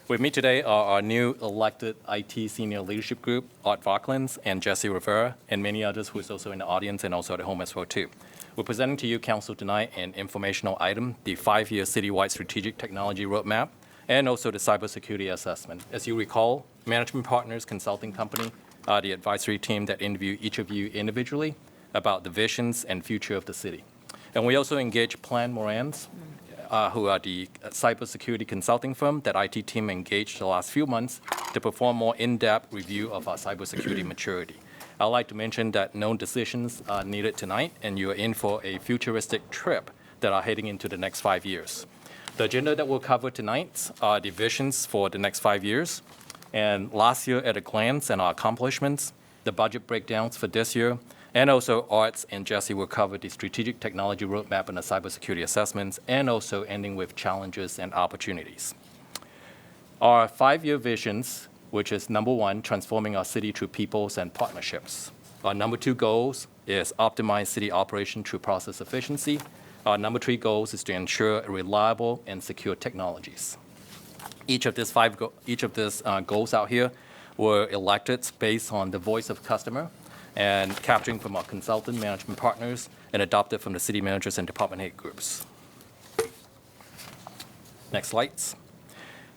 S18: With me today are our new elected IT senior leadership group, Art Varklands and Jesse Rivera, and many others who is also in the audience and also at home as well too. We're presenting to you, council, tonight an informational item, the 5-year citywide strategic technology roadmap, and also the cybersecurity assessment. As you recall, Management Partners Consulting Company are the advisory team that interview each of you individually about the visions and future of the city. And we also engage Plan Morans, who are the cybersecurity consulting firm that IT team engaged the last few months to perform more in-depth review of our cybersecurity maturity. I'd like to mention that no decisions are needed tonight, and you're in for a futuristic trip that are heading into the next 5 years. The agenda that we'll cover tonight are the visions for the next 5 years, and last year at a glance and our accomplishments, the budget breakdowns for this year, and also Arts and Jesse will cover the strategic technology roadmap and the cybersecurity assessments, and also ending with challenges and opportunities. Our 5-year visions, which is number 1, transforming our city through peoples and partnerships. Our number 2 goals is optimize city operation through process efficiency. Our number 3 goals is to ensure reliable and secure technologies. Each of these goals out here were elected based on the voice of customer and capturing from our consultant management partners and adopted from the city managers and department head groups. Next slides.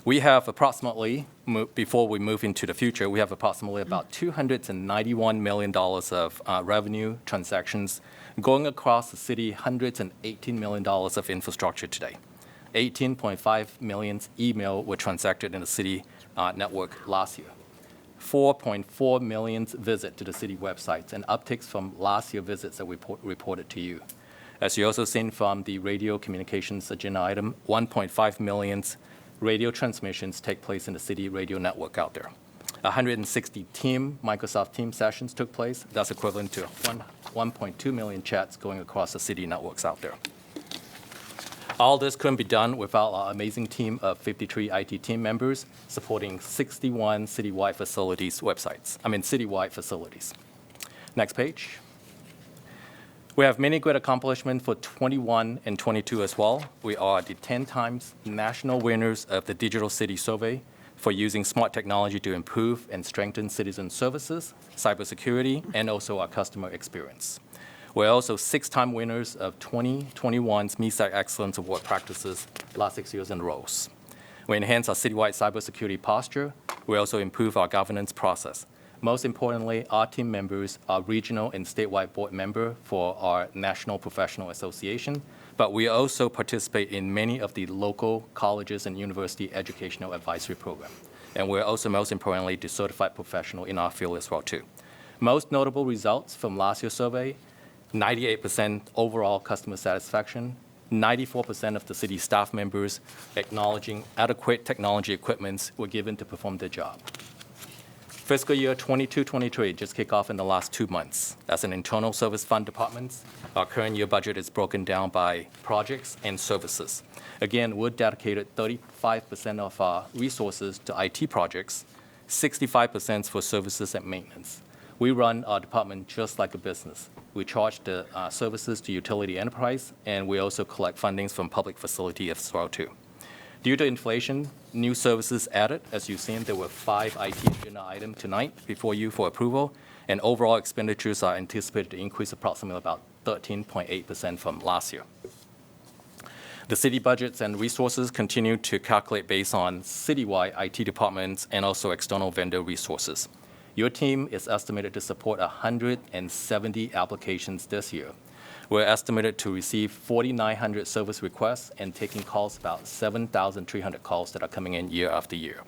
S18: We have approximately, before we move into the future, we have approximately about $291 million of revenue transactions going across the city, $118 million of infrastructure today. 18.5 million email were transacted in the city network last year. 4.4 million visits to the city websites, and upticks from last year visits that we reported to you. As you also seen from the radio communications agenda item, 1.5 million radio transmissions take place in the city radio network out there. 160 Microsoft Teams sessions took place. That's equivalent to 1.2 million chats going across the city networks out there. All this couldn't be done without our amazing team of 53 IT team members supporting 61 citywide facilities. Next page. We have many great accomplishments for 21 and 22 as well. We are the 10 times national winners of the Digital City Survey for using smart technology to improve and strengthen citizen services, cybersecurity, and also our customer experience. We're also 6-time winners of 2021's MESAC Excellence Award practices last 6 years in a row. We enhance our citywide cybersecurity posture. We also improve our governance process. Most importantly, our team members are regional and statewide board member for our National Professional Association, but we also participate in many of the local colleges and university educational advisory program. And we're also, most importantly, the certified professional in our field as well too. Most notable results from last year's survey: 98% overall customer satisfaction, 94% of the city staff members acknowledging adequate technology equipments were given to perform their job. Fiscal year 22-23 just kicked off in the last 2 months. As an internal service fund department, our current year budget is broken down by projects and services. Again, we're dedicated 35% of our resources to IT projects, 65% for services and maintenance. We run our department just like a business. We charge the services to utility enterprise, and we also collect fundings from public facility as well too. Due to inflation, new services added. As you've seen, there were 5 IT agenda items tonight before you for approval, and overall expenditures are anticipated to increase approximately about 13.8% from last year. The city budgets and resources continue to calculate based on citywide IT departments and also external vendor resources. Your team is estimated to support 170 applications this year. We're estimated to receive 4,900 service requests and taking calls about 7,300 calls that are coming in year after year.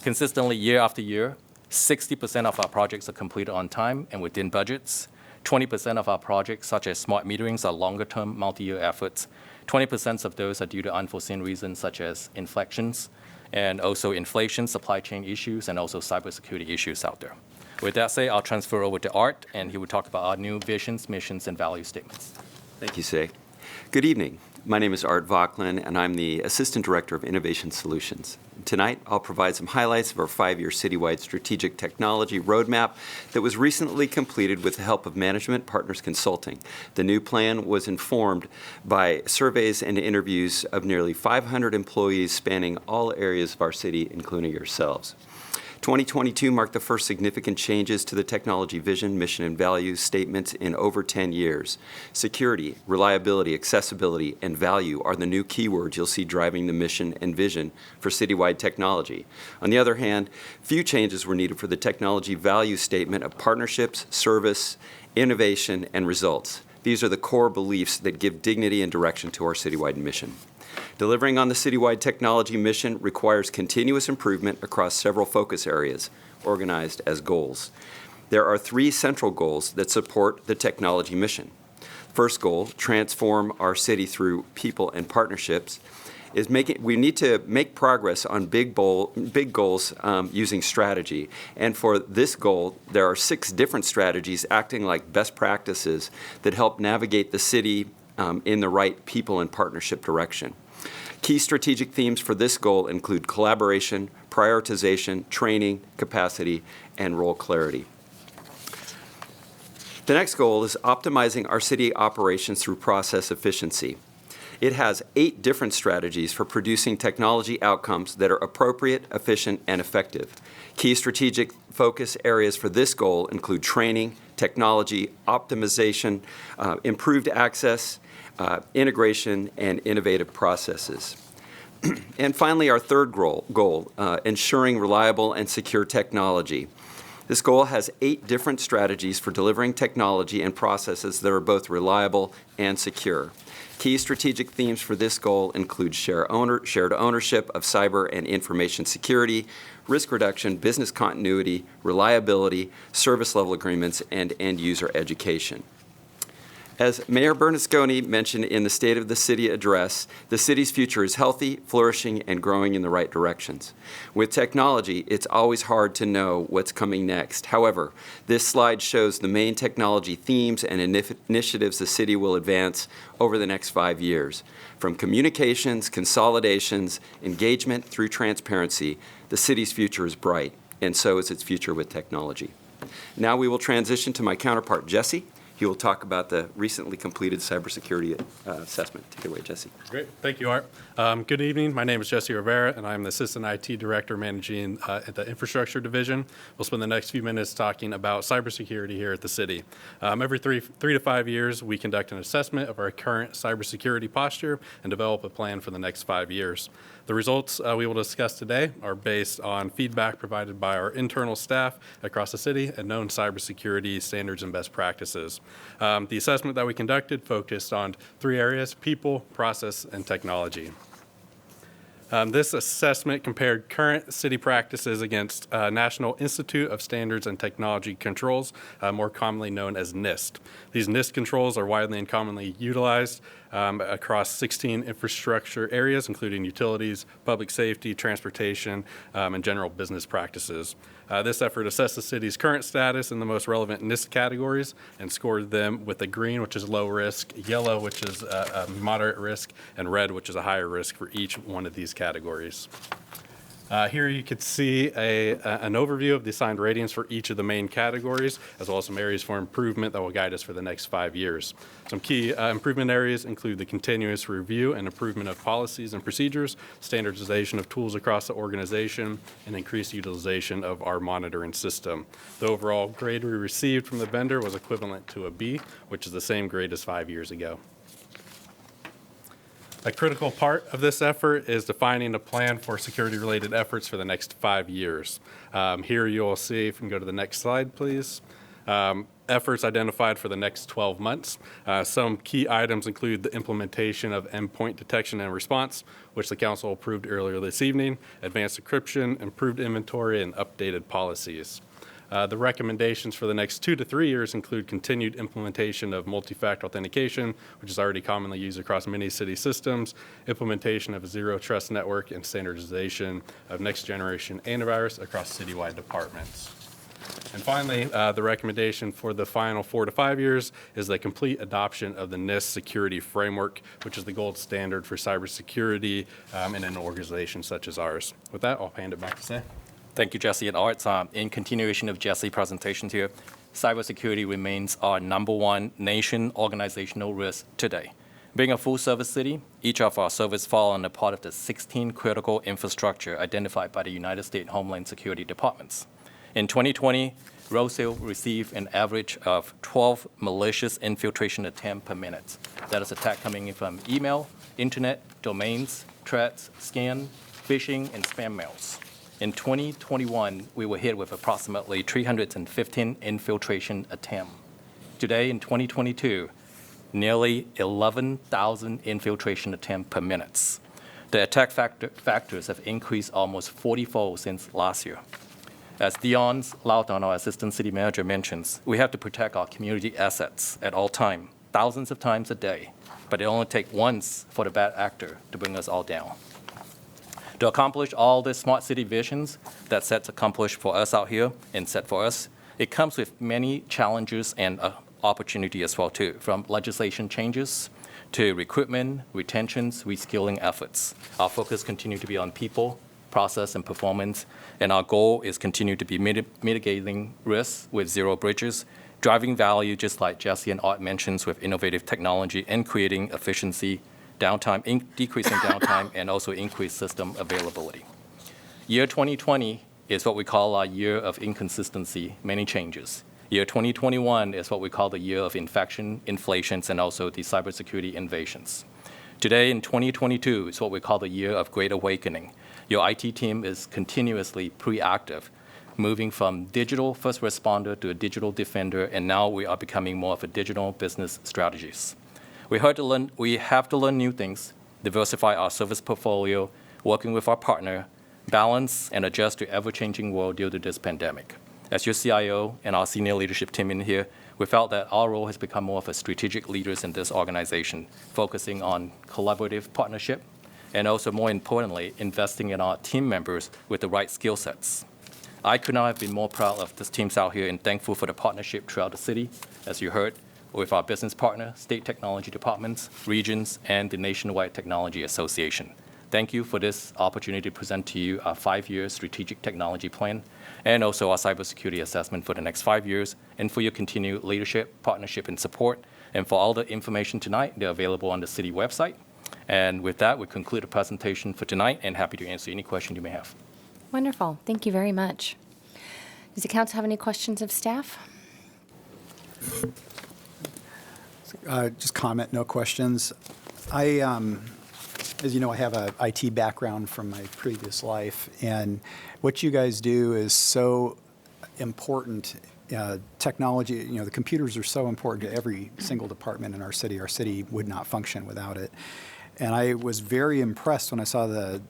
S18: Consistently, year after year, 60% of our projects are completed on time and within budgets. 20% of our projects, such as smart meterings, are longer-term, multi-year efforts. 20% of those are due to unforeseen reasons, such as inflections, and also inflation, supply chain issues, and also cybersecurity issues out there. With that said, I'll transfer over to Art, and he will talk about our new visions, missions, and value statements.
S19: Thank you, Say. Good evening. My name is Art Vauchlin, and I'm the Assistant Director of Innovation Solutions. Tonight, I'll provide some highlights of our 5-year citywide strategic technology roadmap that was recently completed with the help of Management Partners Consulting. The new plan was informed by surveys and interviews of nearly 500 employees spanning all areas of our city, including yourselves. 2022 marked the first significant changes to the technology vision, mission, and values statements in over 10 years. Security, reliability, accessibility, and value are the new keywords you'll see driving the mission and vision for citywide technology. On the other hand, few changes were needed for the technology value statement of partnerships, service, innovation, and results. These are the core beliefs that give dignity and direction to our citywide mission. Delivering on the citywide technology mission requires continuous improvement across several focus areas, organized as goals. There are 3 central goals that support the technology mission. First goal, transform our city through people and partnerships, is we need to make progress on big goals using strategy. And for this goal, there are 6 different strategies acting like best practices that help navigate the city in the right people and partnership direction. Key strategic themes for this goal include collaboration, prioritization, training, capacity, and role clarity. The next goal is optimizing our city operations through process efficiency. It has 8 different strategies for producing technology outcomes that are appropriate, efficient, and effective. Key strategic focus areas for this goal include training, technology, optimization, improved access, integration, and innovative processes. And finally, our third goal, ensuring reliable and secure technology. This goal has 8 different strategies for delivering technology and processes that are both reliable and secure. Key strategic themes for this goal include shared ownership of cyber and information security, risk reduction, business continuity, reliability, service level agreements, and end-user education. As Mayor Bernasconi mentioned in the State of the City address, the city's future is healthy, flourishing, and growing in the right directions. With technology, it's always hard to know what's coming next. However, this slide shows the main technology themes and initiatives the city will advance over the next 5 years. From communications, consolidations, engagement through transparency, the city's future is bright, and so is its future with technology. Now we will transition to my counterpart, Jesse. He will talk about the recently completed cybersecurity assessment. Take it away, Jesse.
S20: Great. Thank you, Art. Good evening. My name is Jesse Rivera, and I'm the Assistant IT Director managing at the Infrastructure Division. We'll spend the next few minutes talking about cybersecurity here at the city. Every three to 5 years, we conduct an assessment of our current cybersecurity posture and develop a plan for the next 5 years. The results we will discuss today are based on feedback provided by our internal staff across the city and known cybersecurity standards and best practices. The assessment that we conducted focused on 3 areas: people, process, and technology. This assessment compared current city practices against National Institute of Standards and Technology Controls, more commonly known as NIST. These NIST controls are widely and commonly utilized across 16 infrastructure areas, including utilities, public safety, transportation, and general business practices. This effort assessed the city's current status in the most relevant NIST categories and scored them with a green, which is low risk, yellow, which is a moderate risk, and red, which is a higher risk for each one of these categories. Here you could see an overview of the assigned ratings for each of the main categories, as well as some areas for improvement that will guide us for the next 5 years. Some key improvement areas include the continuous review and improvement of policies and procedures, standardization of tools across the organization, and increased utilization of our monitoring system. The overall grade we received from the vendor was equivalent to a B, which is the same grade as 5 years ago. A critical part of this effort is defining a plan for security-related efforts for the next 5 years. Here you'll see, if you can go to the next slide, please, efforts identified for the next 12 months. Some key items include the implementation of endpoint detection and response, which the council approved earlier this evening, advanced encryption, improved inventory, and updated policies. The recommendations for the next 2 to 3 years include continued implementation of multi-factor authentication, which is already commonly used across many city systems, implementation of a zero trust network, and standardization of next generation antivirus across citywide departments. And finally, the recommendation for the final 4 to 5 years is the complete adoption of the NIST security framework, which is the gold standard for cybersecurity in an organization such as ours. With that, I'll hand it back to Say.
S18: Thank you, Jesse and Art. In continuation of Jesse's presentation here, cybersecurity remains our #1 nation organizational risk today. Being a full-service city, each of our services fall under part of the 16 critical infrastructure identified by the United States Homeland Security Departments. In 2020, Roseville received an average of 12 malicious infiltration attempts per minute. That is attack coming in from email, internet, domains, threats, scam, phishing, and spam mails. In 2021, we were hit with approximately 315 infiltration attempts. Today, in 2022, nearly 11,000 infiltration attempts per minute. The attack factors have increased almost 40-fold since last year. As Dion Loughton, our Assistant City Manager, mentions, we have to protect our community assets at all times, thousands of times a day, but it only takes once for the bad actor to bring us all down. To accomplish all the smart city visions that sets accomplished for us out here and set for us, it comes with many challenges and opportunity as well too, from legislation changes to recruitment, retentions, reskilling efforts. Our focus continues to be on people, process, and performance, and our goal is continue to be mitigating risks with zero bridges, driving value just like Jesse and Art mentions with innovative technology and creating efficiency, downtime, decreasing downtime, and also increased system availability. Year 2020 is what we call our year of inconsistency, many changes. Year 2021 is what we call the year of infection, inflations, and also the cybersecurity invasions. Today in 2022 is what we call the year of great awakening. Your IT team is continuously proactive, moving from digital first responder to a digital defender, and now we are becoming more of a digital business strategist. We have to learn new things, diversify our service portfolio, working with our partner, balance and adjust to ever-changing world due to this pandemic. As your CIO and our senior leadership team in here, we felt that our role has become more of a strategic leaders in this organization, focusing on collaborative partnership, and also more importantly, investing in our team members with the right skill sets. I could not have been more proud of this teams out here and thankful for the partnership throughout the city, as you heard, with our business partner, state technology departments, regions, and the Nationwide Technology Association. Thank you for this opportunity to present to you our 5-year strategic technology plan and also our cybersecurity assessment for the next 5 years, and for your continued leadership, partnership, and support. And for all the information tonight, they're available on the city website. And with that, we conclude the presentation for tonight and happy to answer any question you may have.
S1: Wonderful. Thank you very much. Does the council have any questions of staff?
S23: Just comment, no questions. As you know, I have a IT background from my previous life, and what you guys do is so important. Technology, the computers are so important to every single department in our city. Our city would not function without it. And I was very impressed when I saw the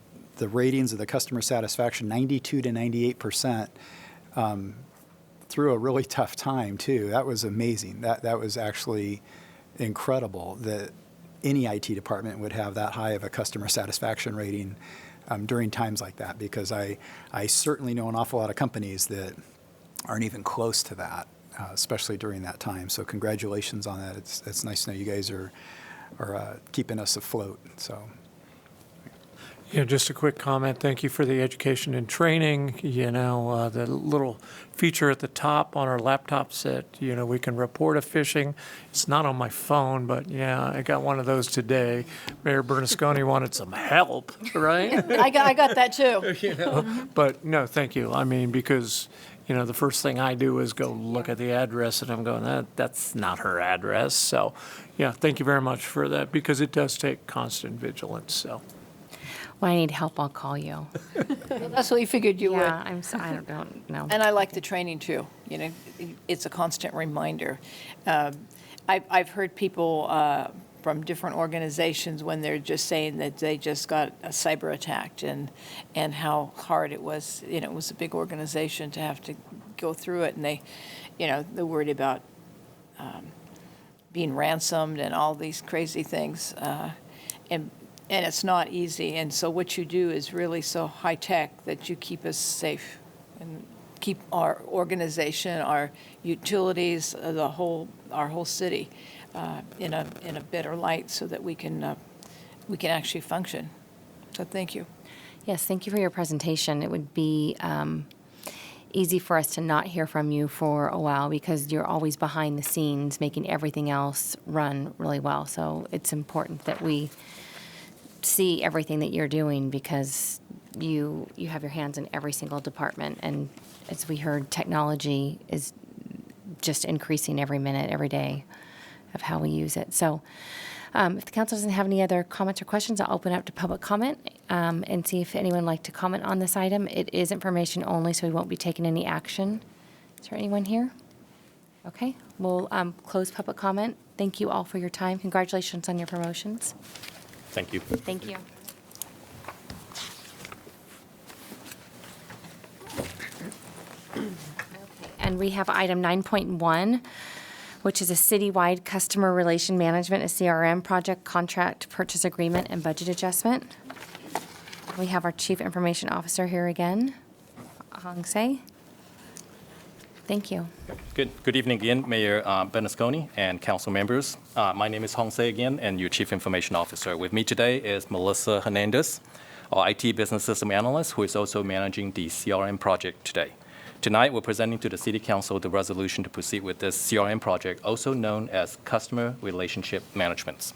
S23: ratings of the customer satisfaction, 92 to 98%, through a really tough time too. That was amazing. That was actually incredible that any IT department would have that high of a customer satisfaction rating during times like that, because I certainly know an awful lot of companies that aren't even close to that, especially during that time. So congratulations on that. It's nice to know you guys are keeping us afloat. So.
S3: Yeah, just a quick comment. Thank you for the education and training. The little feature at the top on our laptops that, we can report a phishing. It's not on my phone, but yeah, I got one of those today. Mayor Bernasconi wanted some help, right?
S5: I got that too.
S3: But no, thank you. I mean, because, the first thing I do is go look at the address and I'm going, that's not her address. So yeah, thank you very much for that, because it does take constant vigilance, so.
S1: When I need help, I'll call you.
S5: That's what you figured you would.
S1: Yeah, I don't know.
S5: And I like the training too. It's a constant reminder. I've heard people from different organizations when they're just saying that they just got a cyber attacked and how hard it was. It was a big organization to have to go through it, and they're worried about being ransomed and all these crazy things. And it's not easy. And so what you do is really so high tech that you keep us safe. And keep our organization, our utilities, our whole city in a better light so that we can actually function. So thank you.
S1: Yes, thank you for your presentation. It would be easy for us to not hear from you for a while because you're always behind the scenes making everything else run really well. So it's important that we see everything that you're doing because you have your hands in every single department. And as we heard, technology is just increasing every minute, every day of how we use it. So if the council doesn't have any other comments or questions, I'll open up to public comment and see if anyone would like to comment on this item. It is information only, so we won't be taking any action. Is there anyone here? Okay, we'll close public comment. Thank you all for your time. Congratulations on your promotions.
S18: Thank you.
S1: Thank you. Okay, and we have item 9.1, which is a citywide customer relation management, a CRM project, contract, purchase agreement, and budget adjustment. We have our Chief Information Officer here again, Hong Se. Thank you.
S18: Good evening again, Mayor Bernasconi and council members. My name is Hong Se again, and your Chief Information Officer. With me today is Melissa Hernandez, our IT Business System Analyst, who is also managing the CRM project today. Tonight, we're presenting to the City Council the resolution to proceed with this CRM project, also known as Customer Relationship Management.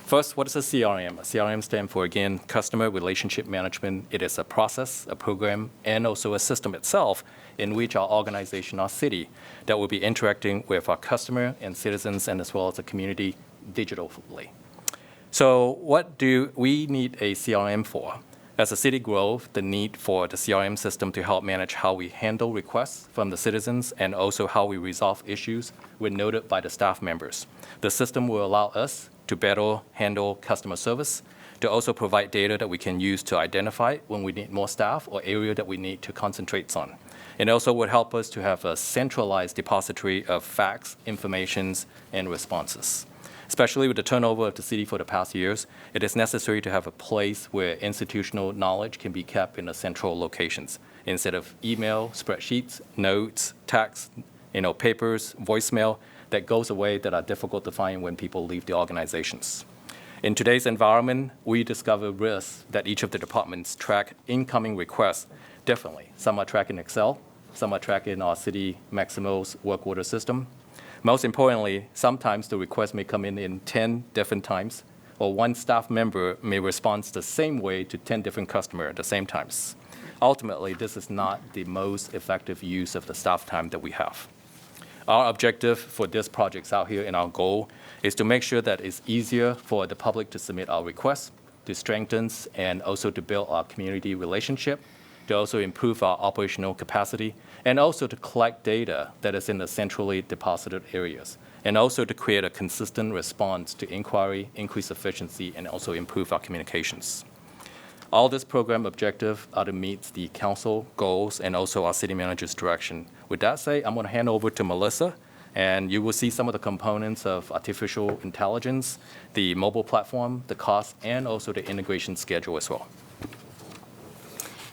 S18: First, what is a CRM? A CRM stands for, again, Customer Relationship Management. It is a process, a program, and also a system itself in which our organization, our city, that will be interacting with our customer and citizens and as well as the community digitally. So what do we need a CRM for? As the city grows, the need for the CRM system to help manage how we handle requests from the citizens and also how we resolve issues were noted by the staff members. The system will allow us to better handle customer service, to also provide data that we can use to identify when we need more staff or area that we need to concentrate on. It also would help us to have a centralized depository of facts, informations, and responses. Especially with the turnover of the city for the past years, it is necessary to have a place where institutional knowledge can be kept in the central locations instead of email, spreadsheets, notes, text, papers, voicemail that goes away that are difficult to find when people leave the organizations. In today's environment, we discover risks that each of the departments track incoming requests differently. Some are tracked in Excel, some are tracked in our city Maximo's work order system. Most importantly, sometimes the request may come in 10 different times, or one staff member may respond the same way to 10 different customers at the same times. Ultimately, this is not the most effective use of the staff time that we have. Our objective for this project out here and our goal is to make sure that it's easier for the public to submit our requests, to strengthen and also to build our community relationship, to also improve our operational capacity, and also to collect data that is in the centrally deposited areas, and also to create a consistent response to inquiry, increase efficiency, and also improve our communications. All this program objective are to meet the council goals and also our city manager's direction. With that said, I'm going to hand over to Melissa, and you will see some of the components of artificial intelligence, the mobile platform, the cost, and also the integration schedule as well.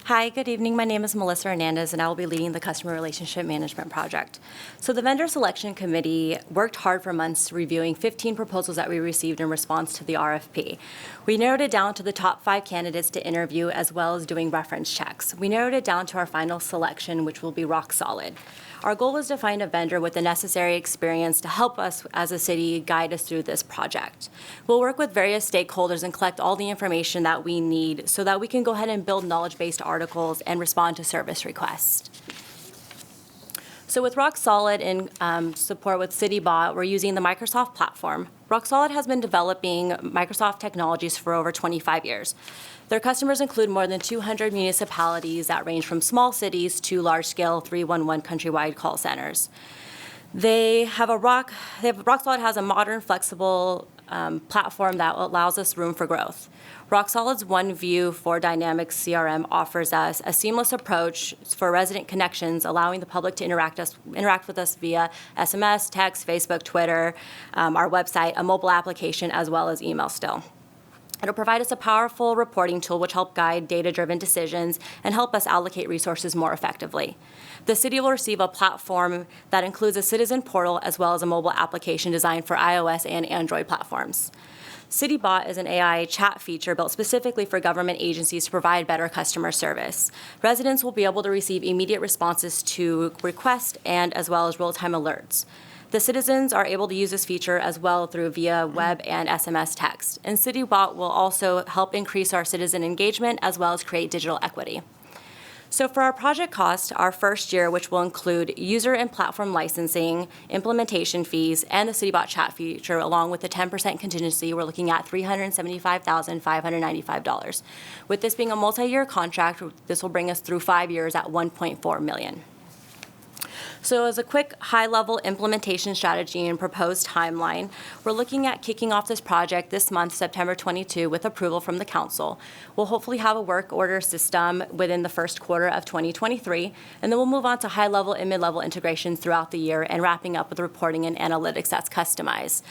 S8: Hi, good evening. My name is Melissa Hernandez, and I will be leading the Customer Relationship Management Project. So the Vendor Selection Committee worked hard for months reviewing 15 proposals that we received in response to the RFP. We narrowed it down to the top 5 candidates to interview, as well as doing reference checks. We narrowed it down to our final selection, which will be Rock Solid. Our goal was to find a vendor with the necessary experience to help us as a city guide us through this project. We'll work with various stakeholders and collect all the information that we need so that we can go ahead and build knowledge-based articles and respond to service requests. So with Rock Solid in support with CityBot, we're using the Microsoft platform. Rock Solid has been developing Microsoft technologies for over 25 years. Their customers include more than 200 municipalities that range from small cities to large-scale 311 countrywide call centers. Rock Solid has a modern, flexible platform that allows us room for growth. Rock Solid's One View for Dynamics CRM offers us a seamless approach for resident connections, allowing the public to interact with us via SMS, text, Facebook, Twitter, our website, a mobile application, as well as email still. It'll provide us a powerful reporting tool which help guide data-driven decisions and help us allocate resources more effectively. The city will receive a platform that includes a citizen portal as well as a mobile application designed for iOS and Android platforms. CityBot is an AI chat feature built specifically for government agencies to provide better customer service. Residents will be able to receive immediate responses to requests and as well as real-time alerts. The citizens are able to use this feature as well through via web and SMS text. And CityBot will also help increase our citizen engagement as well as create digital equity. So for our project cost, our first year, which will include user and platform licensing, implementation fees, and the CityBot chat feature, along with the 10% contingency, we're looking at $375,595. With this being a multi-year contract, this will bring us through 5 years at $1.4 million. So as a quick high-level implementation strategy and proposed timeline, we're looking at kicking off this project this month, September 22, with approval from the council. We'll hopefully have a work order system within the first quarter of 2023, and then we'll move on to high-level and mid-level integrations throughout the year and wrapping up with reporting and analytics that's customized.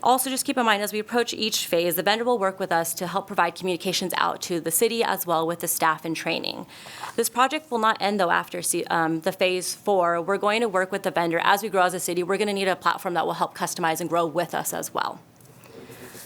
S8: Also, just keep in mind, as we approach each phase, the vendor will work with us to help provide communications out to the city as well with the staff and training. This project will not end, though, after the phase 4. We're going to work with the vendor. As we grow as a city, we're going to need a platform that will help customize and grow with us as well.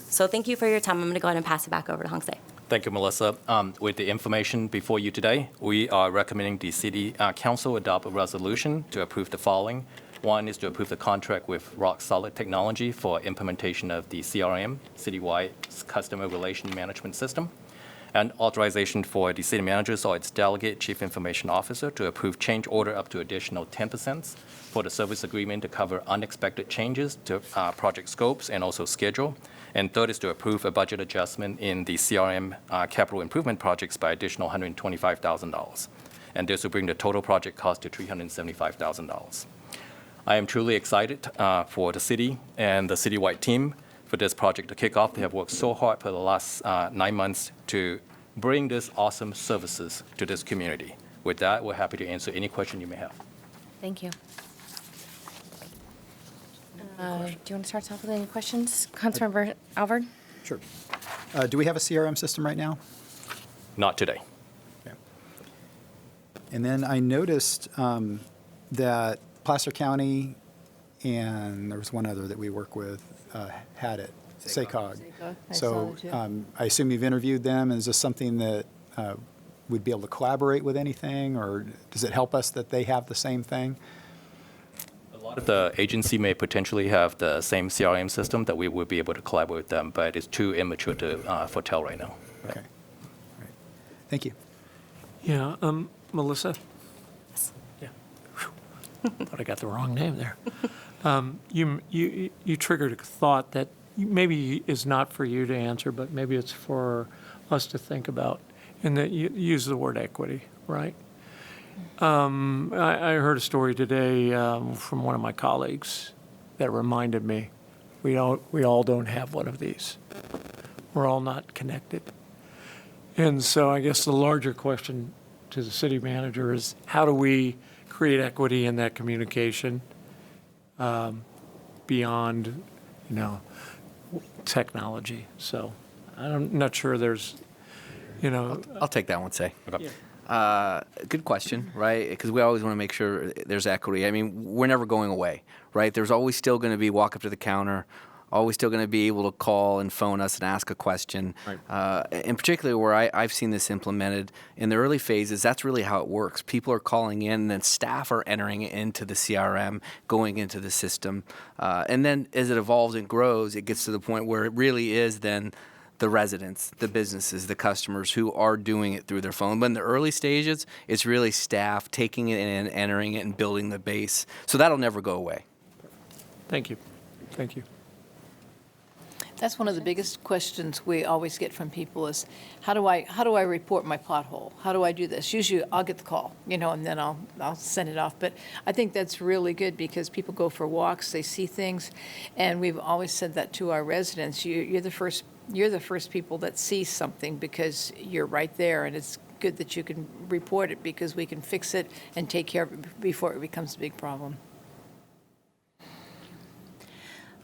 S8: So thank you for your time. I'm going to go ahead and pass it back over to Hong Se.
S18: Thank you, Melissa. With the information before you today, we are recommending the City Council adopt a resolution to approve the following. One is to approve the contract with Rock Solid Technology for implementation of the CRM, Citywide Customer Relation Management System, and authorization for the city managers or its delegate chief information officer to approve change order up to additional 10% for the service agreement to cover unexpected changes to project scopes and also schedule. And third is to approve a budget adjustment in the CRM capital improvement projects by additional $125,000. And this will bring the total project cost to $375,000. I am truly excited for the city and the citywide team for this project to kick off. They have worked so hard for the last 9 months to bring this awesome services to this community. With that, we're happy to answer any question you may have.
S1: Thank you. Do you want to start off with any questions? Councilmember Alvord?
S23: Sure. Do we have a CRM system right now?
S18: Not today.
S23: Okay. And then I noticed that Placer County and there was one other that we work with had it, SACOG. So I assume you've interviewed them. Is this something that would be able to collaborate with anything, or does it help us that they have the same thing?
S18: A lot of the agency may potentially have the same CRM system that we would be able to collaborate with them, but it's too immature to foretell right now.
S23: Okay. All right. Thank you.
S3: Yeah, Melissa? Yeah. Thought I got the wrong name there. You triggered a thought that maybe is not for you to answer, but maybe it's for us to think about, and that you use the word equity, right? I heard a story today from one of my colleagues that reminded me, we all don't have one of these. We're all not connected. And so I guess the larger question to the city manager is, how do we create equity in that communication beyond, technology? So I'm not sure there's,
S2: I'll take that one, Say.
S18: Okay.
S2: Good question, right? Because we always want to make sure there's equity. I mean, we're never going away, right? There's always still going to be walk up to the counter, always still going to be able to call and phone us and ask a question. Right. And particularly where I've seen this implemented in the early phases, that's really how it works. People are calling in, and then staff are entering it into the CRM, going into the system. And then as it evolves and grows, it gets to the point where it really is then the residents, the businesses, the customers who are doing it through their phone. But in the early stages, it's really staff taking it in, entering it, and building the base. So that'll never go away.
S3: Thank you. Thank you.
S5: That's one of the biggest questions we always get from people is, how do I report my pothole? How do I do this? Usually I'll get the call, and then I'll send it off. But I think that's really good because people go for walks, they see things, and we've always said that to our residents. You're the first people that see something because you're right there, and it's good that you can report it because we can fix it and take care of it before it becomes a big problem.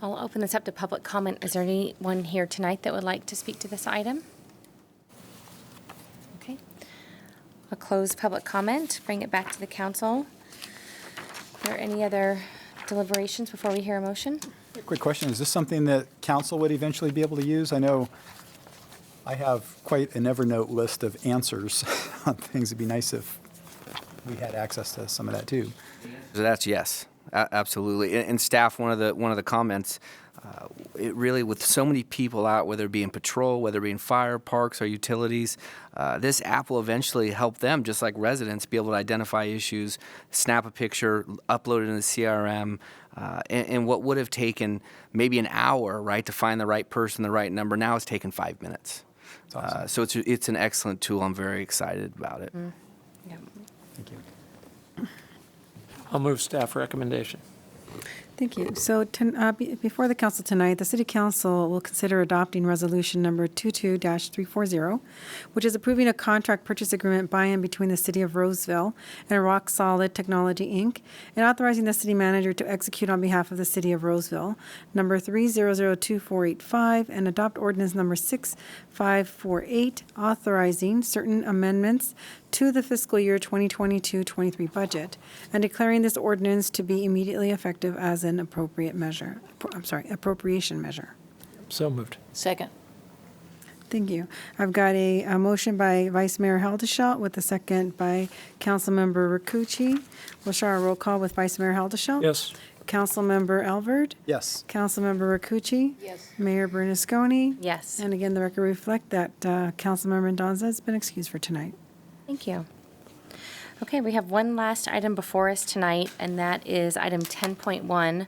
S1: I'll open this up to public comment. Is there anyone here tonight that would like to speak to this item? Okay. I'll close public comment, bring it back to the council. Are there any other deliberations before we hear a motion?
S23: Quick question, is this something that council would eventually be able to use? I know I have quite an Evernote list of answers on things. It'd be nice if we had access to some of that too.
S2: So that's yes, absolutely. And staff, one of the comments, it really, with so many people out, whether it be in patrol, whether it be in fire, parks, or utilities, this app will eventually help them, just like residents, be able to identify issues, snap a picture, upload it in the CRM, and what would have taken maybe an hour, right, to find the right person, the right number, now it's taken 5 minutes.
S23: Awesome.
S2: So it's an excellent tool. I'm very excited about it.
S1: Yeah.
S23: Thank you.
S3: I'll move staff recommendation.
S17: Thank you. So before the council tonight, the city council will consider adopting resolution number 22-340, which is approving a contract purchase agreement by and between the city of Roseville and Rock Solid Technology, Inc., and authorizing the city manager to execute on behalf of the city of Roseville, number 3002485, and adopt ordinance number 6548, authorizing certain amendments to the fiscal year 2022-23 budget, and declaring this ordinance to be immediately effective as an appropriation measure.
S3: So moved.
S5: Second.
S17: Thank you. I've got a motion by Vice Mayor Haldeshelt with a second by Councilmember Rakucci. We'll show our roll call with Vice Mayor Haldeshelt.
S3: Yes.
S17: Councilmember Elverd.
S23: Yes.
S17: Councilmember Rakucci.
S5: Yes.
S17: Mayor Bernasconi.
S1: Yes.
S17: And again, the record reflect that Councilmember Mendoza has been excused for tonight.
S1: Thank you. Okay, we have one last item before us tonight, and that is item 10.1,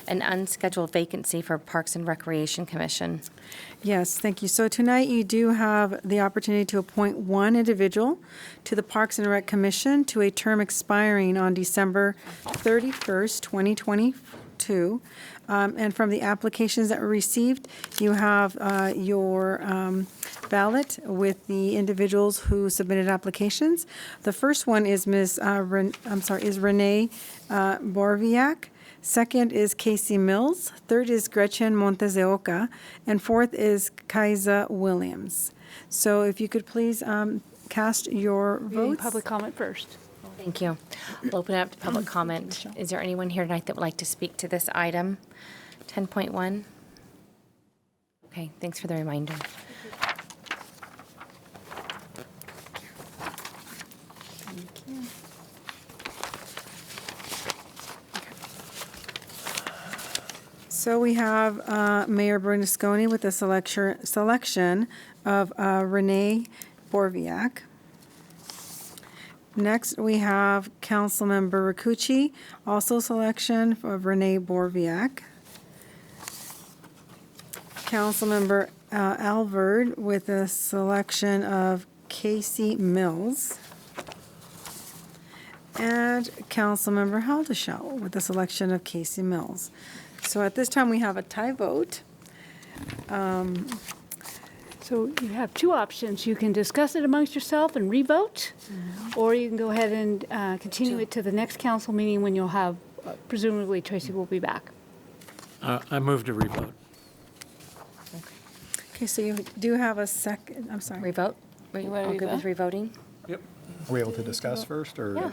S1: an unscheduled vacancy for Parks and Recreation Commission.
S17: Yes, thank you. So tonight you do have the opportunity to appoint one individual to the Parks and Rec Commission to a term expiring on December 31st, 2022. And from the applications that were received, you have your ballot with the individuals who submitted applications. The first one is Renee Borviak. Second is Casey Mills. Third is Gretchen Montes de Oca. And fourth is Kaisa Williams. So if you could please cast your votes.
S16: Public comment first.
S1: Thank you. We'll open it up to public comment. Is there anyone here tonight that would like to speak to this item? 10.1? Okay, thanks for the reminder.
S17: So we have Mayor Bernasconi with the selection of Renee Borviak. Next, we have Councilmember Rakucci, also selection of Renee Borviak. Councilmember Alverd with a selection of Casey Mills. And Councilmember Haldeshelt with the selection of Casey Mills. So at this time, we have a tie vote.
S16: So you have two options. You can discuss it amongst yourself and re-vote, or you can go ahead and continue it to the next council meeting when you'll have, presumably Tracy will be back.
S3: I move to revote.
S17: Okay, so you do have a second, I'm sorry.
S1: Revote?
S5: You wanna
S1: All good with revoting?
S3: Yep.
S23: Are we able to discuss first, or?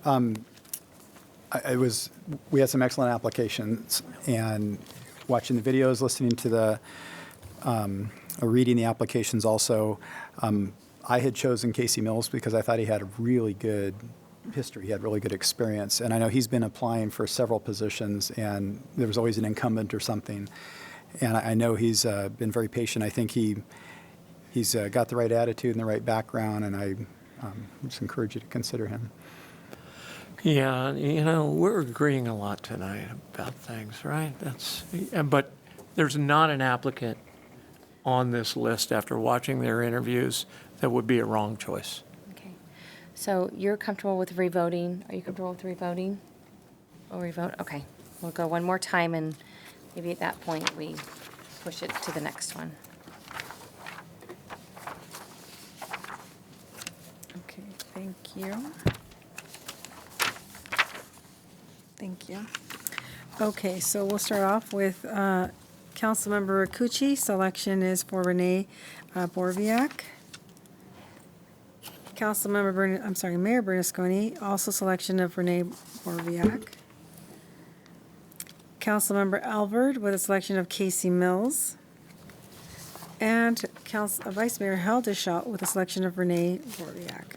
S1: Yeah.
S23: We had some excellent applications, and watching the videos, listening to the, reading the applications also, I had chosen Casey Mills because I thought he had a really good history. He had really good experience, and I know he's been applying for several positions, and there was always an incumbent or something. And I know he's been very patient. I think he's got the right attitude and the right background, and I just encourage you to consider him.
S3: Yeah, we're agreeing a lot tonight about things, right? But there's not an applicant on this list after watching their interviews that would be a wrong choice.
S1: Okay. So you're comfortable with revoting? Are you comfortable with revoting? We'll revote? Okay. We'll go one more time, and maybe at that point we push it to the next one.
S17: Okay, thank you. Thank you. Okay, so we'll start off with Councilmember Rakucci. Selection is for Renee Borviak. Mayor Bernasconi, also selection of Renee Borviak. Councilmember Alvord with a selection of Casey Mills. And Vice Mayor Helderschelt with a selection of Renee Borviak.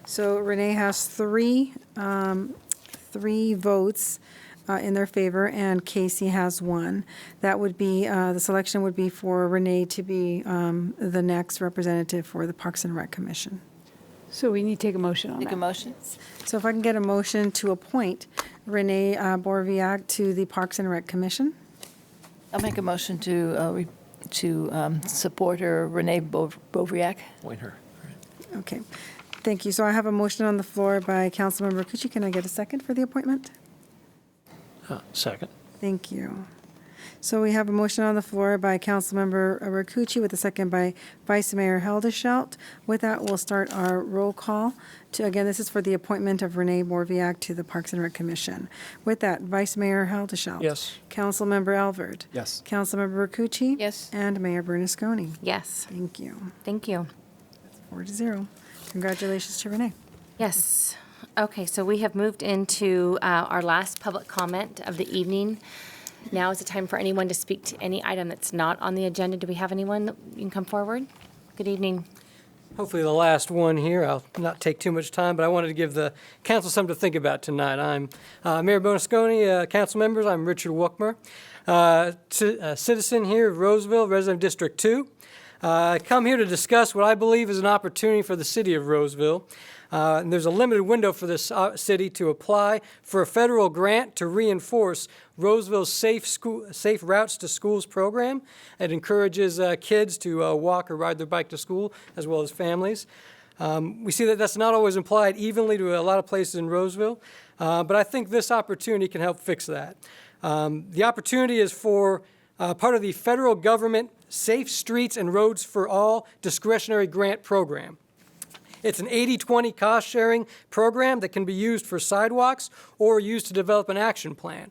S17: So Renee has three votes in their favor, and Casey has one. That would be, the selection would be for Renee to be the next representative for the Parks and Rec Commission.
S16: So we need to take a motion on that.
S5: Make a motion?
S17: So if I can get a motion to appoint Renee Borviak to the Parks and Rec Commission?
S5: I'll make a motion to support her, Renee Borviak.
S3: Point her.
S17: Okay, thank you. So I have a motion on the floor by Councilmember Rakucci. Can I get a second for the appointment?
S3: Second.
S17: Thank you. So we have a motion on the floor by Councilmember Rakucci with a second by Vice Mayor Helderschelt. With that, we'll start our roll call. Again, this is for the appointment of Renee Borviak to the Parks and Rec Commission. With that, Vice Mayor Helderschelt.
S3: Yes.
S17: Councilmember Alvord.
S23: Yes.
S17: Councilmember Rakucci.
S5: Yes.
S17: And Mayor Bernasconi.
S1: Yes.
S17: Thank you.
S1: Thank you.
S17: 4-0. Congratulations to Renee.
S1: Yes. Okay, so we have moved into our last public comment of the evening. Now is the time for anyone to speak to any item that's not on the agenda. Do we have anyone that you can come forward? Good evening.
S10: Hopefully the last one here. I'll not take too much time, but I wanted to give the council something to think about tonight. I'm Mayor Bernasconi, council members. I'm Richard Wuckmer, citizen here of Roseville, resident of District 2. I come here to discuss what I believe is an opportunity for the city of Roseville. And there's a limited window for this city to apply for a federal grant to reinforce Roseville's Safe Routes to Schools program. It encourages kids to walk or ride their bike to school, as well as families. We see that that's not always applied evenly to a lot of places in Roseville, but I think this opportunity can help fix that. The opportunity is for part of the federal government Safe Streets and Roads for All discretionary grant program. It's an 80-20 cost-sharing program that can be used for sidewalks or used to develop an action plan.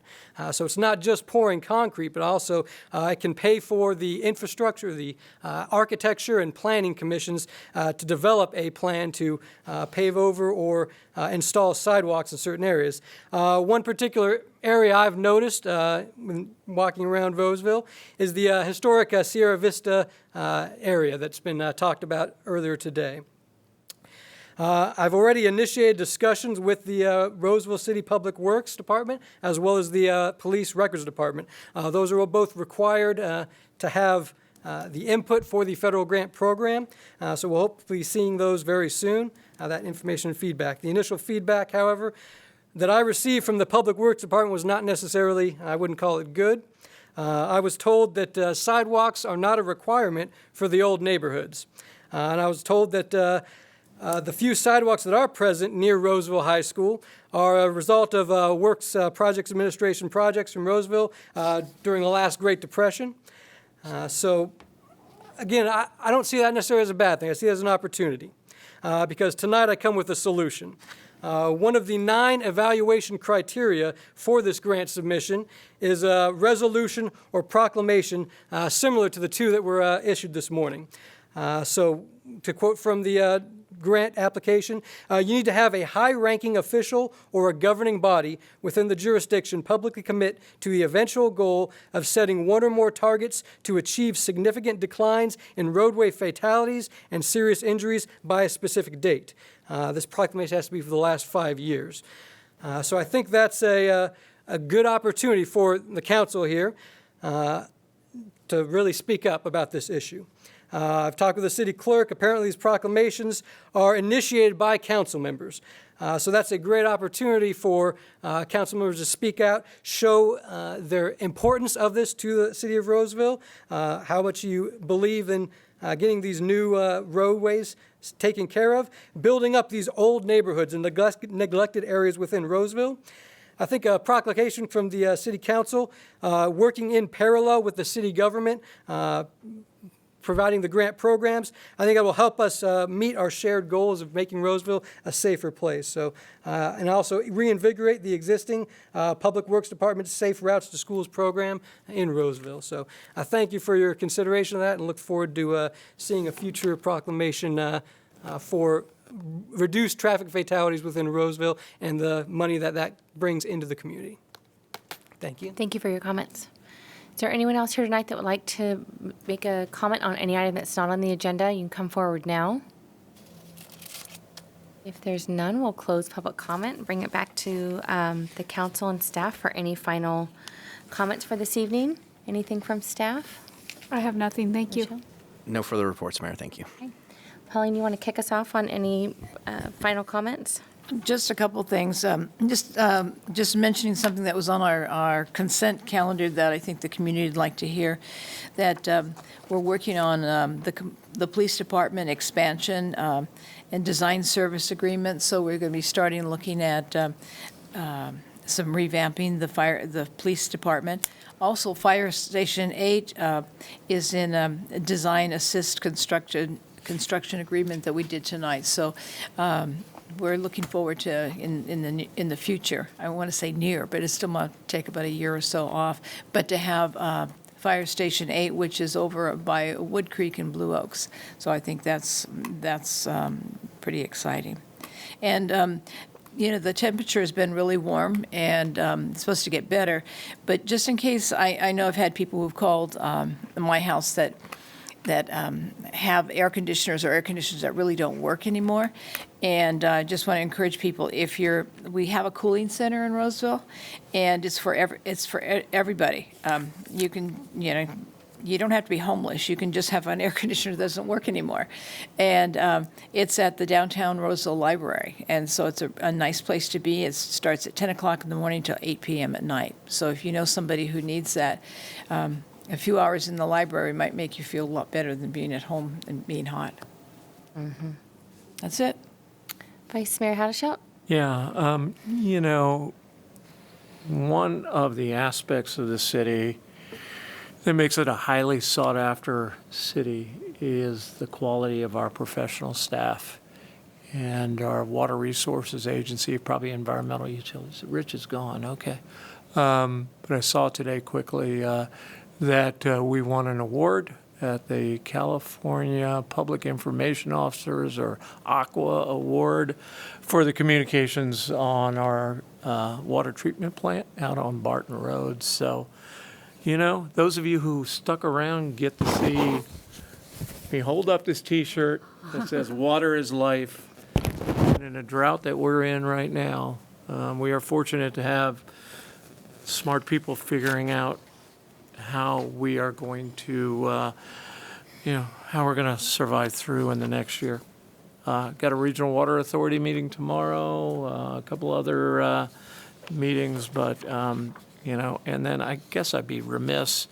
S10: So it's not just pouring concrete, but also it can pay for the infrastructure, the architecture and planning commissions to develop a plan to pave over or install sidewalks in certain areas. One particular area I've noticed when walking around Roseville is the historic Sierra Vista area that's been talked about earlier today. I've already initiated discussions with the Roseville City Public Works Department as well as the Police Records Department. Those are both required to have the input for the federal grant program, so we'll hopefully be seeing those very soon, that information and feedback. The initial feedback, however, that I received from the Public Works Department was not necessarily, I wouldn't call it good. I was told that sidewalks are not a requirement for the old neighborhoods. And I was told that the few sidewalks that are present near Roseville High School are a result of Works Projects Administration projects from Roseville during the last Great Depression. So, again, I don't see that necessarily as a bad thing. I see it as an opportunity because tonight I come with a solution. One of the 9 evaluation criteria for this grant submission is a resolution or proclamation similar to the 2 that were issued this morning. So, to quote from the grant application, you need to have a high-ranking official or a governing body within the jurisdiction publicly commit to the eventual goal of setting 1 or more targets to achieve significant declines in roadway fatalities and serious injuries by a specific date. This proclamation has to be for the last 5 years. So I think that's a good opportunity for the council here to really speak up about this issue. I've talked with the city clerk. Apparently these proclamations are initiated by council members. So that's a great opportunity for council members to speak out, show their importance of this to the city of Roseville, how much you believe in getting these new roadways taken care of, building up these old neighborhoods and neglected areas within Roseville. I think a proclamation from the city council, working in parallel with the city government, providing the grant programs. I think it will help us meet our shared goals of making Roseville a safer place. So, and also reinvigorate the existing Public Works Department's Safe Routes to Schools program in Roseville. So I thank you for your consideration of that and look forward to seeing a future proclamation for reduced traffic fatalities within Roseville and the money that brings into the community. Thank you.
S1: Thank you for your comments. Is there anyone else here tonight that would like to make a comment on any item that's not on the agenda? You can come forward now. If there's none, we'll close public comment and bring it back to the council and staff for any final comments for this evening. Anything from staff?
S16: I have nothing. Thank you.
S2: No further reports, Mayor. Thank you.
S1: Okay. Pauline, you want to kick us off on any final comments?
S5: Just a couple things. Just mentioning something that was on our consent calendar that I think the community would like to hear, that we're working on the police department expansion and design service agreement. So we're going to be starting looking at some revamping the police department. Also, Fire Station 8 is in a design assist construction agreement that we did tonight. So we're looking forward to in the future. I want to say near, but it's still going to take about a year or so off. But to have Fire Station 8, which is over by Wood Creek and Blue Oaks. So I think that's pretty exciting. And the temperature has been really warm, and it's supposed to get better. But just in case, I know I've had people who've called my house that have air conditioners or air conditioners that really don't work anymore. And I just want to encourage people, we have a cooling center in Roseville, and it's for everybody. You don't have to be homeless. You can just have an air conditioner that doesn't work anymore. And it's at the downtown Roseville Library. And so it's a nice place to be. It starts at 10 o'clock in the morning till 8 p.m. at night. So if you know somebody who needs that, a few hours in the library might make you feel a lot better than being at home and being hot.
S1: Mm-hmm.
S5: That's it.
S1: Vice Mayor Hadashout?
S3: Yeah, one of the aspects of the city that makes it a highly sought-after city is the quality of our professional staff and our water resources agency, probably environmental utilities. Rich is gone, okay. But I saw today quickly that we won an award at the California Public Information Officers, or AQUA Award, for the communications on our water treatment plant out on Barton Road. So, those of you who stuck around get to see me hold up this T-shirt that says "Water is life." And in a drought that we're in right now, we are fortunate to have smart people figuring out how we are going to, how we're going to survive through in the next year. Got a Regional Water Authority meeting tomorrow, a couple other meetings, but, and then I guess I'd be remiss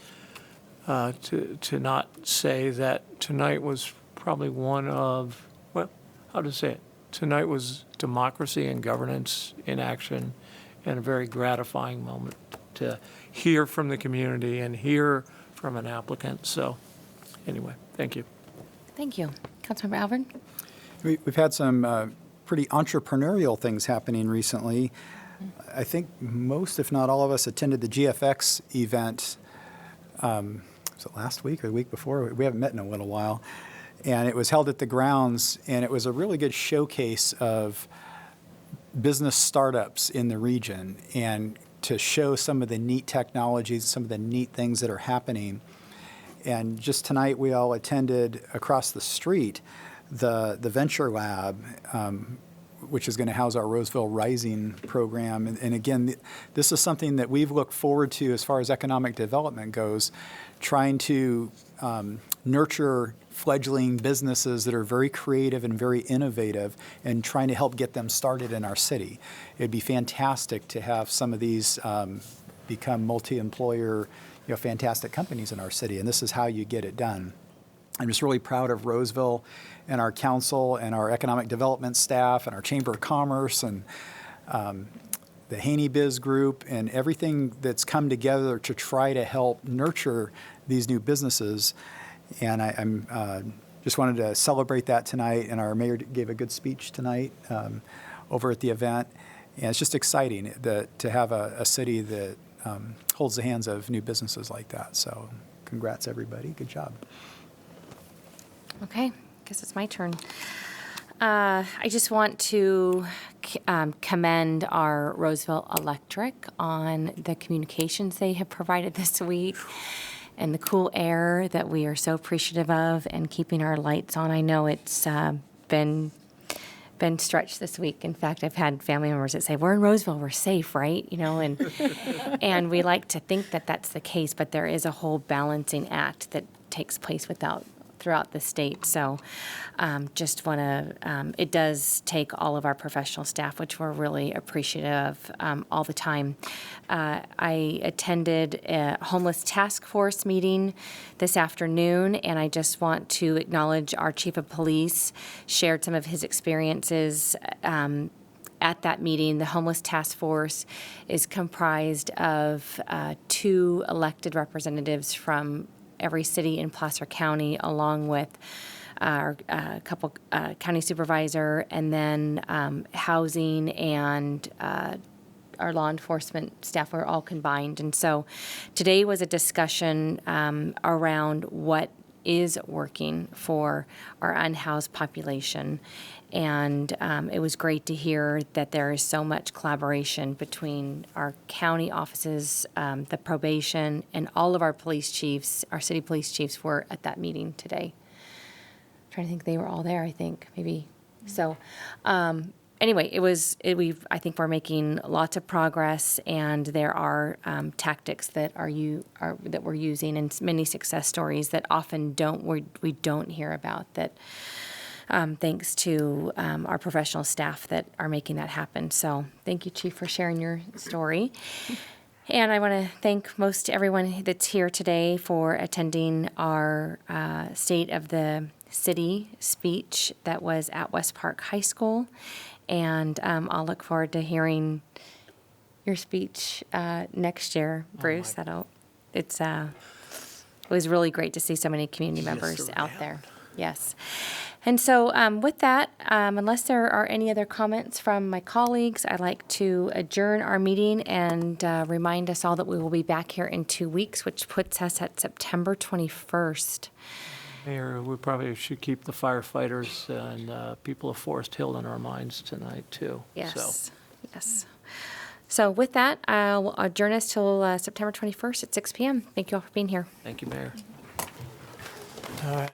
S3: to not say that tonight was probably one of, how to say it? Tonight was democracy and governance in action, and a very gratifying moment to hear from the community and hear from an applicant. So anyway, thank you.
S1: Thank you. Councilmember Alvin?
S23: We've had some pretty entrepreneurial things happening recently. I think most, if not all of us, attended the GFX event. Was it last week or the week before? We haven't met in a little while. And it was held at the grounds, and it was a really good showcase of business startups in the region, and to show some of the neat technologies, some of the neat things that are happening. And just tonight, we all attended across the street the Venture Lab, which is going to house our Roseville Rising program. And again, this is something that we've looked forward to as far as economic development goes, trying to nurture fledgling businesses that are very creative and very innovative, and trying to help get them started in our city. It'd be fantastic to have some of these become multi-employer, fantastic companies in our city, and this is how you get it done. I'm just really proud of Roseville and our council and our economic development staff and our Chamber of Commerce and the Haney Biz Group and everything that's come together to try to help nurture these new businesses. And I'm just wanted to celebrate that tonight, and our mayor gave a good speech tonight over at the event. And it's just exciting to have a city that holds the hands of new businesses like that. So congrats, everybody. Good job.
S1: Okay, guess it's my turn. I just want to commend our Roseville Electric on the communications they have provided this week and the cool air that we are so appreciative of, and keeping our lights on. I know it's been stretched this week. In fact, I've had family members that say, "We're in Roseville, we're safe, right?" You know, and we like to think that that's the case, but there is a whole balancing act that takes place throughout the state. So just want to, it does take all of our professional staff, which we're really appreciative of all the time. I attended a homeless task force meeting this afternoon, and I just want to acknowledge our chief of police shared some of his experiences at that meeting. The homeless task force is comprised of 2 elected representatives from every city in Placer County, along with a couple county supervisor, and then housing and our law enforcement staff were all combined. And so today was a discussion around what is working for our unhoused population. And it was great to hear that there is so much collaboration between our county offices, the probation, and all of our police chiefs. Our city police chiefs were at that meeting today. I'm trying to think, they were all there, I think, maybe. So anyway, I think we're making lots of progress, and there are tactics that that we're using, and many success stories that often we don't hear about, that thanks to our professional staff that are making that happen. So thank you, Chief, for sharing your story. And I want to thank most everyone that's here today for attending our State of the City speech that was at West Park High School. And I'll look forward to hearing your speech next year, Bruce. It was really great to see so many community members out there. Yes. And so with that, unless there are any other comments from my colleagues, I'd like to adjourn our meeting and remind us all that we will be back here in 2 weeks, which puts us at September 21st.
S3: Mayor, we probably should keep the firefighters and people of Forest Hill in our minds tonight, too.
S1: Yes, yes. So with that, I'll adjourn us till September 21st at 6 p.m. Thank you all for being here.
S3: Thank you, Mayor. All right.